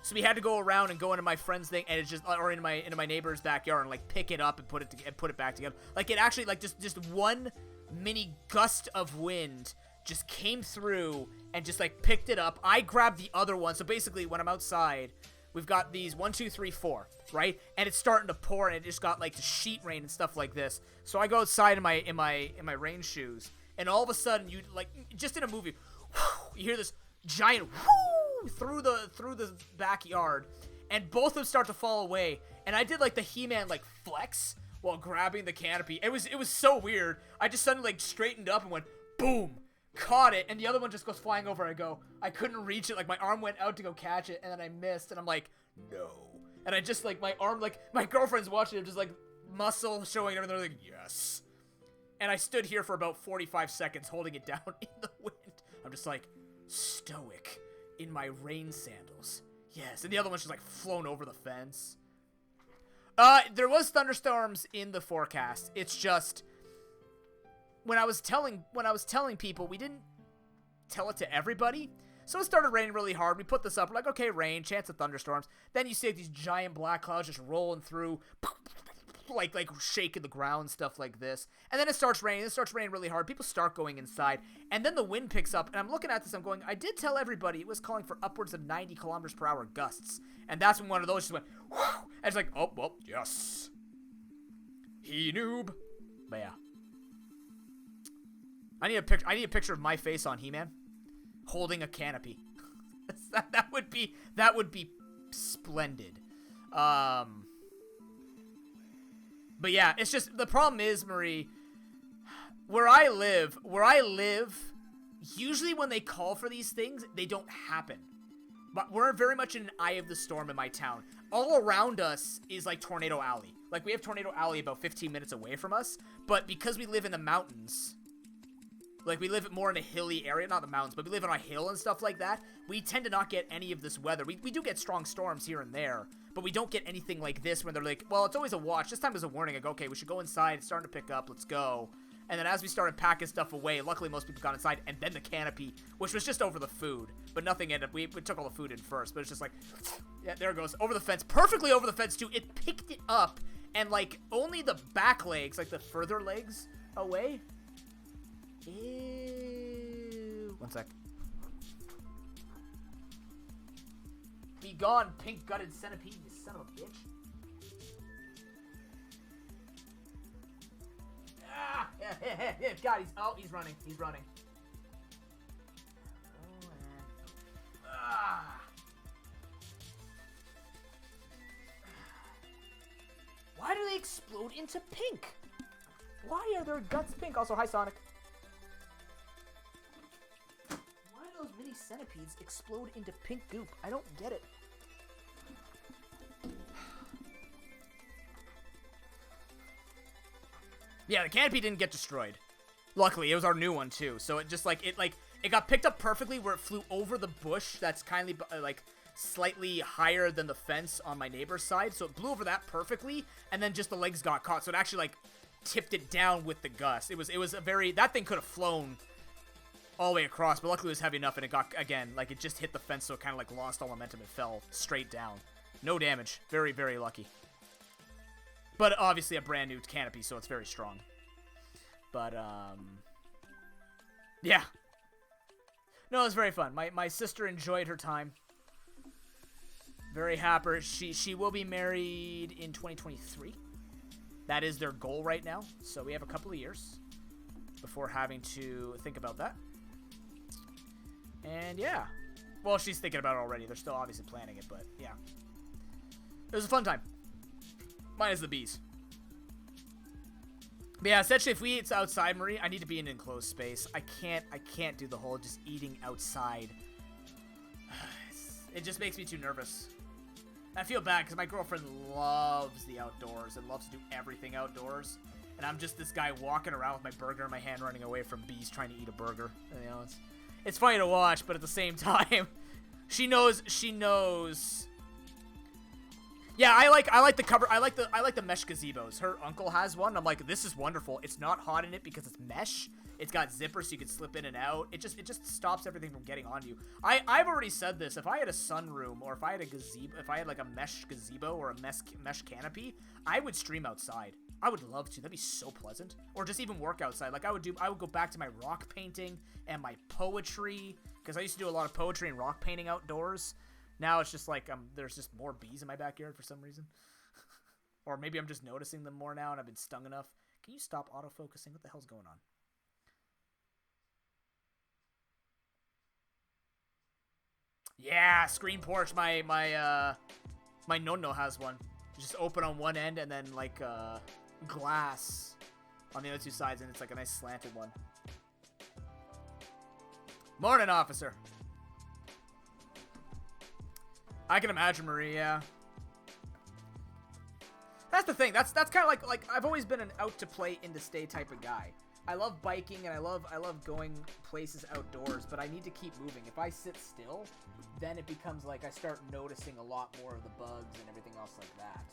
So we had to go around and go into my friend's thing, and it's just, or into my neighbor's backyard, and like pick it up and put it back together. Like it actually, like just one mini gust of wind just came through and just like picked it up. I grabbed the other one. So basically, when I'm outside, we've got these 1, 2, 3, 4, right? And it's starting to pour, and it just got like to sheet rain and stuff like this. So I go outside in my rain shoes, and all of a sudden, you like just in a movie, you hear this giant whoo through the backyard, and both of them start to fall away. And I did like the He-Man like flex while grabbing the canopy. It was so weird. I just suddenly like straightened up and went boom. Caught it, and the other one just goes flying over. I couldn't reach it. Like my arm went out to go catch it, and then I missed, and I'm like, no. And I just like my arm, like my girlfriend's watching it, just like muscle showing everything. They're like, yes. And I stood here for about 45 seconds holding it down in the wind. I'm just like stoic in my rain sandals. Yes. And the other one's just like flown over the fence. There was thunderstorms in the forecast. It's just when I was telling people, we didn't tell it to everybody. So it started raining really hard. We put this up. We're like, okay, rain, chance of thunderstorms. Then you see like, these giant black clouds just rolling through, like shaking the ground, stuff like this. And then it starts raining. It starts raining really hard. People start going inside. And then the wind picks up. And I'm looking at this. I'm going, I did tell everybody it was calling for upwards of 90 kilometers per hour gusts. And that's when one of those just went, whew, and it's like, oh, well, yes. He noob. But yeah. I need a picture of my face on He-Man holding a canopy. that would be splendid. But yeah, it's just the problem is, Marie, where I live, usually when they call for these things, they don't happen. But we're very much in an eye of the storm in my town. All around us is like Tornado Alley. Like we have Tornado Alley about 15 minutes away from us, but because we live in the mountains, like, we live more in a hilly area, not the mountains, but we live on a hill and stuff like that. We tend to not get any of this weather. We do get strong storms here and there, but we don't get anything like this when they're like, well, it's always a watch. This time there's a warning. I go, okay, we should go inside. It's starting to pick up. Let's go. And then as we started packing stuff away, luckily most people got inside, and then the canopy, which was just over the food. But nothing ended up. We took all the food in first, but it's just like, yeah, there it goes. Over the fence. Perfectly over the fence, too. It picked it up, and, like, only the back legs, like the further legs away. Ew. One sec. Be gone, pink-gutted centipede, you son of a bitch. Ah! Yeah. God, he's running. He's running. Ah! Why do they explode into pink? Why are their guts pink? Also, hi, Sonic. Those mini centipedes explode into pink goop. I don't get it. Yeah, the canopy didn't get destroyed. Luckily, it was our new one too. So it just it got picked up perfectly where it flew over the bush that's kindly like slightly higher than the fence on my neighbor's side. So it blew over that perfectly, and then just the legs got caught. So it actually like tipped it down with the gust. It was a very, that thing could have flown all the way across, but luckily it was heavy enough, and it got, again, like, it just hit the fence, so it kind of, like, lost all momentum. It fell straight down. No damage. Very, very lucky. But, obviously, a brand new canopy, so it's very strong. But, yeah. No, it was very fun. My sister enjoyed her time. Very happy. She will be married in 2023. That is their goal right now, so we have a couple of years before having to think about that. And yeah, well, she's thinking about it already. They're still obviously planning it, but yeah. It was a fun time. Minus the bees. But yeah, essentially, if we eat outside, Marie, I need to be in an enclosed space. I can't do the whole just eating outside. It just makes me too nervous. I feel bad because my girlfriend loves the outdoors and loves to do everything outdoors. And I'm just this guy walking around with my burger in my hand, running away from bees, trying to eat a burger. You know, it's funny to watch, but at the same time, she knows. Yeah, I like the cover. I like the mesh gazebos. Her uncle has one. I'm like, this is wonderful. It's not hot in it because it's mesh. It's got zippers so you can slip in and out. It just stops everything from getting on you. I've already said this. If I had a sunroom or if I had a gazebo, if I had like a mesh gazebo or a mesh canopy, I would stream outside. I would love to. That'd be so pleasant. Or just even work outside. Like I would go back to my rock painting and my poetry, because I used to do a lot of poetry and rock painting outdoors. Now it's just like there's just more bees in my backyard for some reason. Or maybe I'm just noticing them more now and I've been stung enough. Can you stop autofocusing? What the hell's going on? Yeah, screen porch. My no has one. Just open on one end and then like glass on the other two sides, and it's like a nice slanted one. Morning, officer. I can imagine, Marie, yeah. That's the thing. That's kind of like I've always been an out to play, in to stay type of guy. I love biking and I love going places outdoors, but I need to keep moving. If I sit still, then it becomes like I start noticing a lot more of the bugs and everything else like that.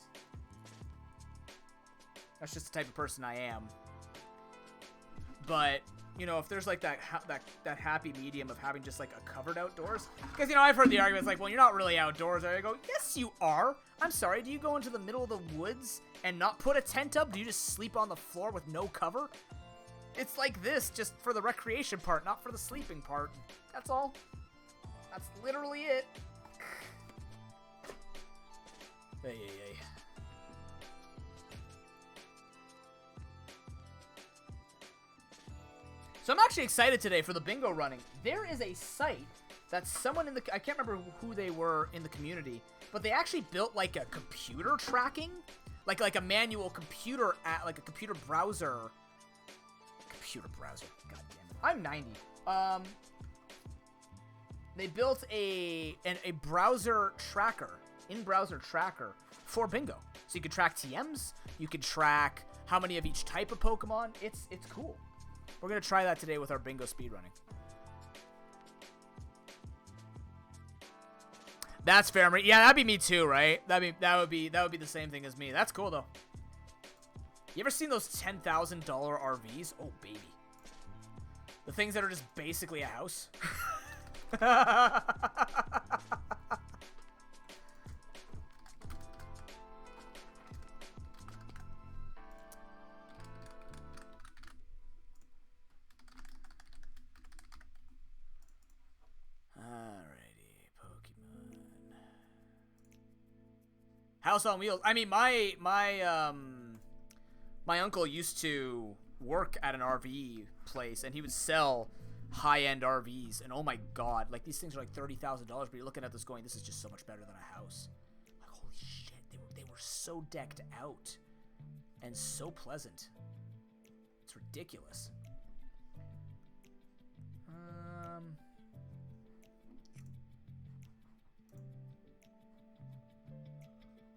That's just the type of person I am. But you know, if there's like that happy medium of having just like a covered outdoors, because you know I've heard the arguments like, well, you're not really outdoors. I go, yes, you are. I'm sorry. Do you go into the middle of the woods and not put a tent up? Do you just sleep on the floor with no cover? It's like this, just for the recreation part, not for the sleeping part. That's all. That's literally it. Hey. So I'm actually excited today for the bingo running. There is a site that someone in the, I can't remember who they were in the community, but they actually built like a computer tracking, like a manual computer, like a computer browser. God damn it. I'm 90. They built a browser tracker, in-browser tracker for bingo. So you can track TMs, you can track how many of each type of Pokemon. It's cool. We're gonna try that today with our bingo speedrunning. That's fair. Yeah, that'd be me too, right? That would be the same thing as me. That's cool though. You ever seen those $10,000 RVs? Oh baby, the things that are just basically a house. House on Wheels. I mean, my uncle used to work at an RV place, and he would sell high-end RVs. And oh my god, like these things are like $30,000, but you're looking at this going, this is just so much better than a house. Like holy shit, they were so decked out and so pleasant. It's ridiculous.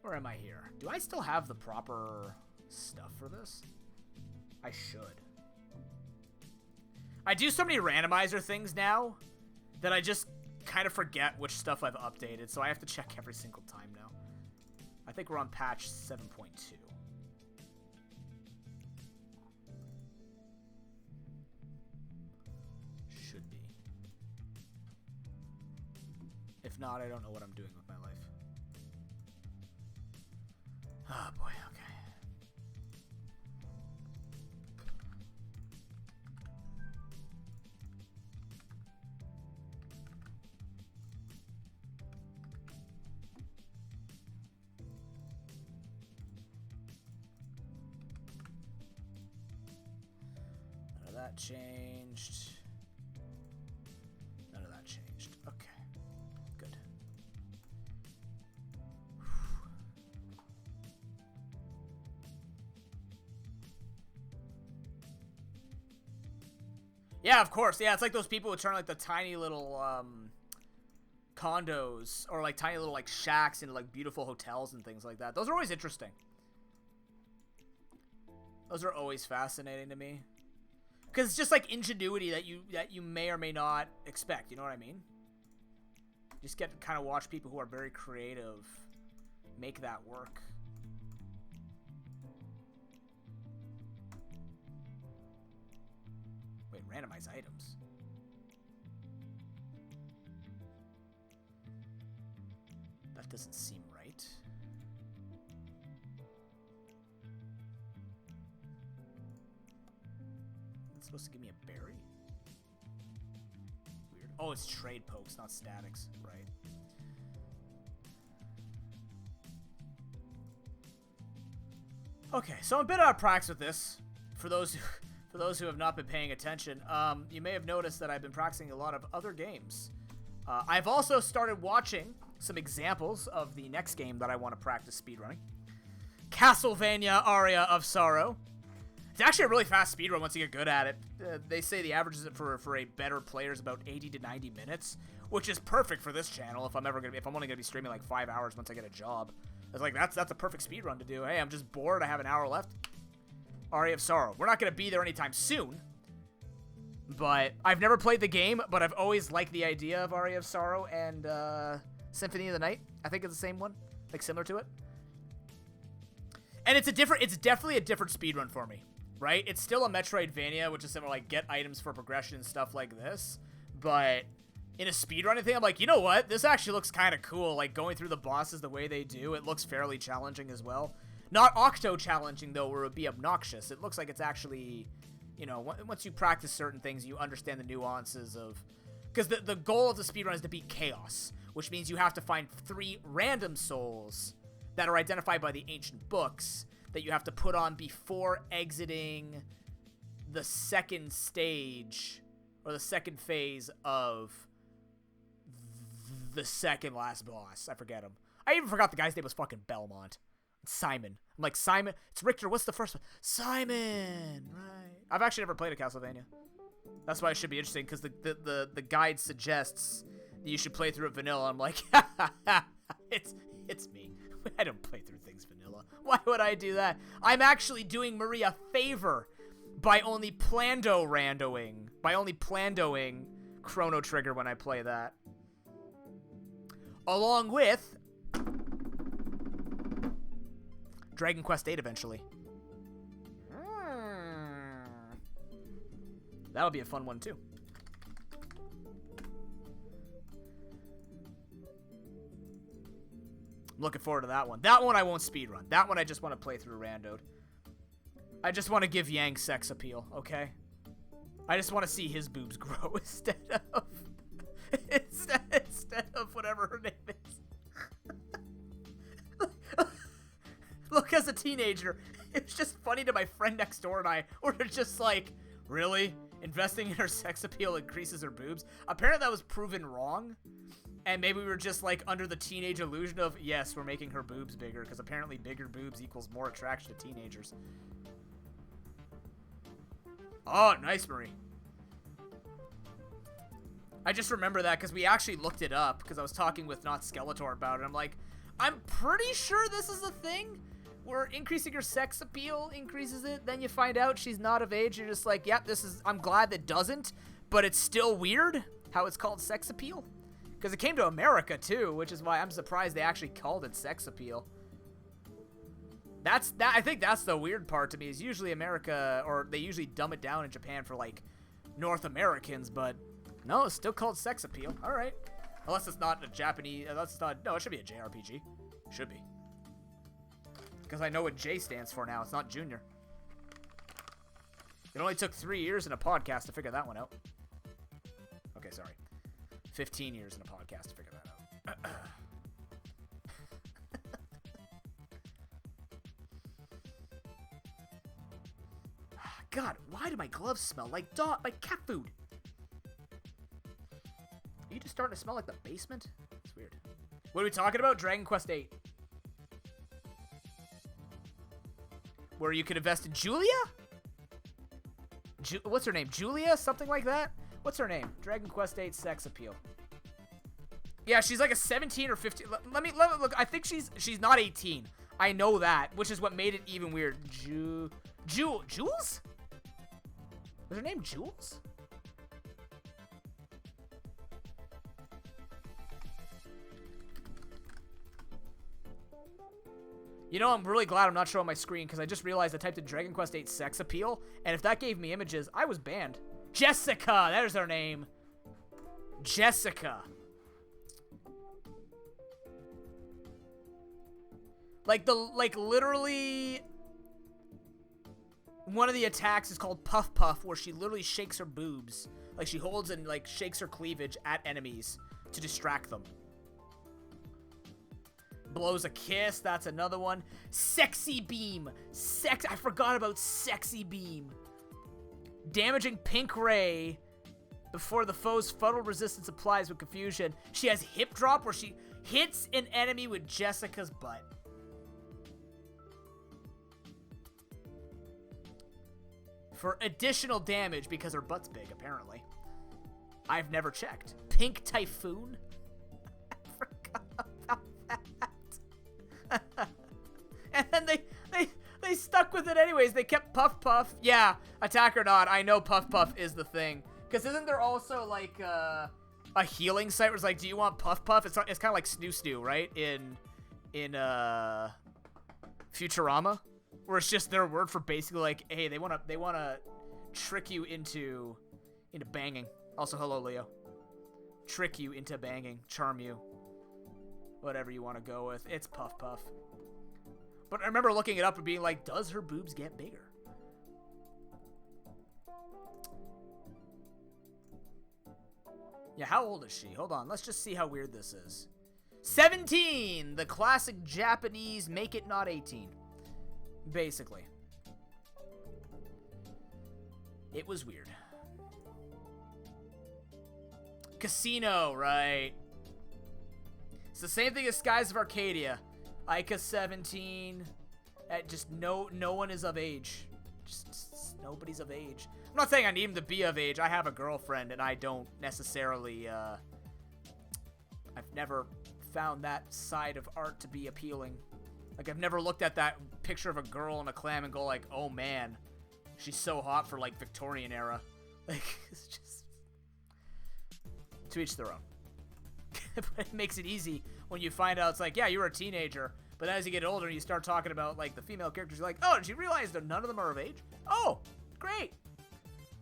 Where am I here? Do I still have the proper stuff for this? I should. I do so many randomizer things now that I just kind of forget which stuff I've updated, so I have to check every single time now. I think we're on patch 7.2. Should be. If not, I don't know what I'm doing with my life. Oh boy, okay. None of that changed. None of that changed. Okay. Good. Yeah, of course. Yeah, it's like those people who turn like the tiny little condos or like tiny little like shacks into like beautiful hotels and things like that. Those are always interesting. Those are always fascinating to me. Because it's just like ingenuity that you may or may not expect. You know what I mean? You just get to kind of watch people who are very creative make that work. Wait, randomize items. That doesn't seem right. It's supposed to give me a berry? Weird. Oh, it's trade pokes, not statics. Right. Okay, so I'm a bit out of practice with this. For those who have not been paying attention, you may have noticed that I've been practicing a lot of other games. I've also started watching some examples of the next game that I want to practice speedrunning. Castlevania Aria of Sorrow. It's actually a really fast speedrun once you get good at it. They say the average for a better player is about 80 to 90 minutes, which is perfect for this channel if I'm only gonna be streaming like 5 hours once I get a job. It's like that's a perfect speedrun to do. Hey, I'm just bored, I have an hour left. Aria of Sorrow. We're not gonna be there anytime soon. But I've never played the game, but I've always liked the idea of Aria of Sorrow and Symphony of the Night. I think it's the same one, like similar to it. And it's definitely a different speedrun for me, right? It's still a Metroidvania, which is similar, like get items for progression and stuff like this. But in a speedrunning thing, I'm like, you know what? This actually looks kind of cool. Like going through the bosses the way they do, it looks fairly challenging as well. Not octo challenging though, where it would be obnoxious. It looks like it's actually, you know, once you practice certain things, you understand the nuances of... Because the goal of the speedrun is to beat chaos, which means you have to find 3 random souls that are identified by the ancient books that you have to put on before exiting the second stage, or the second phase of the second last boss. I forget him. I even forgot the guy's name was fucking Belmont. Simon. I'm like, Simon. It's Richter. What's the first one? Simon. Right. I've actually never played a Castlevania. That's why it should be interesting, because the guide suggests that you should play through it vanilla. I'm like, it's me. I don't play through things vanilla. Why would I do that? I'm actually doing Marie a favor by only plandoing Chrono Trigger when I play that. Along with Dragon Quest VIII eventually. That'll be a fun one too. I'm looking forward to that one. That one I won't speedrun. That one I just want to play through randoed. I just want to give Yang sex appeal, okay? I just want to see his boobs grow instead of whatever her name is. Look, as a teenager, it was just funny to my friend next door and I, where they're just like, really? Investing in her sex appeal increases her boobs? Apparently that was proven wrong. And maybe we were just like under the teenage illusion of, yes, we're making her boobs bigger, because apparently bigger boobs equals more attraction to teenagers. Oh, nice, Marie. I just remember that because we actually looked it up, because I was talking with Not Skeletor about it. I'm like, I'm pretty sure this is a thing where increasing your sex appeal increases it. Then you find out she's not of age. You're just like, yep, this is, I'm glad that doesn't, but it's still weird how it's called sex appeal. Because it came to America too, which is why I'm surprised they actually called it sex appeal. I think that's the weird part to me, is usually America, or they usually dumb it down in Japan for like North Americans, but no, it's still called sex appeal. All right. Unless it's not a Japanese, no, it should be a JRPG. Should be. Because I know what J stands for now. It's not junior. It only took 3 years in a podcast to figure that one out. Okay, sorry. 15 years in a podcast to figure that out. God, why do my gloves smell like cat food? Are you just starting to smell like the basement? It's weird. What are we talking about? Dragon Quest VIII. Where you can invest in Julia? what's her name? Julia? Something like that? What's her name? Dragon Quest VIII sex appeal. Yeah, she's like a 17 or 15. Let me look. I think she's not 18. I know that, which is what made it even weird. Jules? Was her name Jules? You know, I'm really glad I'm not showing my screen because I just realized I typed in Dragon Quest VIII sex appeal, and if that gave me images, I was banned. Jessica! There's her name. Jessica. Like literally, one of the attacks is called Puff Puff, where she literally shakes her boobs. Like, she holds and, like, shakes her cleavage at enemies to distract them. Blows a kiss, that's another one. Sexy Beam. I forgot about Sexy Beam. Damaging Pink Ray before the foe's funnel resistance applies with confusion. She has Hip Drop, where she hits an enemy with Jessica's butt. For additional damage because her butt's big, apparently. I've never checked. Pink Typhoon? I forgot about that. And then they stuck with it anyways. They kept Puff Puff. Yeah, attack or not, I know Puff Puff is the thing. Because isn't there also, like, a healing site where it's like, do you want Puff Puff? It's kind of like Snoo Snoo, right? In Futurama? Where it's just their word for basically like, hey, they wanna trick you into banging. Also, hello, Leo. Trick you into banging, charm you, whatever you want to go with. It's Puff Puff. But I remember looking it up and being like, does her boobs get bigger? Yeah, how old is she? Hold on, let's just see how weird this is. 17, the classic Japanese make it not 18. Basically. It was weird. Casino, right. It's the same thing as Skies of Arcadia. Ica 17. Just no one is of age. Just nobody's of age. I'm not saying I need him to be of age. I have a girlfriend and I don't necessarily, I've never found that side of art to be appealing. Like, I've never looked at that picture of a girl in a clam and go like, oh man, she's so hot for, like, Victorian era. Like, it's just... To each their own. But it makes it easy when you find out it's like, yeah, you were a teenager, but then as you get older and you start talking about, like, the female characters, you're like, oh, did you realize that none of them are of age? Oh, great.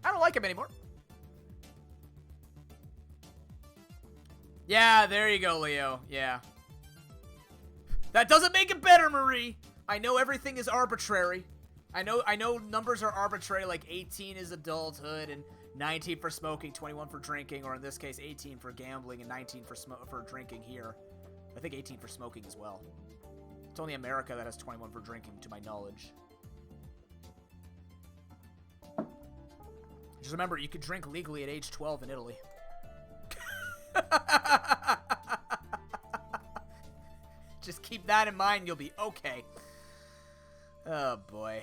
I don't like him anymore. Yeah, there you go, Leo. Yeah. That doesn't make it better, Marie. I know everything is arbitrary. I know numbers are arbitrary, like 18 is adulthood and 19 for smoking, 21 for drinking, or in this case 18 for gambling and 19 for drinking here. I think 18 for smoking as well. It's only America that has 21 for drinking, to my knowledge. Just remember, you can drink legally at age 12 in Italy. Just keep that in mind, you'll be okay. Oh, boy.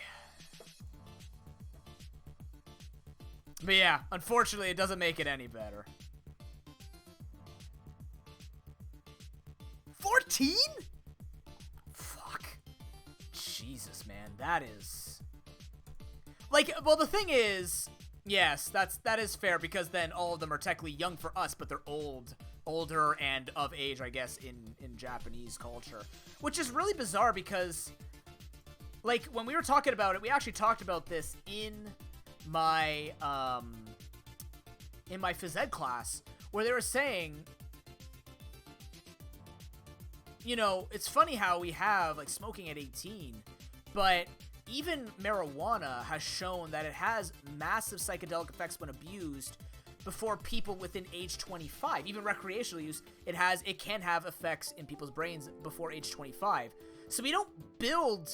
But yeah, unfortunately, it doesn't make it any better. 14? Fuck. Jesus, man. That is... Like, well, the thing is... Yes, that is fair, because then all of them are technically young for us, but they're older and of age, I guess, in Japanese culture. Which is really bizarre because, like, when we were talking about it, we actually talked about this in my phys ed class, where they were saying, you know, it's funny how we have, like, smoking at 18, but even marijuana has shown that it has massive psychedelic effects when abused before people within age 25. Even recreational use, it can have effects in people's brains before age 25. So we don't build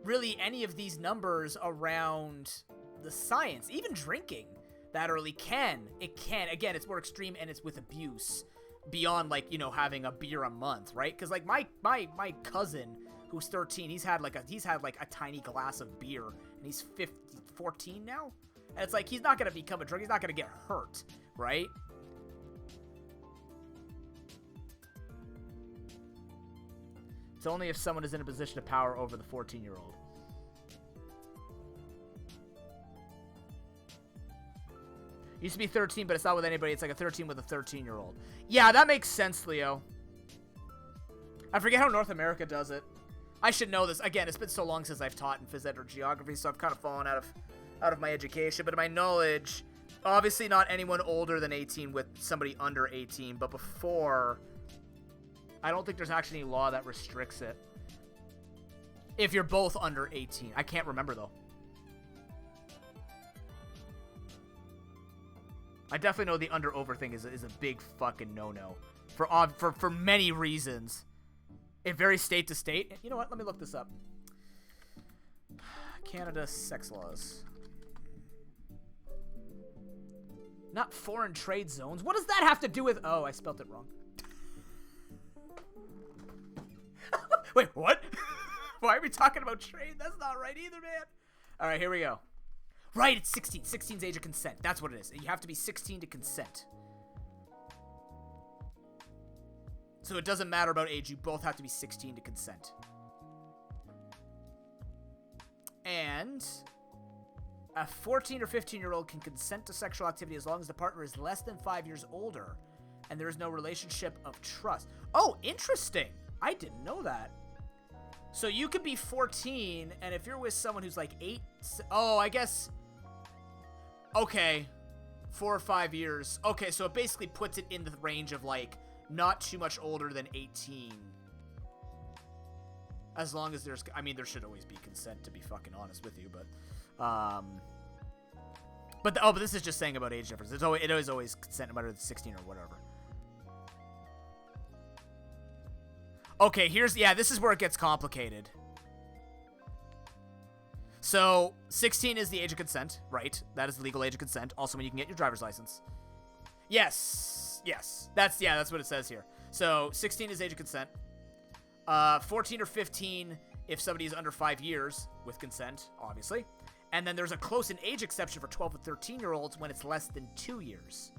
really any of these numbers around the science. Even drinking that early can. It can. Again, it's more extreme and it's with abuse beyond, like, you know, having a beer a month, right? Because, like, my cousin who's 13, he's had like a tiny glass of beer, and he's 14 now, And it's like, he's not going to become a drug. He's not going to get hurt, right? It's only if someone is in a position of power over the 14-year-old. Used to be 13, but it's not with anybody. It's like a 13 with a 13-year-old. Yeah, that makes sense, Leo. I forget how North America does it. I should know this. Again, it's been so long since I've taught in phys ed or geography, so I've kind of fallen out of my education. But in my knowledge, obviously not anyone older than 18 with somebody under 18. But before, I don't think there's actually any law that restricts it. If you're both under 18. I can't remember, though. I definitely know the under-over thing is a big fucking no-no. For many reasons. It varies state to state. You know what? Let me look this up. Canada sex laws. Not foreign trade zones. What does that have to do with... Oh, I spelt it wrong. Wait, what? Why are we talking about trade? That's not right either, man. All right, here we go. Right, it's 16. 16's age of consent. That's what it is. You have to be 16 to consent. So it doesn't matter about age. You both have to be 16 to consent. And a 14 or 15-year-old can consent to sexual activity as long as the partner is less than 5 years older and there is no relationship of trust. Oh, interesting. I didn't know that. So you could be 14, and if you're with someone who's like 8... Oh, I guess... Okay. 4 or 5 years. Okay, so it basically puts it in the range of, like, not too much older than 18. As long as there's... I mean, there should always be consent, to be fucking honest with you, but... But this is just saying about age difference. It is always consent no matter the 16 or whatever. Okay, this is where it gets complicated. So, 16 is the age of consent, right? That is the legal age of consent. Also, when you can get your driver's license. Yes. That's what it says here. So, 16 is age of consent. 14 or 15 if somebody is under 5 years with consent, obviously. And then there's a close-in age exception for 12 and 13-year-olds when it's less than 2 years.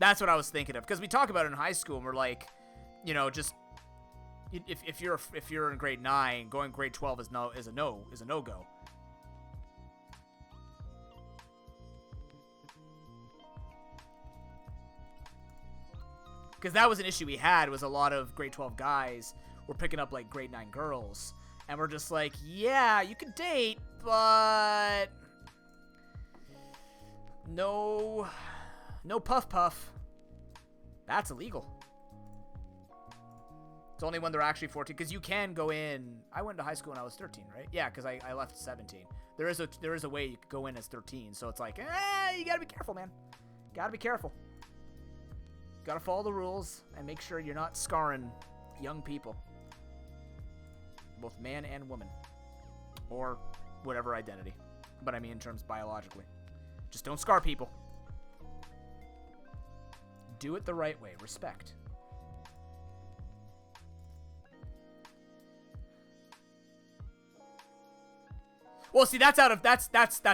That's what I was thinking of. Because we talk about it in high school, and we're like, you know, just... If you're in grade 9, going grade 12 is a no-go. Because that was an issue we had, was a lot of grade 12 guys were picking up, like, grade 9 girls. And we're just like, yeah, you can date, but... No puff. That's illegal. It's only when they're actually 14, because you can go in... I went to high school when I was 13, right? Yeah, because I left at 17. There is a way you could go in as 13, so it's like, you gotta be careful, man. Gotta be careful. Gotta follow the rules and make sure you're not scarring young people. Both man and woman. Or whatever identity. But I mean in terms biologically. Just don't scar people. Do it the right way. Respect. Well, see, that's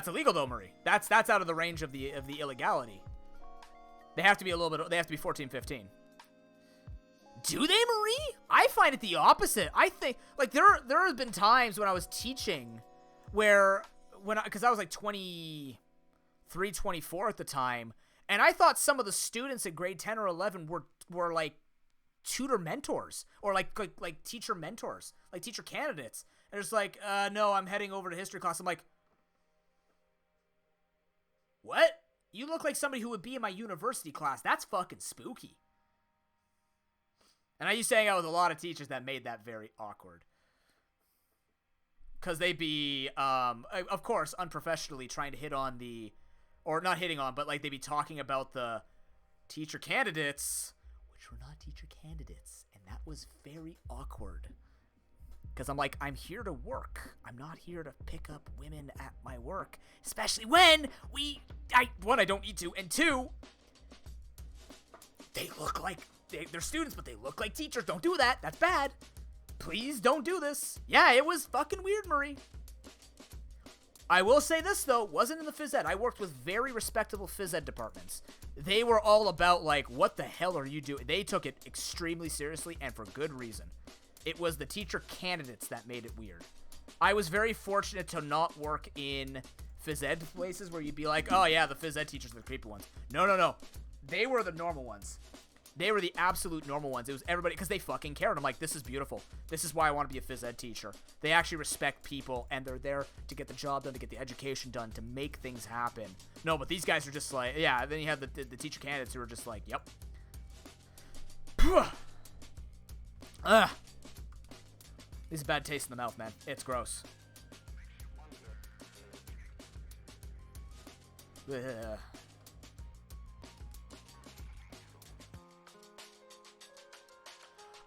illegal though, Marie. That's out of the range of the illegality. They have to be they have to be 14, 15. Do they, Marie? I find it the opposite. I think, like, there have been times when I was teaching where, because I was like 23, 24 at the time, and I thought some of the students in grade 10 or 11 were like tutor mentors or like teacher mentors, like teacher candidates. And it's like, no, I'm heading over to history class. I'm like, what? You look like somebody who would be in my university class. That's fucking spooky. And I used to hang out with a lot of teachers that made that very awkward. Because they'd be, of course, unprofessionally trying to hit on or not hitting on, but like they'd be talking about the teacher candidates, which were not teacher candidates. And that was very awkward. Because I'm like, I'm here to work. I'm not here to pick up women at my work. Especially when one, I don't need to. And two, they look like, they're students, but they look like teachers. Don't do that. That's bad. Please don't do this. Yeah, it was fucking weird, Marie. I will say this, though, wasn't in the phys ed. I worked with very respectable phys ed departments. They were all about, like, what the hell are you doing? They took it extremely seriously, and for good reason. It was the teacher candidates that made it weird. I was very fortunate to not work in phys ed places where you'd be like, oh, yeah, the phys ed teachers are the creepy ones. No, no, no. They were the normal ones. They were the absolute normal ones. It was everybody, because they fucking cared. I'm like, this is beautiful. This is why I want to be a phys ed teacher. They actually respect people, and they're there to get the job done, to get the education done, to make things happen. No, but these guys are just like, yeah, then you have the teacher candidates who are just like, yep. Ugh. This is a bad taste in the mouth, man. It's gross. Ugh.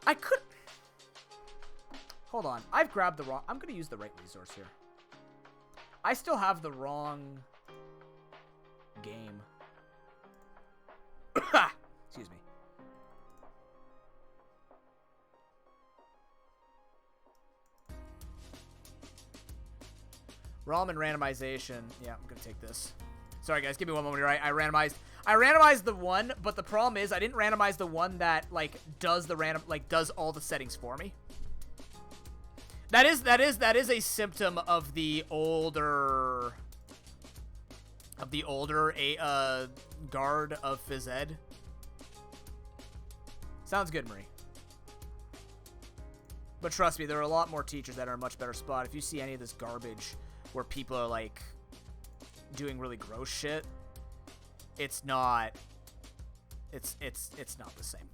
I could... Hold on. I've grabbed the wrong... I'm going to use the right resource here. I still have the wrong game. Excuse me. ROM and randomization. Yeah, I'm going to take this. Sorry, guys. Give me one moment here. I randomized the one, but the problem is I didn't randomize the one that, like, does the random, like, does all the settings for me. That is a symptom of the older guard of phys ed. Sounds good, Marie. But trust me, there are a lot more teachers that are in a much better spot. If you see any of this garbage where people are, like, doing really gross shit, it's not the same.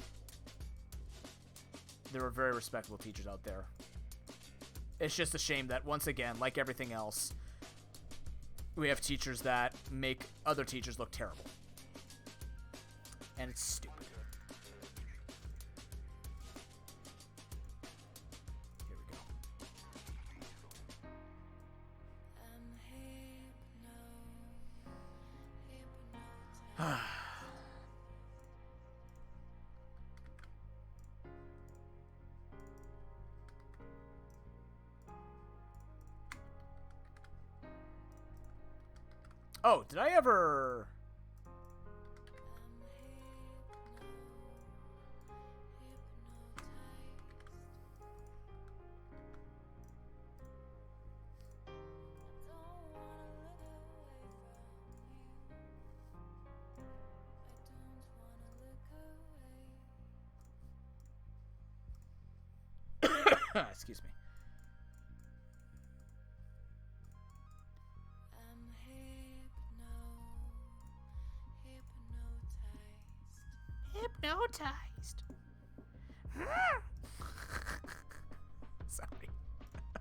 There are very respectable teachers out there. It's just a shame that, once again, like everything else, we have teachers that make other teachers look terrible. And it's stupid. Here we go. Oh, did I ever... Excuse me. Hypnotized. Sorry.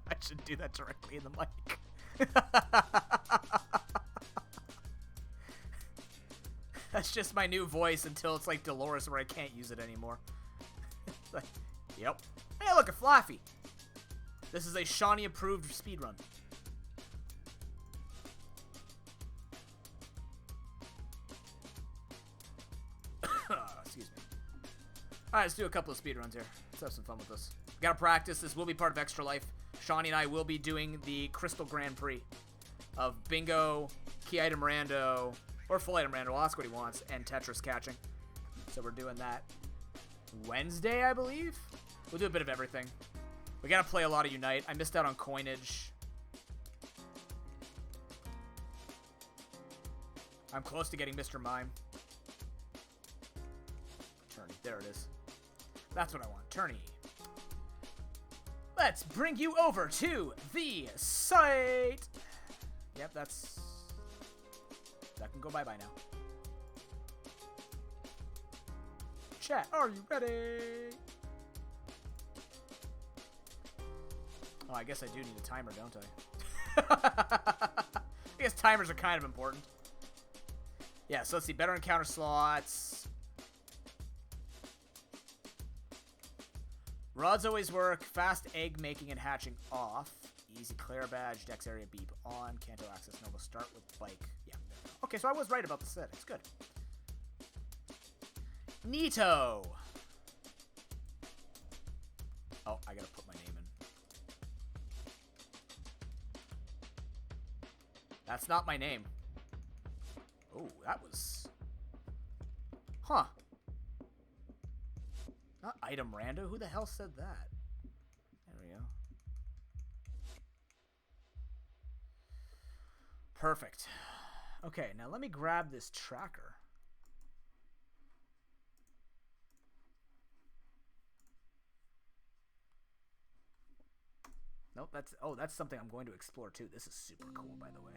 I should do that directly in the mic. That's just my new voice until it's like Dolores where I can't use it anymore. Like, yep. Hey, look, a Flaffy. This is a Shawnee approved speedrun. Excuse me. Alright, let's do a couple of speedruns here. Let's have some fun with this. We gotta practice. This will be part of Extra Life. Shawnee and I will be doing the Crystal Grand Prix of Bingo, Key Item Rando, or Full Item Rando. I'll ask what he wants, and Tetris catching. So we're doing that Wednesday, I believe. We'll do a bit of everything. We gotta play a lot of Unite. I missed out on coinage. I'm close to getting Mr. Mime. Tourney. There it is. That's what I want. Tourney. Let's bring you over to the site. Yep, that's... That can go bye-bye now. Chat, are you ready? Oh, I guess I do need a timer, don't I? I guess timers are kind of important. Yeah, so let's see. Better encounter slots. Rods always work. Fast egg making and hatching off. Easy Claire badge. Dex area beep on. Kanto access Nova. Start with bike. Yeah. Okay, so I was right about the settings. Good. Neato. Oh, I gotta put my name in. That's not my name. Oh, that was... Huh. Not item rando? Who the hell said that? There we go. Perfect. Okay, now let me grab this tracker. Nope, that's something I'm going to explore too. This is super cool, by the way.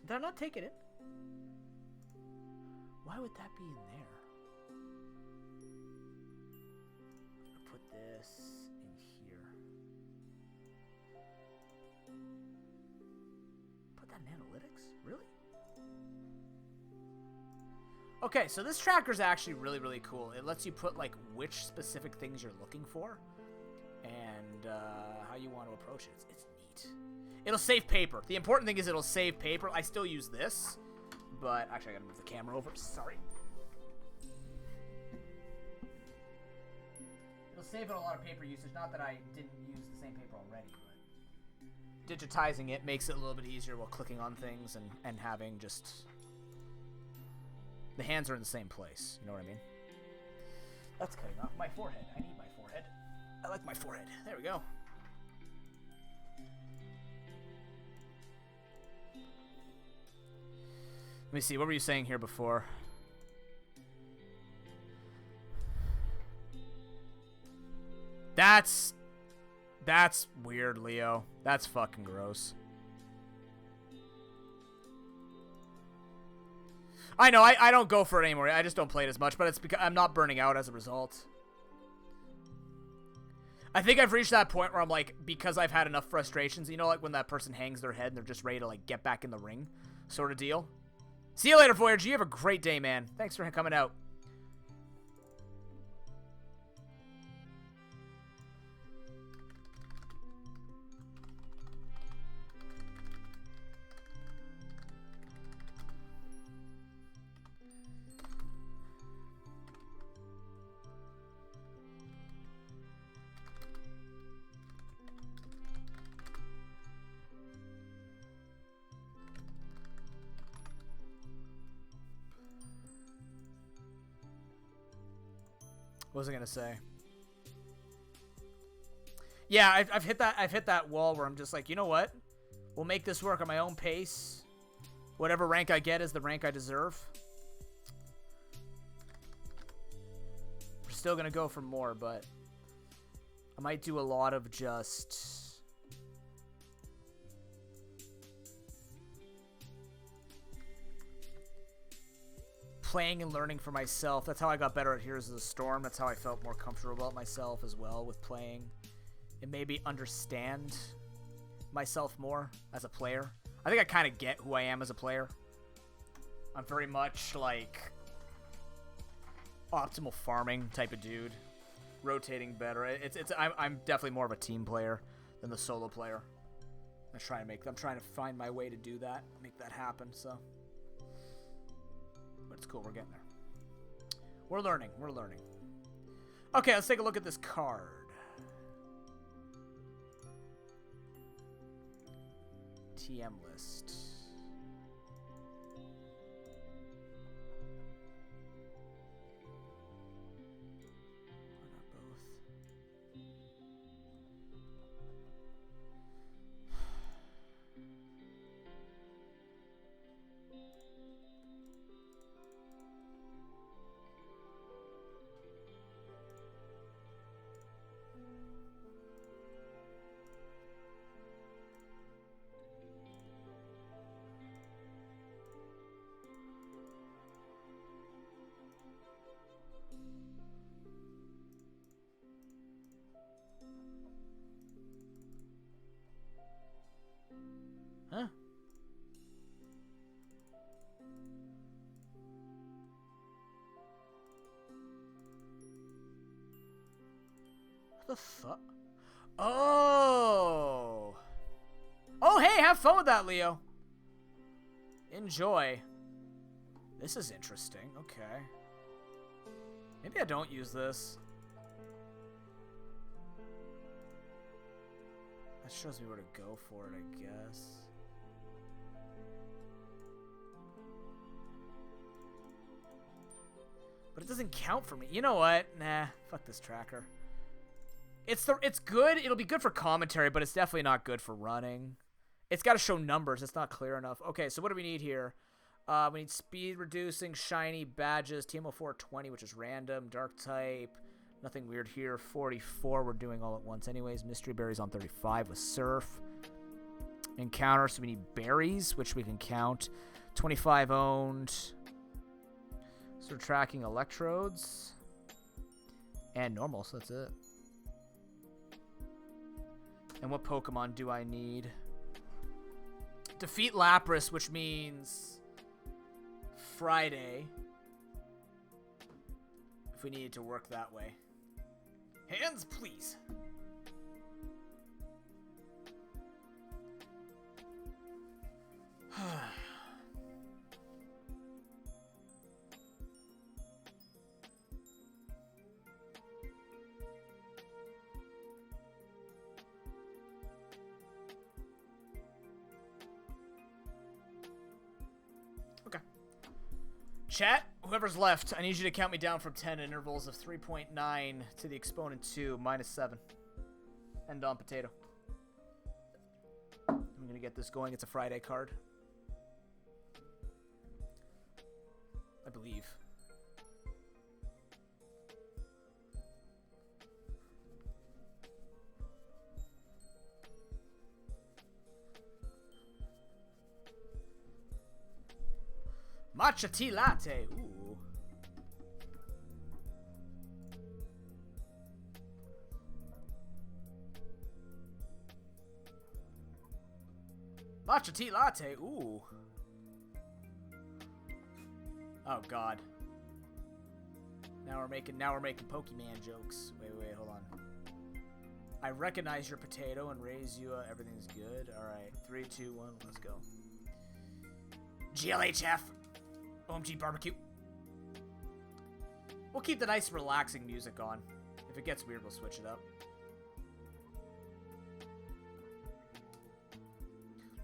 Did I not take it in? Why would that be in there? I'm gonna put this in here. Put that in analytics? Really? Okay, so this tracker is actually really, really cool. It lets you put, like, which specific things you're looking for and how you want to approach it. It's neat. It'll save paper. The important thing is it'll save paper. I still use this, but actually I gotta move the camera over. Sorry. It'll save a lot of paper usage. Not that I didn't use the same paper already, but digitizing it makes it a little bit easier while clicking on things and having just... The hands are in the same place. You know what I mean? That's cutting off my forehead. I need my forehead. I like my forehead. There we go. Let me see. What were you saying here before? That's weird, Leo. That's fucking gross. I know, I don't go for it anymore. I just don't play it as much, but it's because I'm not burning out as a result. I think I've reached that point where I'm like, because I've had enough frustrations, you know, like when that person hangs their head and they're just ready to, like, get back in the ring sort of deal. See you later, Voyager. You have a great day, man. Thanks for coming out. What was I gonna say? Yeah, I've hit that wall where I'm just like, you know what? We'll make this work on my own pace. Whatever rank I get is the rank I deserve. We're still gonna go for more, but I might do a lot of just playing and learning for myself. That's how I got better at Heroes of the Storm. That's how I felt more comfortable about myself as well with playing. And maybe understand myself more as a player. I think I kind of get who I am as a player. I'm very much like optimal farming type of dude. Rotating better. I'm definitely more of a team player than the solo player. I'm trying to find my way to do that, make that happen, so. But it's cool, we're getting there. We're learning. Okay, let's take a look at this card. TM list. Why not both? Huh? What the fuck? Oh! Oh, hey, have fun with that, Leo. Enjoy. This is interesting. Okay. Maybe I don't use this. That shows me where to go for it, I guess. But it doesn't count for me. You know what? Nah, fuck this tracker. It's good. It'll be good for commentary, but it's definitely not good for running. It's got to show numbers. It's not clear enough. Okay, so what do we need here? We need speed reducing, shiny, badges, TMO4 20, which is random, dark type. Nothing weird here. 44 we're doing all at once anyways. Mystery berries on 35 with surf. Encounter, so we need berries, which we can count. 25 owned. So we're tracking electrodes. And normal, so that's it. And what Pokemon do I need? Defeat Lapras, which means Friday. If we needed to work that way. Hands, please. Okay. Chat, whoever's left, I need you to count me down from 10 in intervals of 3.9 to the exponent 2 minus 7. End on potato. I'm going to get this going. It's a Friday card. I believe. Matcha tea latte. Ooh. Matcha tea latte. Ooh. Oh God. Now we're making Pokemon jokes. Wait, hold on. I recognize your potato and raise you. Everything's good. All right. 3, 2, 1. Let's go. GLHF. OMG barbecue. We'll keep the nice relaxing music on. If it gets weird, we'll switch it up.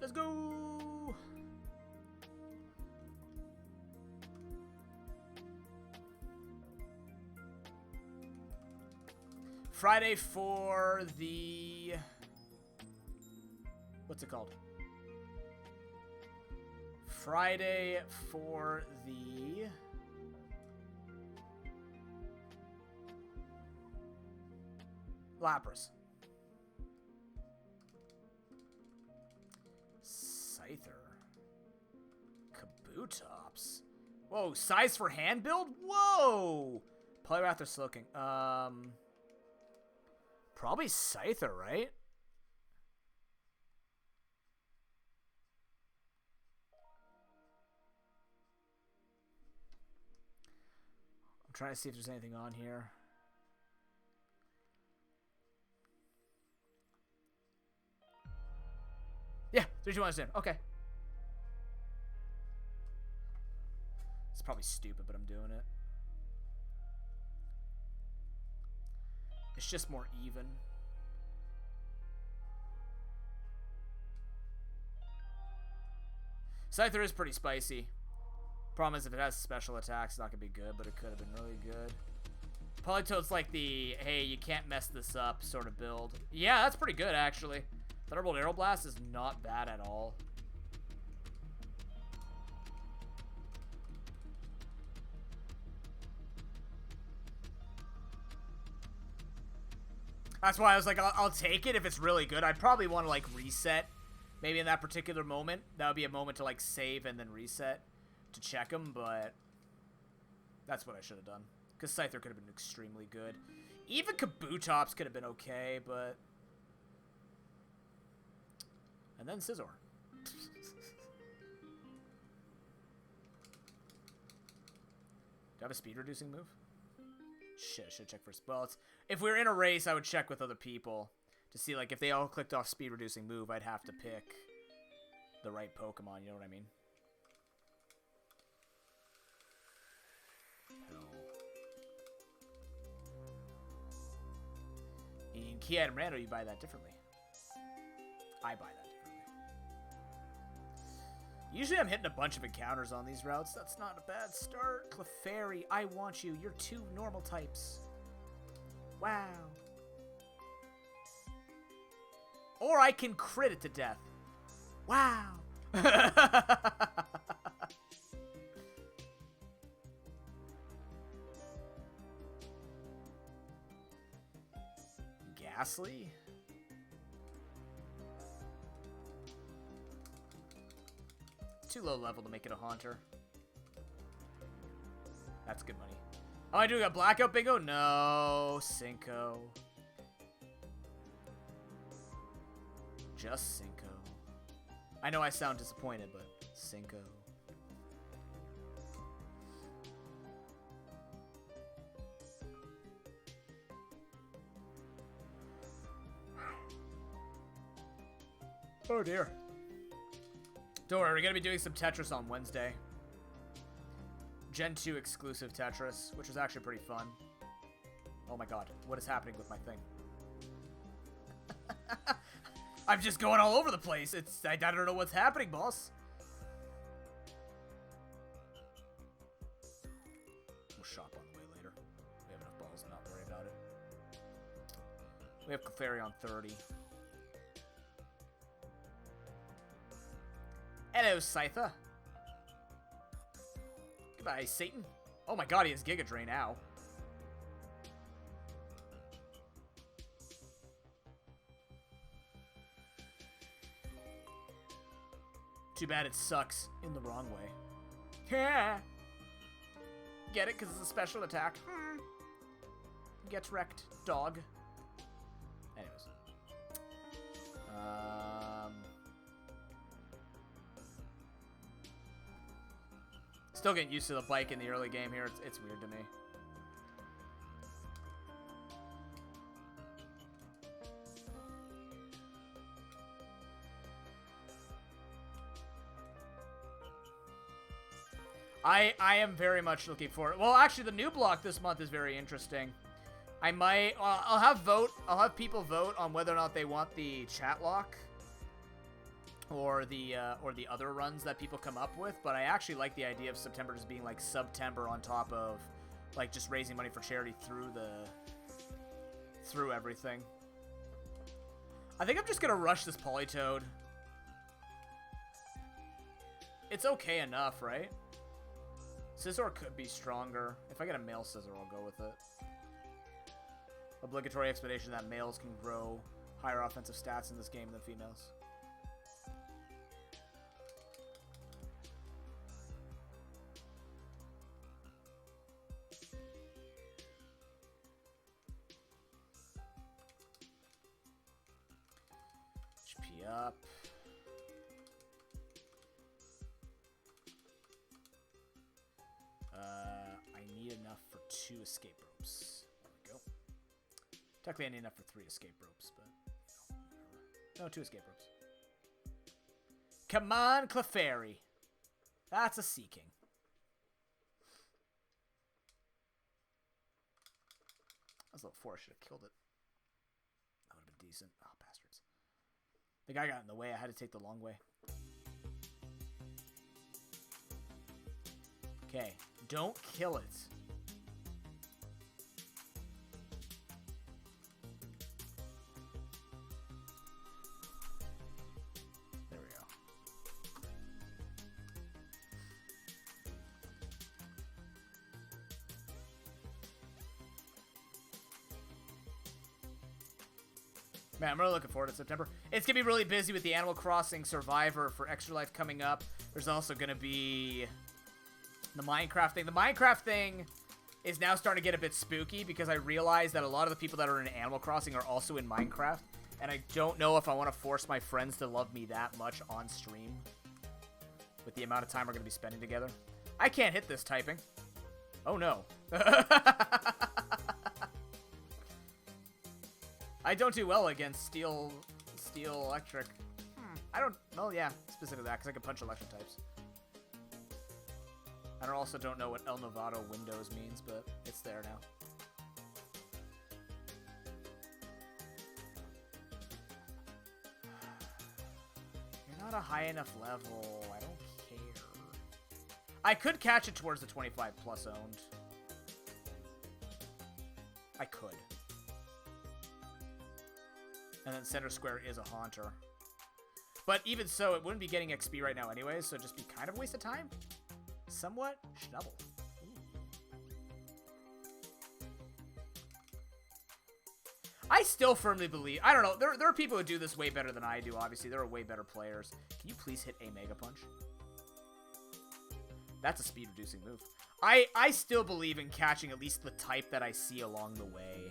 Let's go! Friday for the... What's it called? Friday for the... Lapras. Scyther. Kabutops. Whoa, size for hand build? Whoa! Poliwrath or Slowking? Probably Scyther, right? I'm trying to see if there's anything on here. Yeah, 3, 2, 1, stand. Okay. It's probably stupid, but I'm doing it. It's just more even. Scyther is pretty spicy. Problem is, if it has special attacks, it's not going to be good, but it could have been really good. Politoad's like the, hey, you can't mess this up sort of build. Yeah, that's pretty good, actually. Thunderbolt Aeroblast is not bad at all. That's why I was like, I'll take it if it's really good. I'd probably want to, like, reset. Maybe in that particular moment. That would be a moment to, like, save and then reset to check them, but that's what I should have done. Because Scyther could have been extremely good. Even Kabutops could have been okay, but... And then Scizor. Do I have a speed reducing move? Shit, I should check first. Well, if we were in a race, I would check with other people to see, like, if they all clicked off speed reducing move, I'd have to pick the right Pokemon, you know what I mean? Hell. key item rando, you buy that differently. I buy that differently. Usually I'm hitting a bunch of encounters on these routes. That's not a bad start. Clefairy, I want you. You're 2 normal types. Wow. Or I can crit it to death. Wow. Ghastly? Too low level to make it a Haunter. That's good money. Am I doing a Blackout Bingo? No, Cinco. Just Cinco. I know I sound disappointed, but Cinco. Oh dear. Don't worry, we're going to be doing some Tetris on Wednesday. Gen 2 exclusive Tetris, which was actually pretty fun. Oh my god, what is happening with my thing? I'm just going all over the place. I don't know what's happening, boss. We'll shop on the way later. We have enough balls to not worry about it. We have Clefairy on 30. Hello, Scyther. Goodbye, Satan. Oh my god, he has Giga Drain now. Too bad it sucks in the wrong way. Get it? Because it's a special attack. Gets wrecked, dog. Anyways. Still getting used to the bike in the early game here. It's weird to me. I am very much looking forward. Well, actually, the new block this month is very interesting. I might. I'll have people vote on whether or not they want the chat lock or the other runs that people come up with. But I actually like the idea of September just being like September on top of like just raising money for charity through everything. I think I'm just gonna rush this Politoed. It's okay enough, right? Scizor could be stronger. If I get a male Scizor, I'll go with it. Obligatory explanation that males can grow higher offensive stats in this game than females. HP up. I need enough for 2 escape ropes. There we go. Technically, I need enough for 3 escape ropes, but, you know, whatever. No, 2 escape ropes. Come on, Clefairy. That's a Sea King. That was level 4. I should have killed it. That would have been decent. Oh, bastards. The guy got in the way. I had to take the long way. Okay. Don't kill it. There we go. Man, I'm really looking forward to September. It's going to be really busy with the Animal Crossing Survivor for Extra Life coming up. There's also going to be the Minecraft thing. The Minecraft thing is now starting to get a bit spooky because I realize that a lot of the people that are in Animal Crossing are also in Minecraft. And I don't know if I want to force my friends to love me that much on stream with the amount of time we're going to be spending together. I can't hit this typing. Oh, no. I don't do well against steel electric. I don't... Oh, yeah. Specifically that, because I can punch electric types. I also don't know what El Novato Windows means, but it's there now. Not a high enough level. I don't care. I could catch it towards the 25 plus owned. I could. And then center square is a haunter. But even so, it wouldn't be getting XP right now anyways, so it'd just be kind of a waste of time. Somewhat. Schnubble. I still firmly believe... I don't know. There are people who do this way better than I do, obviously. There are way better players. Can you please hit a Mega Punch? That's a speed-reducing move. I still believe in catching at least the type that I see along the way.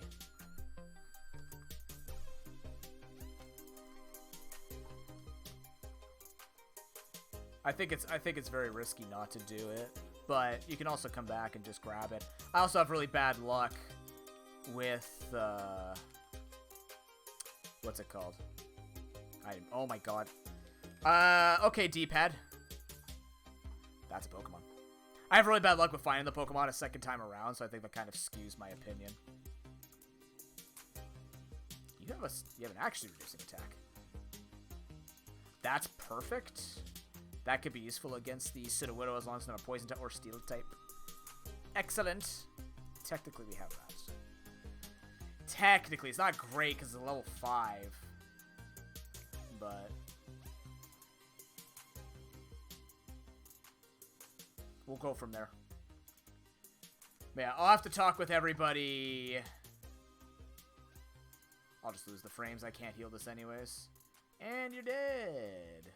I think it's very risky not to do it, but you can also come back and just grab it. I also have really bad luck with what's it called? Oh my god. Okay, D-pad. That's a Pokemon. I have really bad luck with finding the Pokemon a second time around, so I think that kind of skews my opinion. You have an actually reducing attack. That's perfect. That could be useful against the Sudowoodo as long as it's not a poison type or steel type. Excellent. Technically, we have that. Technically, it's not great because it's a level 5. But we'll go from there. But yeah, I'll have to talk with everybody. I'll just lose the frames. I can't heal this anyways. And you're dead.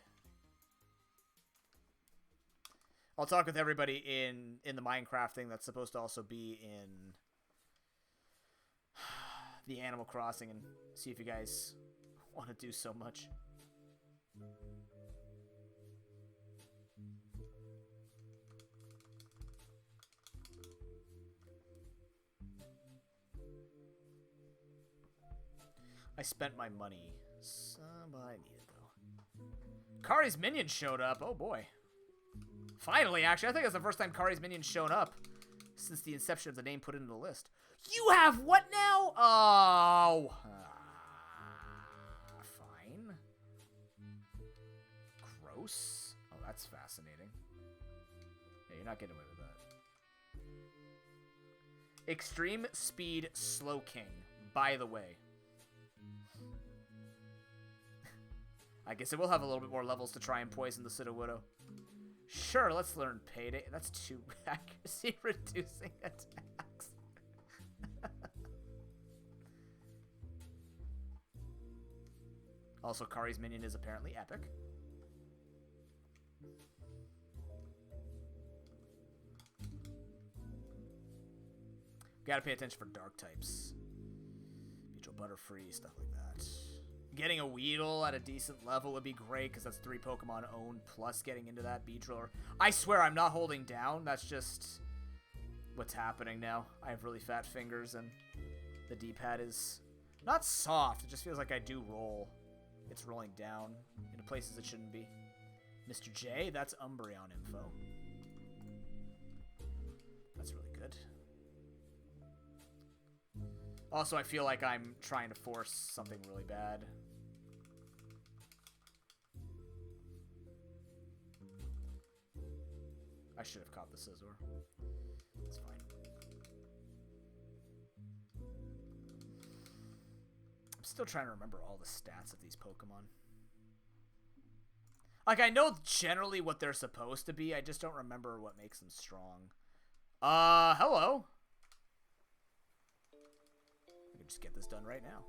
I'll talk with everybody in the Minecraft thing that's supposed to also be in the Animal Crossing and see if you guys want to do so much. I spent my money. But I need it, though. Kari's minions showed up. Oh, boy. Finally, actually. I think that's the first time Kari's minions shown up since the inception of the name put into the list. You have what now? Oh. Fine. Gross. Oh, that's fascinating. Yeah, you're not getting away with that. Extreme Speed Slow King, by the way. I guess it will have a little bit more levels to try and poison the Sudowoodo. Sure, let's learn Payday. That's 2 accuracy reducing attacks. Also, Kari's minion is apparently epic. Gotta pay attention for dark types. Mutual Butterfree, stuff like that. Getting a Weedle at a decent level would be great, because that's 3 Pokemon owned, plus getting into that Beedrill. I swear I'm not holding down, that's just what's happening now. I have really fat fingers, and the D-pad is not soft, it just feels like I do roll. It's rolling down into places it shouldn't be. Mr. J, that's Umbreon info. That's really good. Also, I feel like I'm trying to force something really bad. I should have caught the Scizor. It's fine. I'm still trying to remember all the stats of these Pokemon. Like, I know generally what they're supposed to be. I just don't remember what makes them strong. Hello. We can just get this done right now.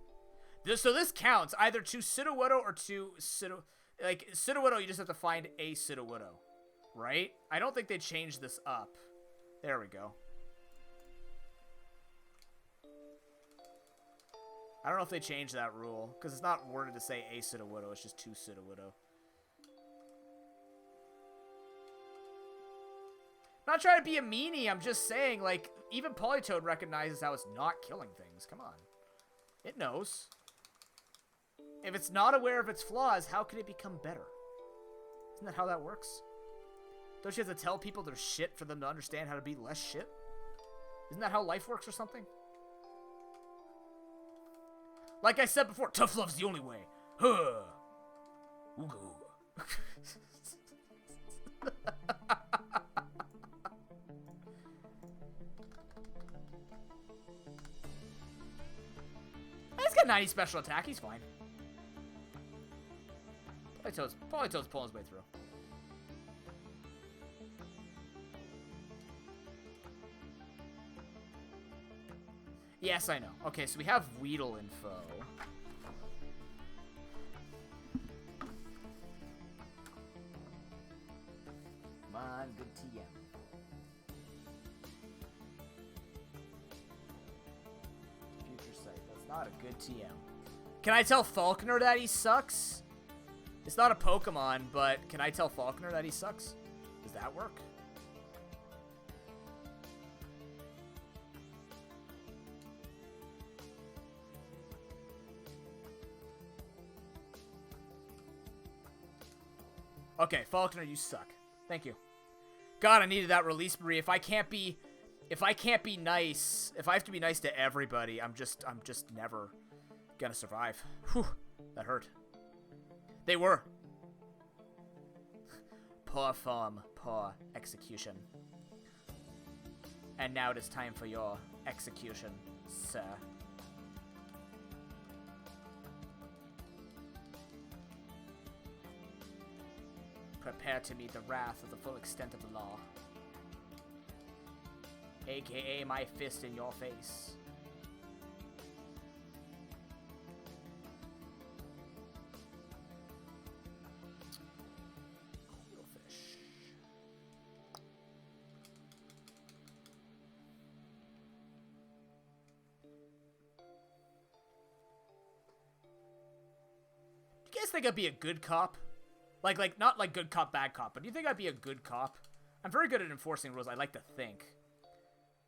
So this counts either to Sudowoodo or to Sudowoodo. Like, Sudowoodo, you just have to find a Sudowoodo. Right? I don't think they changed this up. There we go. I don't know if they changed that rule, because it's not worded to say a Sudowoodo, it's just 2 Sudowoodo. I'm not trying to be a meanie, I'm just saying, like, even Politoed recognizes how it's not killing things. Come on. It knows. If it's not aware of its flaws, how can it become better? Isn't that how that works? Don't you have to tell people they're shit for them to understand how to be less shit? Isn't that how life works or something? Like I said before, tough love's the only way. Huh. Ooga ooga. He's got 90 special attack. He's fine. Politoed's pulling his way through. Yes, I know. Okay, so we have Weedle info. Come on, good TM. Future Sight. That's not a good TM. Can I tell Falconer that he sucks? It's not a Pokemon, but can I tell Falconer that he sucks? Does that work? Okay, Falconer, you suck. Thank you. God, I needed that release, Marie. If I can't be nice, if I have to be nice to everybody, I'm just never gonna survive. Whew, that hurt. They were. Poor form, poor execution. And now it is time for your execution, sir. Prepare to meet the wrath of the full extent of the law. AKA my fist in your face. Fish. Do you guys think I'd be a good cop? Like, not like good cop, bad cop, but do you think I'd be a good cop? I'm very good at enforcing rules, I like to think.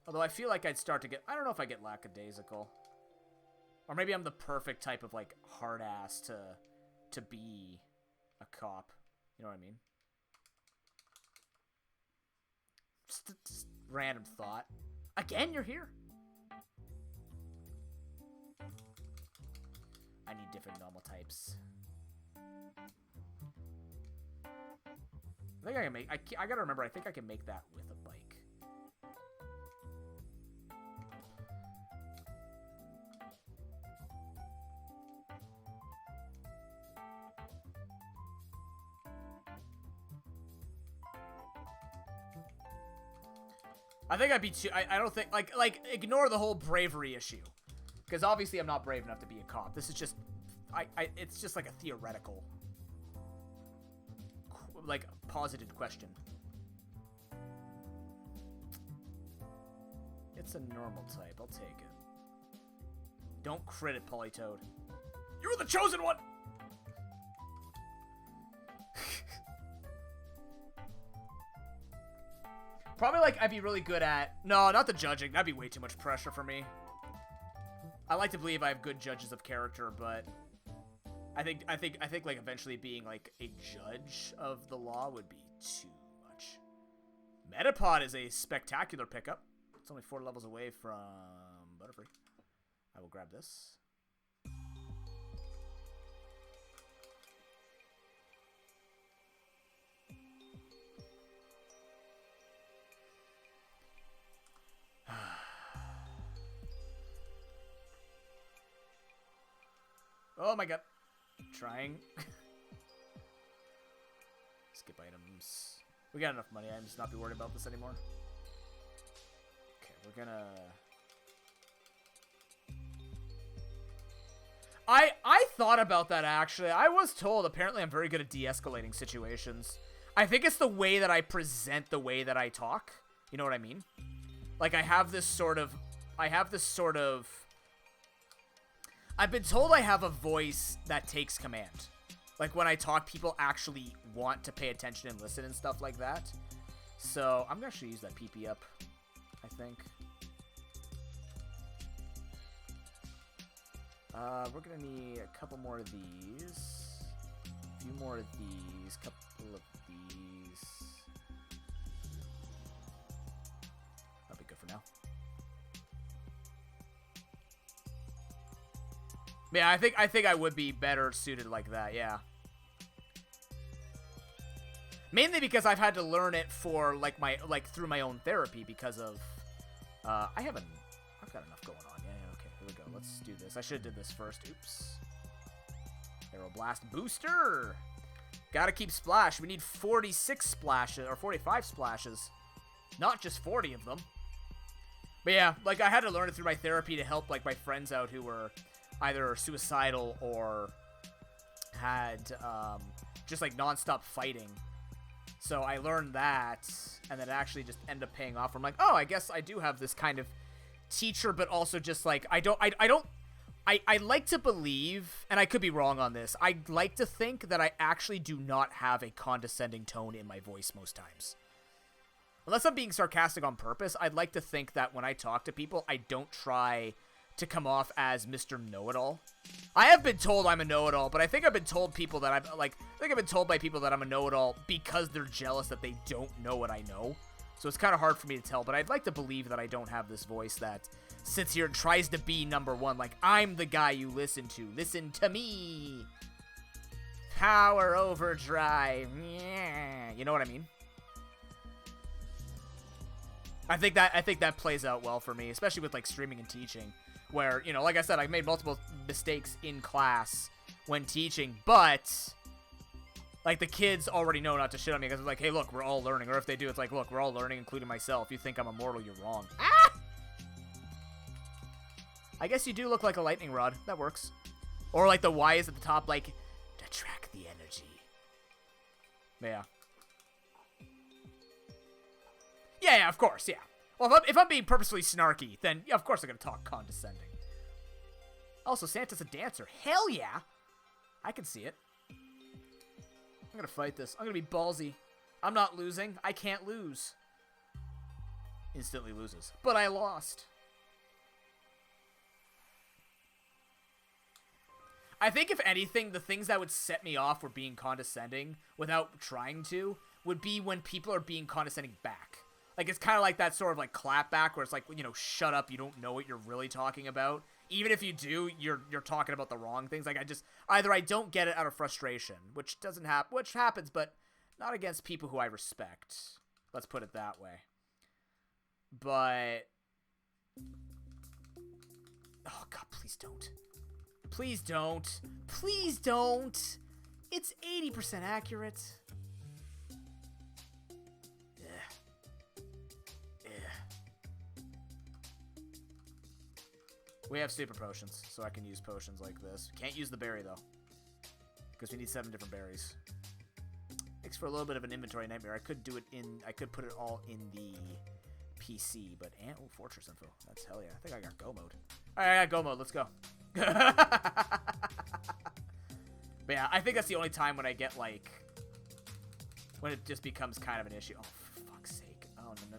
Although I feel like I'd start to get, I don't know if I get lackadaisical. Or maybe I'm the perfect type of, like, hard ass to be a cop. You know what I mean? Just random thought. Again, you're here? I need different normal types. I think I can make... I gotta remember, I think I can make that with a bike. I think I'd be too... I don't think... Like, ignore the whole bravery issue. Because obviously I'm not brave enough to be a cop. This is just... it's just like a theoretical... like, posited question. It's a normal type. I'll take it. Don't crit it, Politoed. You're the chosen one! Probably, like, I'd be really good at... No, not the judging. That'd be way too much pressure for me. I like to believe I have good judges of character, but... I think, like, eventually being, like, a judge of the law would be too much. Metapod is a spectacular pickup. It's only 4 levels away from Butterfree. I will grab this. Oh my god. Trying. Skip items. We got enough money. I'm just not be worried about this anymore. Okay, we're gonna... I thought about that, actually. I was told, apparently I'm very good at de-escalating situations. I think it's the way that I present the way that I talk. You know what I mean? Like, I have this sort of... I've been told I have a voice that takes command. Like, when I talk, people actually want to pay attention and listen and stuff like that. So, I'm going to actually use that PP up, I think. We're going to need a couple more of these. A few more of these. Couple of these. That'll be good for now. Yeah, I think I would be better suited like that, yeah. Mainly because I've had to learn it for, through my own therapy because of, I've got enough going on. Yeah, okay, here we go. Let's do this. I should have did this first. Oops. Aeroblast booster. Gotta keep splash. We need 46 splashes, or 45 splashes. Not just 40 of them. But yeah, like, I had to learn it through my therapy to help, like, my friends out who were either suicidal or had, just, like, non-stop fighting. So I learned that, and then it actually just ended up paying off. I'm like, oh, I guess I do have this kind of teacher, but also just, like, I like to believe, and I could be wrong on this, I like to think that I actually do not have a condescending tone in my voice most times. Unless I'm being sarcastic on purpose, I'd like to think that when I talk to people, I don't try to come off as Mr. Know-It-All. I have been told I'm a know-it-all, but I think I've been told people that I've been told by people that I'm a know-it-all because they're jealous that they don't know what I know. So it's kind of hard for me to tell, but I'd like to believe that I don't have this voice that sits here and tries to be number one. Like, I'm the guy you listen to. Listen to me. Power overdrive. Yeah. You know what I mean? I think that plays out well for me, especially with, like, streaming and teaching, where, you know, like I said, I made multiple mistakes in class when teaching, but, like, the kids already know not to shit on me because it's like, hey, look, we're all learning. Or if they do, it's like, look, we're all learning, including myself. You think I'm immortal, you're wrong. Ah! I guess you do look like a lightning rod. That works. Or, like, the Y is at the top, like, to track the energy. Yeah. Yeah, of course, yeah. Well, if I'm being purposefully snarky, then, yeah, of course I'm going to talk condescending. Also, Santa's a dancer. Hell yeah! I can see it. I'm going to fight this. I'm going to be ballsy. I'm not losing. I can't lose. Instantly loses. But I lost. I think, if anything, the things that would set me off for being condescending without trying to would be when people are being condescending back. Like, it's kind of like that sort of, like, clap back where it's like, you know, shut up, you don't know what you're really talking about. Even if you do, you're talking about the wrong things. Like, either I don't get it out of frustration, which happens, but not against people who I respect. Let's put it that way. But, oh, God, please don't. Please don't. Please don't. It's 80% accurate. We have super potions, so I can use potions like this. Can't use the berry, though, because we need 7 different berries. Makes for a little bit of an inventory nightmare. I could put it all in the PC, but, oh, fortress info. That's hell yeah. I think I got go mode. All right, I got go mode. Let's go. But yeah, I think that's the only time when I get, like, when it just becomes kind of an issue. Oh, for fuck's sake. Oh, no.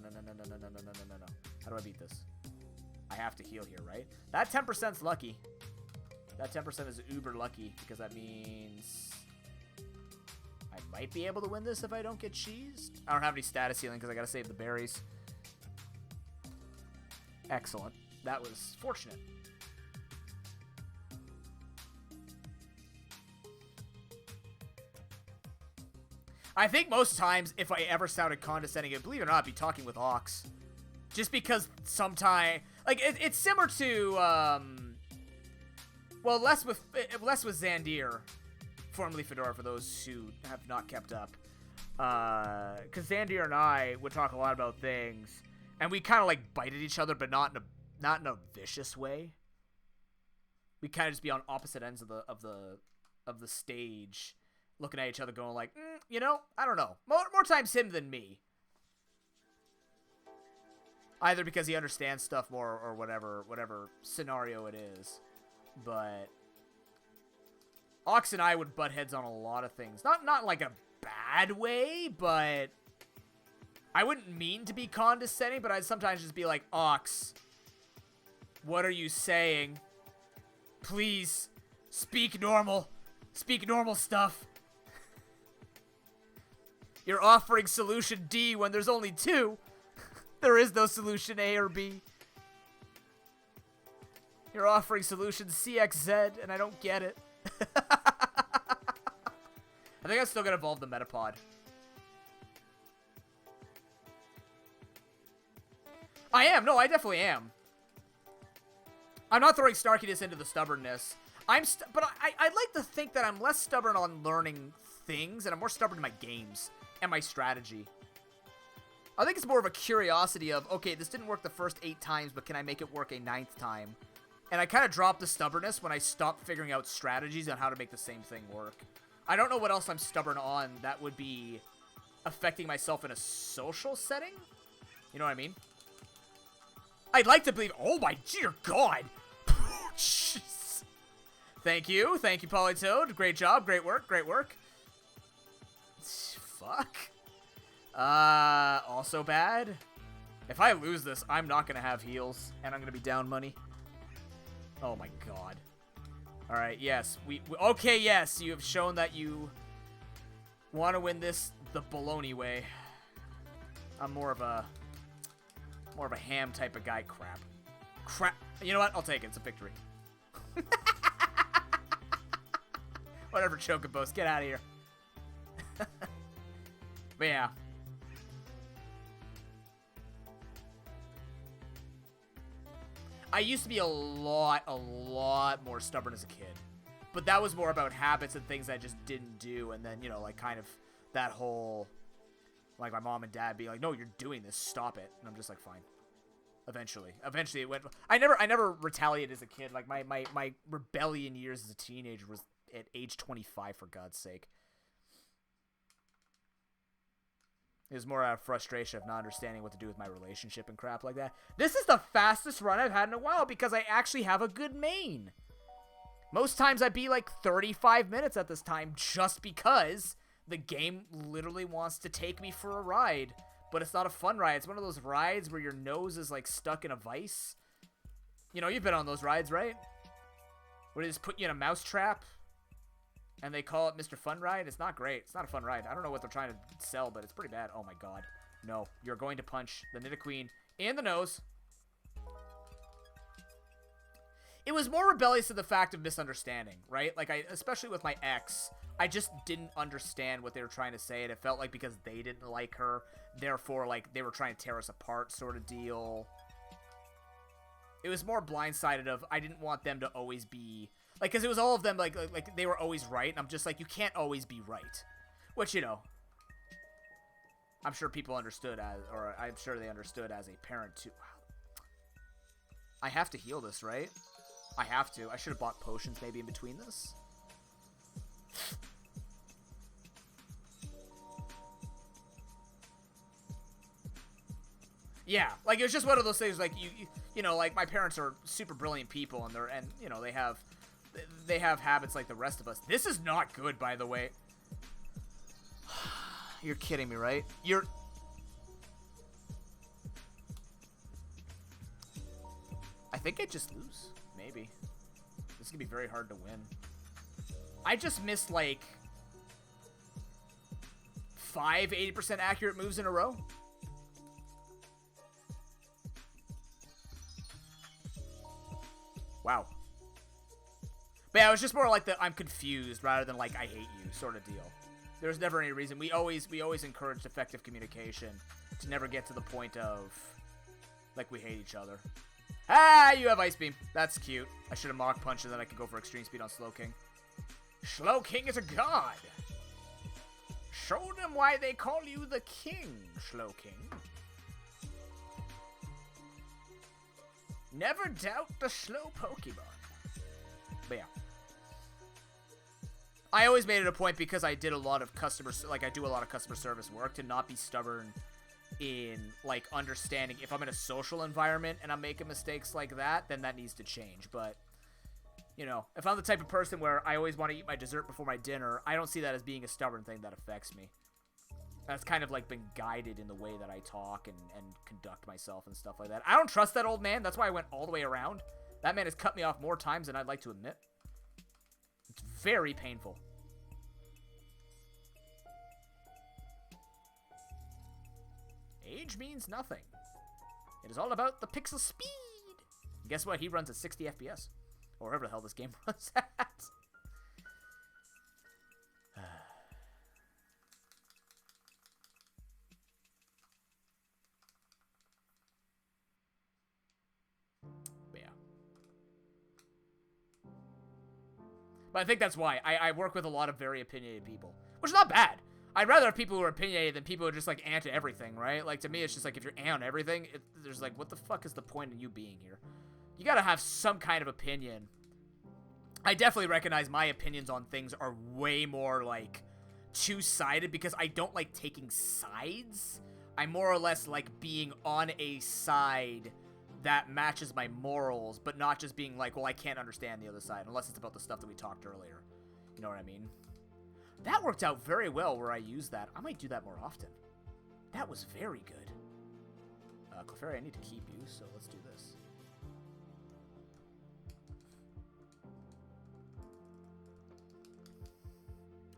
How do I beat this? I have to heal here, right? That 10%'s lucky. That 10% is uber lucky, because that means I might be able to win this if I don't get cheesed. I don't have any status healing because I got to save the berries. Excellent. That was fortunate. I think most times, if I ever sounded condescending, believe it or not, I'd be talking with Ox. Just because sometimes, like, it's similar to, well, less with Xandir, formerly Fedora, for those who have not kept up. Because Xandir and I would talk a lot about things, and we kind of, like, bite at each other, but not in a vicious way. We kind of just be on opposite ends of the stage, looking at each other, going like, you know, I don't know, more times him than me. Either because he understands stuff more or whatever scenario it is. But Ox and I would butt heads on a lot of things. Not like a bad way, but I wouldn't mean to be condescending, but I'd sometimes just be like, Ox, what are you saying? Please, speak normal. Speak normal stuff. You're offering solution D when there's only 2. There is no solution A or B. You're offering solution CXZ, and I don't get it. I think I'm still going to evolve the Metapod. I am. No, I definitely am. I'm not throwing snarkiness into the stubbornness. But I'd like to think that I'm less stubborn on learning things, and I'm more stubborn in my games and my strategy. I think it's more of a curiosity of, okay, this didn't work the first 8 times, but can I make it work a 9th time? And I kind of dropped the stubbornness when I stopped figuring out strategies on how to make the same thing work. I don't know what else I'm stubborn on that would be affecting myself in a social setting. You know what I mean? I'd like to believe... Oh my dear God! Jeez. Thank you, Polytoad. Great job, great work, great work. Fuck. Also bad. If I lose this, I'm not gonna have heals, and I'm gonna be down money. Oh my God. Alright, yes. Okay, yes, you have shown that you want to win this the baloney way. I'm more of a ham type of guy. Crap. You know what? I'll take it. It's a victory. Whatever, Chocobos. Get out of here. But yeah. I used to be a lot more stubborn as a kid. But that was more about habits and things I just didn't do. And then, you know, like, kind of that whole... Like, my mom and dad being like, no, you're doing this. Stop it. And I'm just like, fine. Eventually it went... I never retaliated as a kid. Like, my rebellion years as a teenager was at age 25, for God's sake. It was more out of frustration of not understanding what to do with my relationship and crap like that. This is the fastest run I've had in a while because I actually have a good main. Most times I'd be like 35 minutes at this time just because the game literally wants to take me for a ride. But it's not a fun ride. It's one of those rides where your nose is like stuck in a vice. You know, you've been on those rides, right? Where they just put you in a mouse trap and they call it Mr. Fun Ride. It's not great. It's not a fun ride. I don't know what they're trying to sell, but it's pretty bad. Oh my God. No, you're going to punch the Nidoqueen in the nose. It was more rebellious to the fact of misunderstanding, right? Like, especially with my ex, I just didn't understand what they were trying to say, and it felt like because they didn't like her, therefore, like, they were trying to tear us apart sort of deal. It was more blindsided of, I didn't want them to always be, like, because it was all of them, like they were always right, and I'm just like, you can't always be right. Which, you know, I'm sure people understood as, or I'm sure they understood as a parent, too. Wow. I have to heal this, right? I have to. I should have bought potions maybe in between this. Yeah, like, it was just one of those things, like, you know, like, my parents are super brilliant people, and you know, they have habits like the rest of us. This is not good, by the way. You're kidding me, right? I think I just lose. Maybe. This is gonna be very hard to win. I just missed, like, 5 80% accurate moves in a row. Wow. But yeah, it was just more like the I'm confused rather than like I hate you sort of deal. There's never any reason. We always encouraged effective communication to never get to the point of like we hate each other. Ah, you have Ice Beam. That's cute. I should have Mach Punch and then I could go for Extreme Speed on Slowking. Slowking is a god. Show them why they call you the king, Slowking. Never doubt the slow Pokemon. But yeah. I always made it a point because I did a lot of I do a lot of customer service work to not be stubborn in, like, understanding if I'm in a social environment and I'm making mistakes like that, then that needs to change. But, you know, if I'm the type of person where I always want to eat my dessert before my dinner, I don't see that as being a stubborn thing that affects me. That's kind of, like, been guided in the way that I talk and conduct myself and stuff like that. I don't trust that old man. That's why I went all the way around. That man has cut me off more times than I'd like to admit. It's very painful. Age means nothing. It is all about the pixel speed. Guess what? He runs at 60 FPS. Or wherever the hell this game runs at. But I think that's why. I work with a lot of very opinionated people, which is not bad. I'd rather have people who are opinionated than people who are just, like, anti everything, right? Like, to me, it's just, like, if you're on everything, there's, like, what the fuck is the point in you being here? You gotta have some kind of opinion. I definitely recognize my opinions on things are way more, like, two-sided because I don't like taking sides. I more or less like being on a side that matches my morals, but not just being like, well, I can't understand the other side, unless it's about the stuff that we talked earlier. You know what I mean? That worked out very well where I used that. I might do that more often. That was very good. Clefairy, I need to keep you, so let's do this.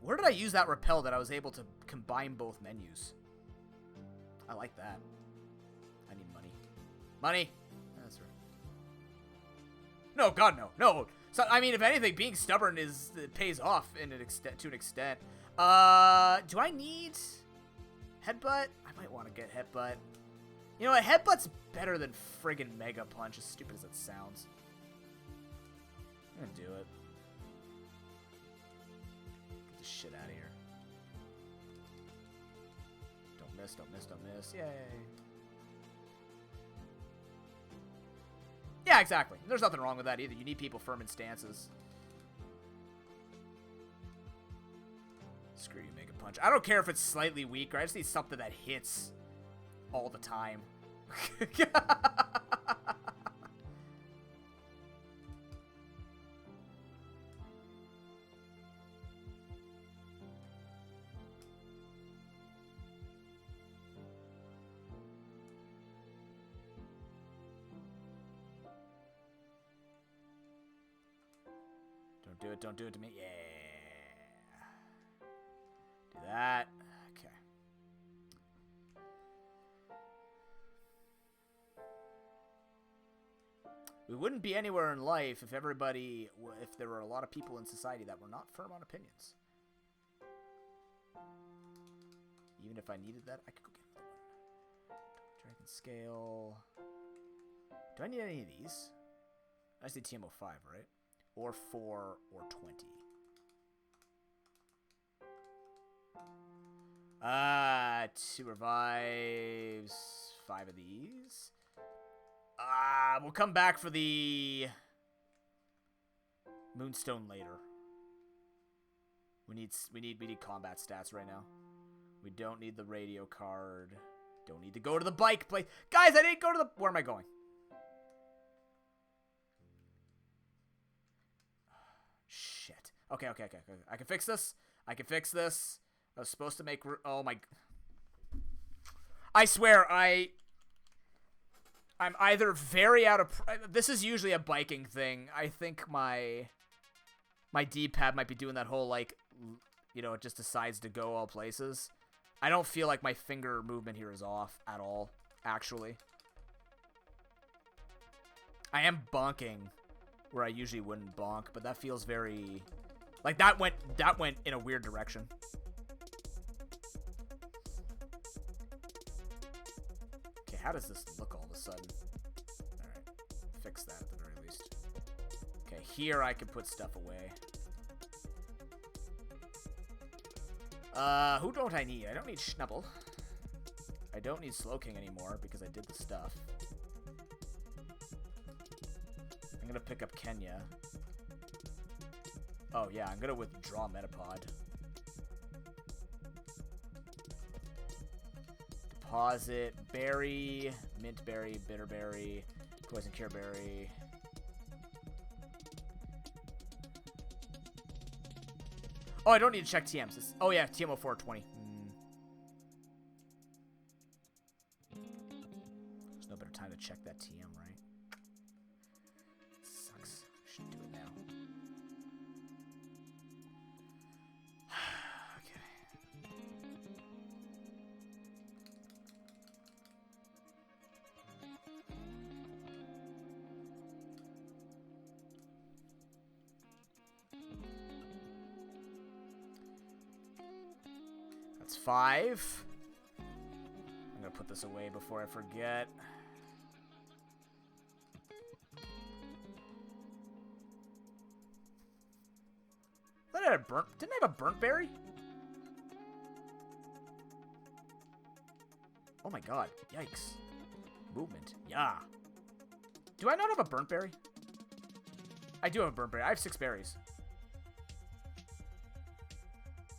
Where did I use that repel that I was able to combine both menus? I like that. I need money. Money! That's right. No, God, no. No! So, I mean, if anything, being stubborn it pays off to an extent. Do I need Headbutt? I might want to get Headbutt. You know what? Headbutt's better than friggin' Mega Punch, as stupid as it sounds. I'm gonna do it. Get this shit out of here. Don't miss, don't miss, don't miss. Yay. Yeah, exactly. There's nothing wrong with that either. You need people firm in stances. Screw you, Mega Punch. I don't care if it's slightly weaker. I just need something that hits all the time. Don't do it. Don't do it to me. Yeah. Do that. Okay. We wouldn't be anywhere in life if there were a lot of people in society that were not firm on opinions. Even if I needed that, I could go get another one. Dragon Scale. Do I need any of these? I just need TMO5, right? Or 4 or 20. 2 revives. 5 of these. We'll come back for the Moonstone later. We need combat stats right now. We don't need the radio card. Don't need to go to the bike place. Guys, I didn't go to the... Where am I going? Shit. Okay. I can fix this. I was supposed to make... Oh my... I swear, I'm either very out of... This is usually a biking thing. I think my D-pad might be doing that whole, like, you know, it just decides to go all places. I don't feel like my finger movement here is off at all, actually. I am bonking where I usually wouldn't bonk, but that feels very... Like, that went in a weird direction. Okay, how does this look all of a sudden? Alright, fix that at the very least. Okay, here I can put stuff away. Who don't I need? I don't need Schnubble. I don't need Slowking anymore because I did the stuff. I'm gonna pick up Kenya. Oh yeah, I'm gonna withdraw Metapod. Deposit Berry, Mint Berry, Bitter Berry, Poison Cure Berry. Oh, I don't need to check TMs. Oh yeah, TMO 420. There's no better time to check that TM, right? Sucks. Should do it now. Okay. That's 5. I'm gonna put this away before I forget. Didn't I have a burnt berry? Oh my god. Yikes. Movement. Yeah. Do I not have a burnt berry? I do have a burnt berry. I have 6 berries.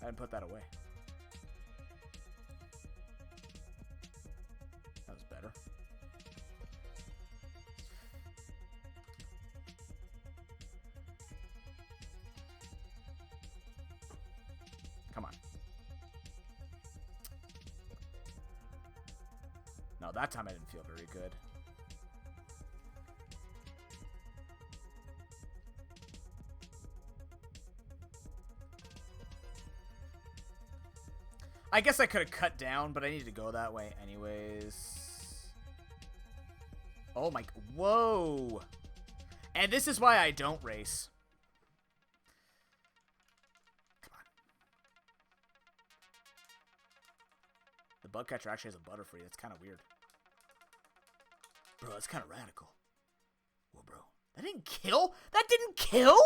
I didn't put that away. That was better. Come on. No, that time I didn't feel very good. I guess I could have cut down, but I needed to go that way anyways. Oh my... Whoa! And this is why I don't race. Come on. The bug catcher actually has a Butterfree. That's kind of weird. Bro, that's kind of radical. Whoa, bro. That didn't kill? That didn't kill?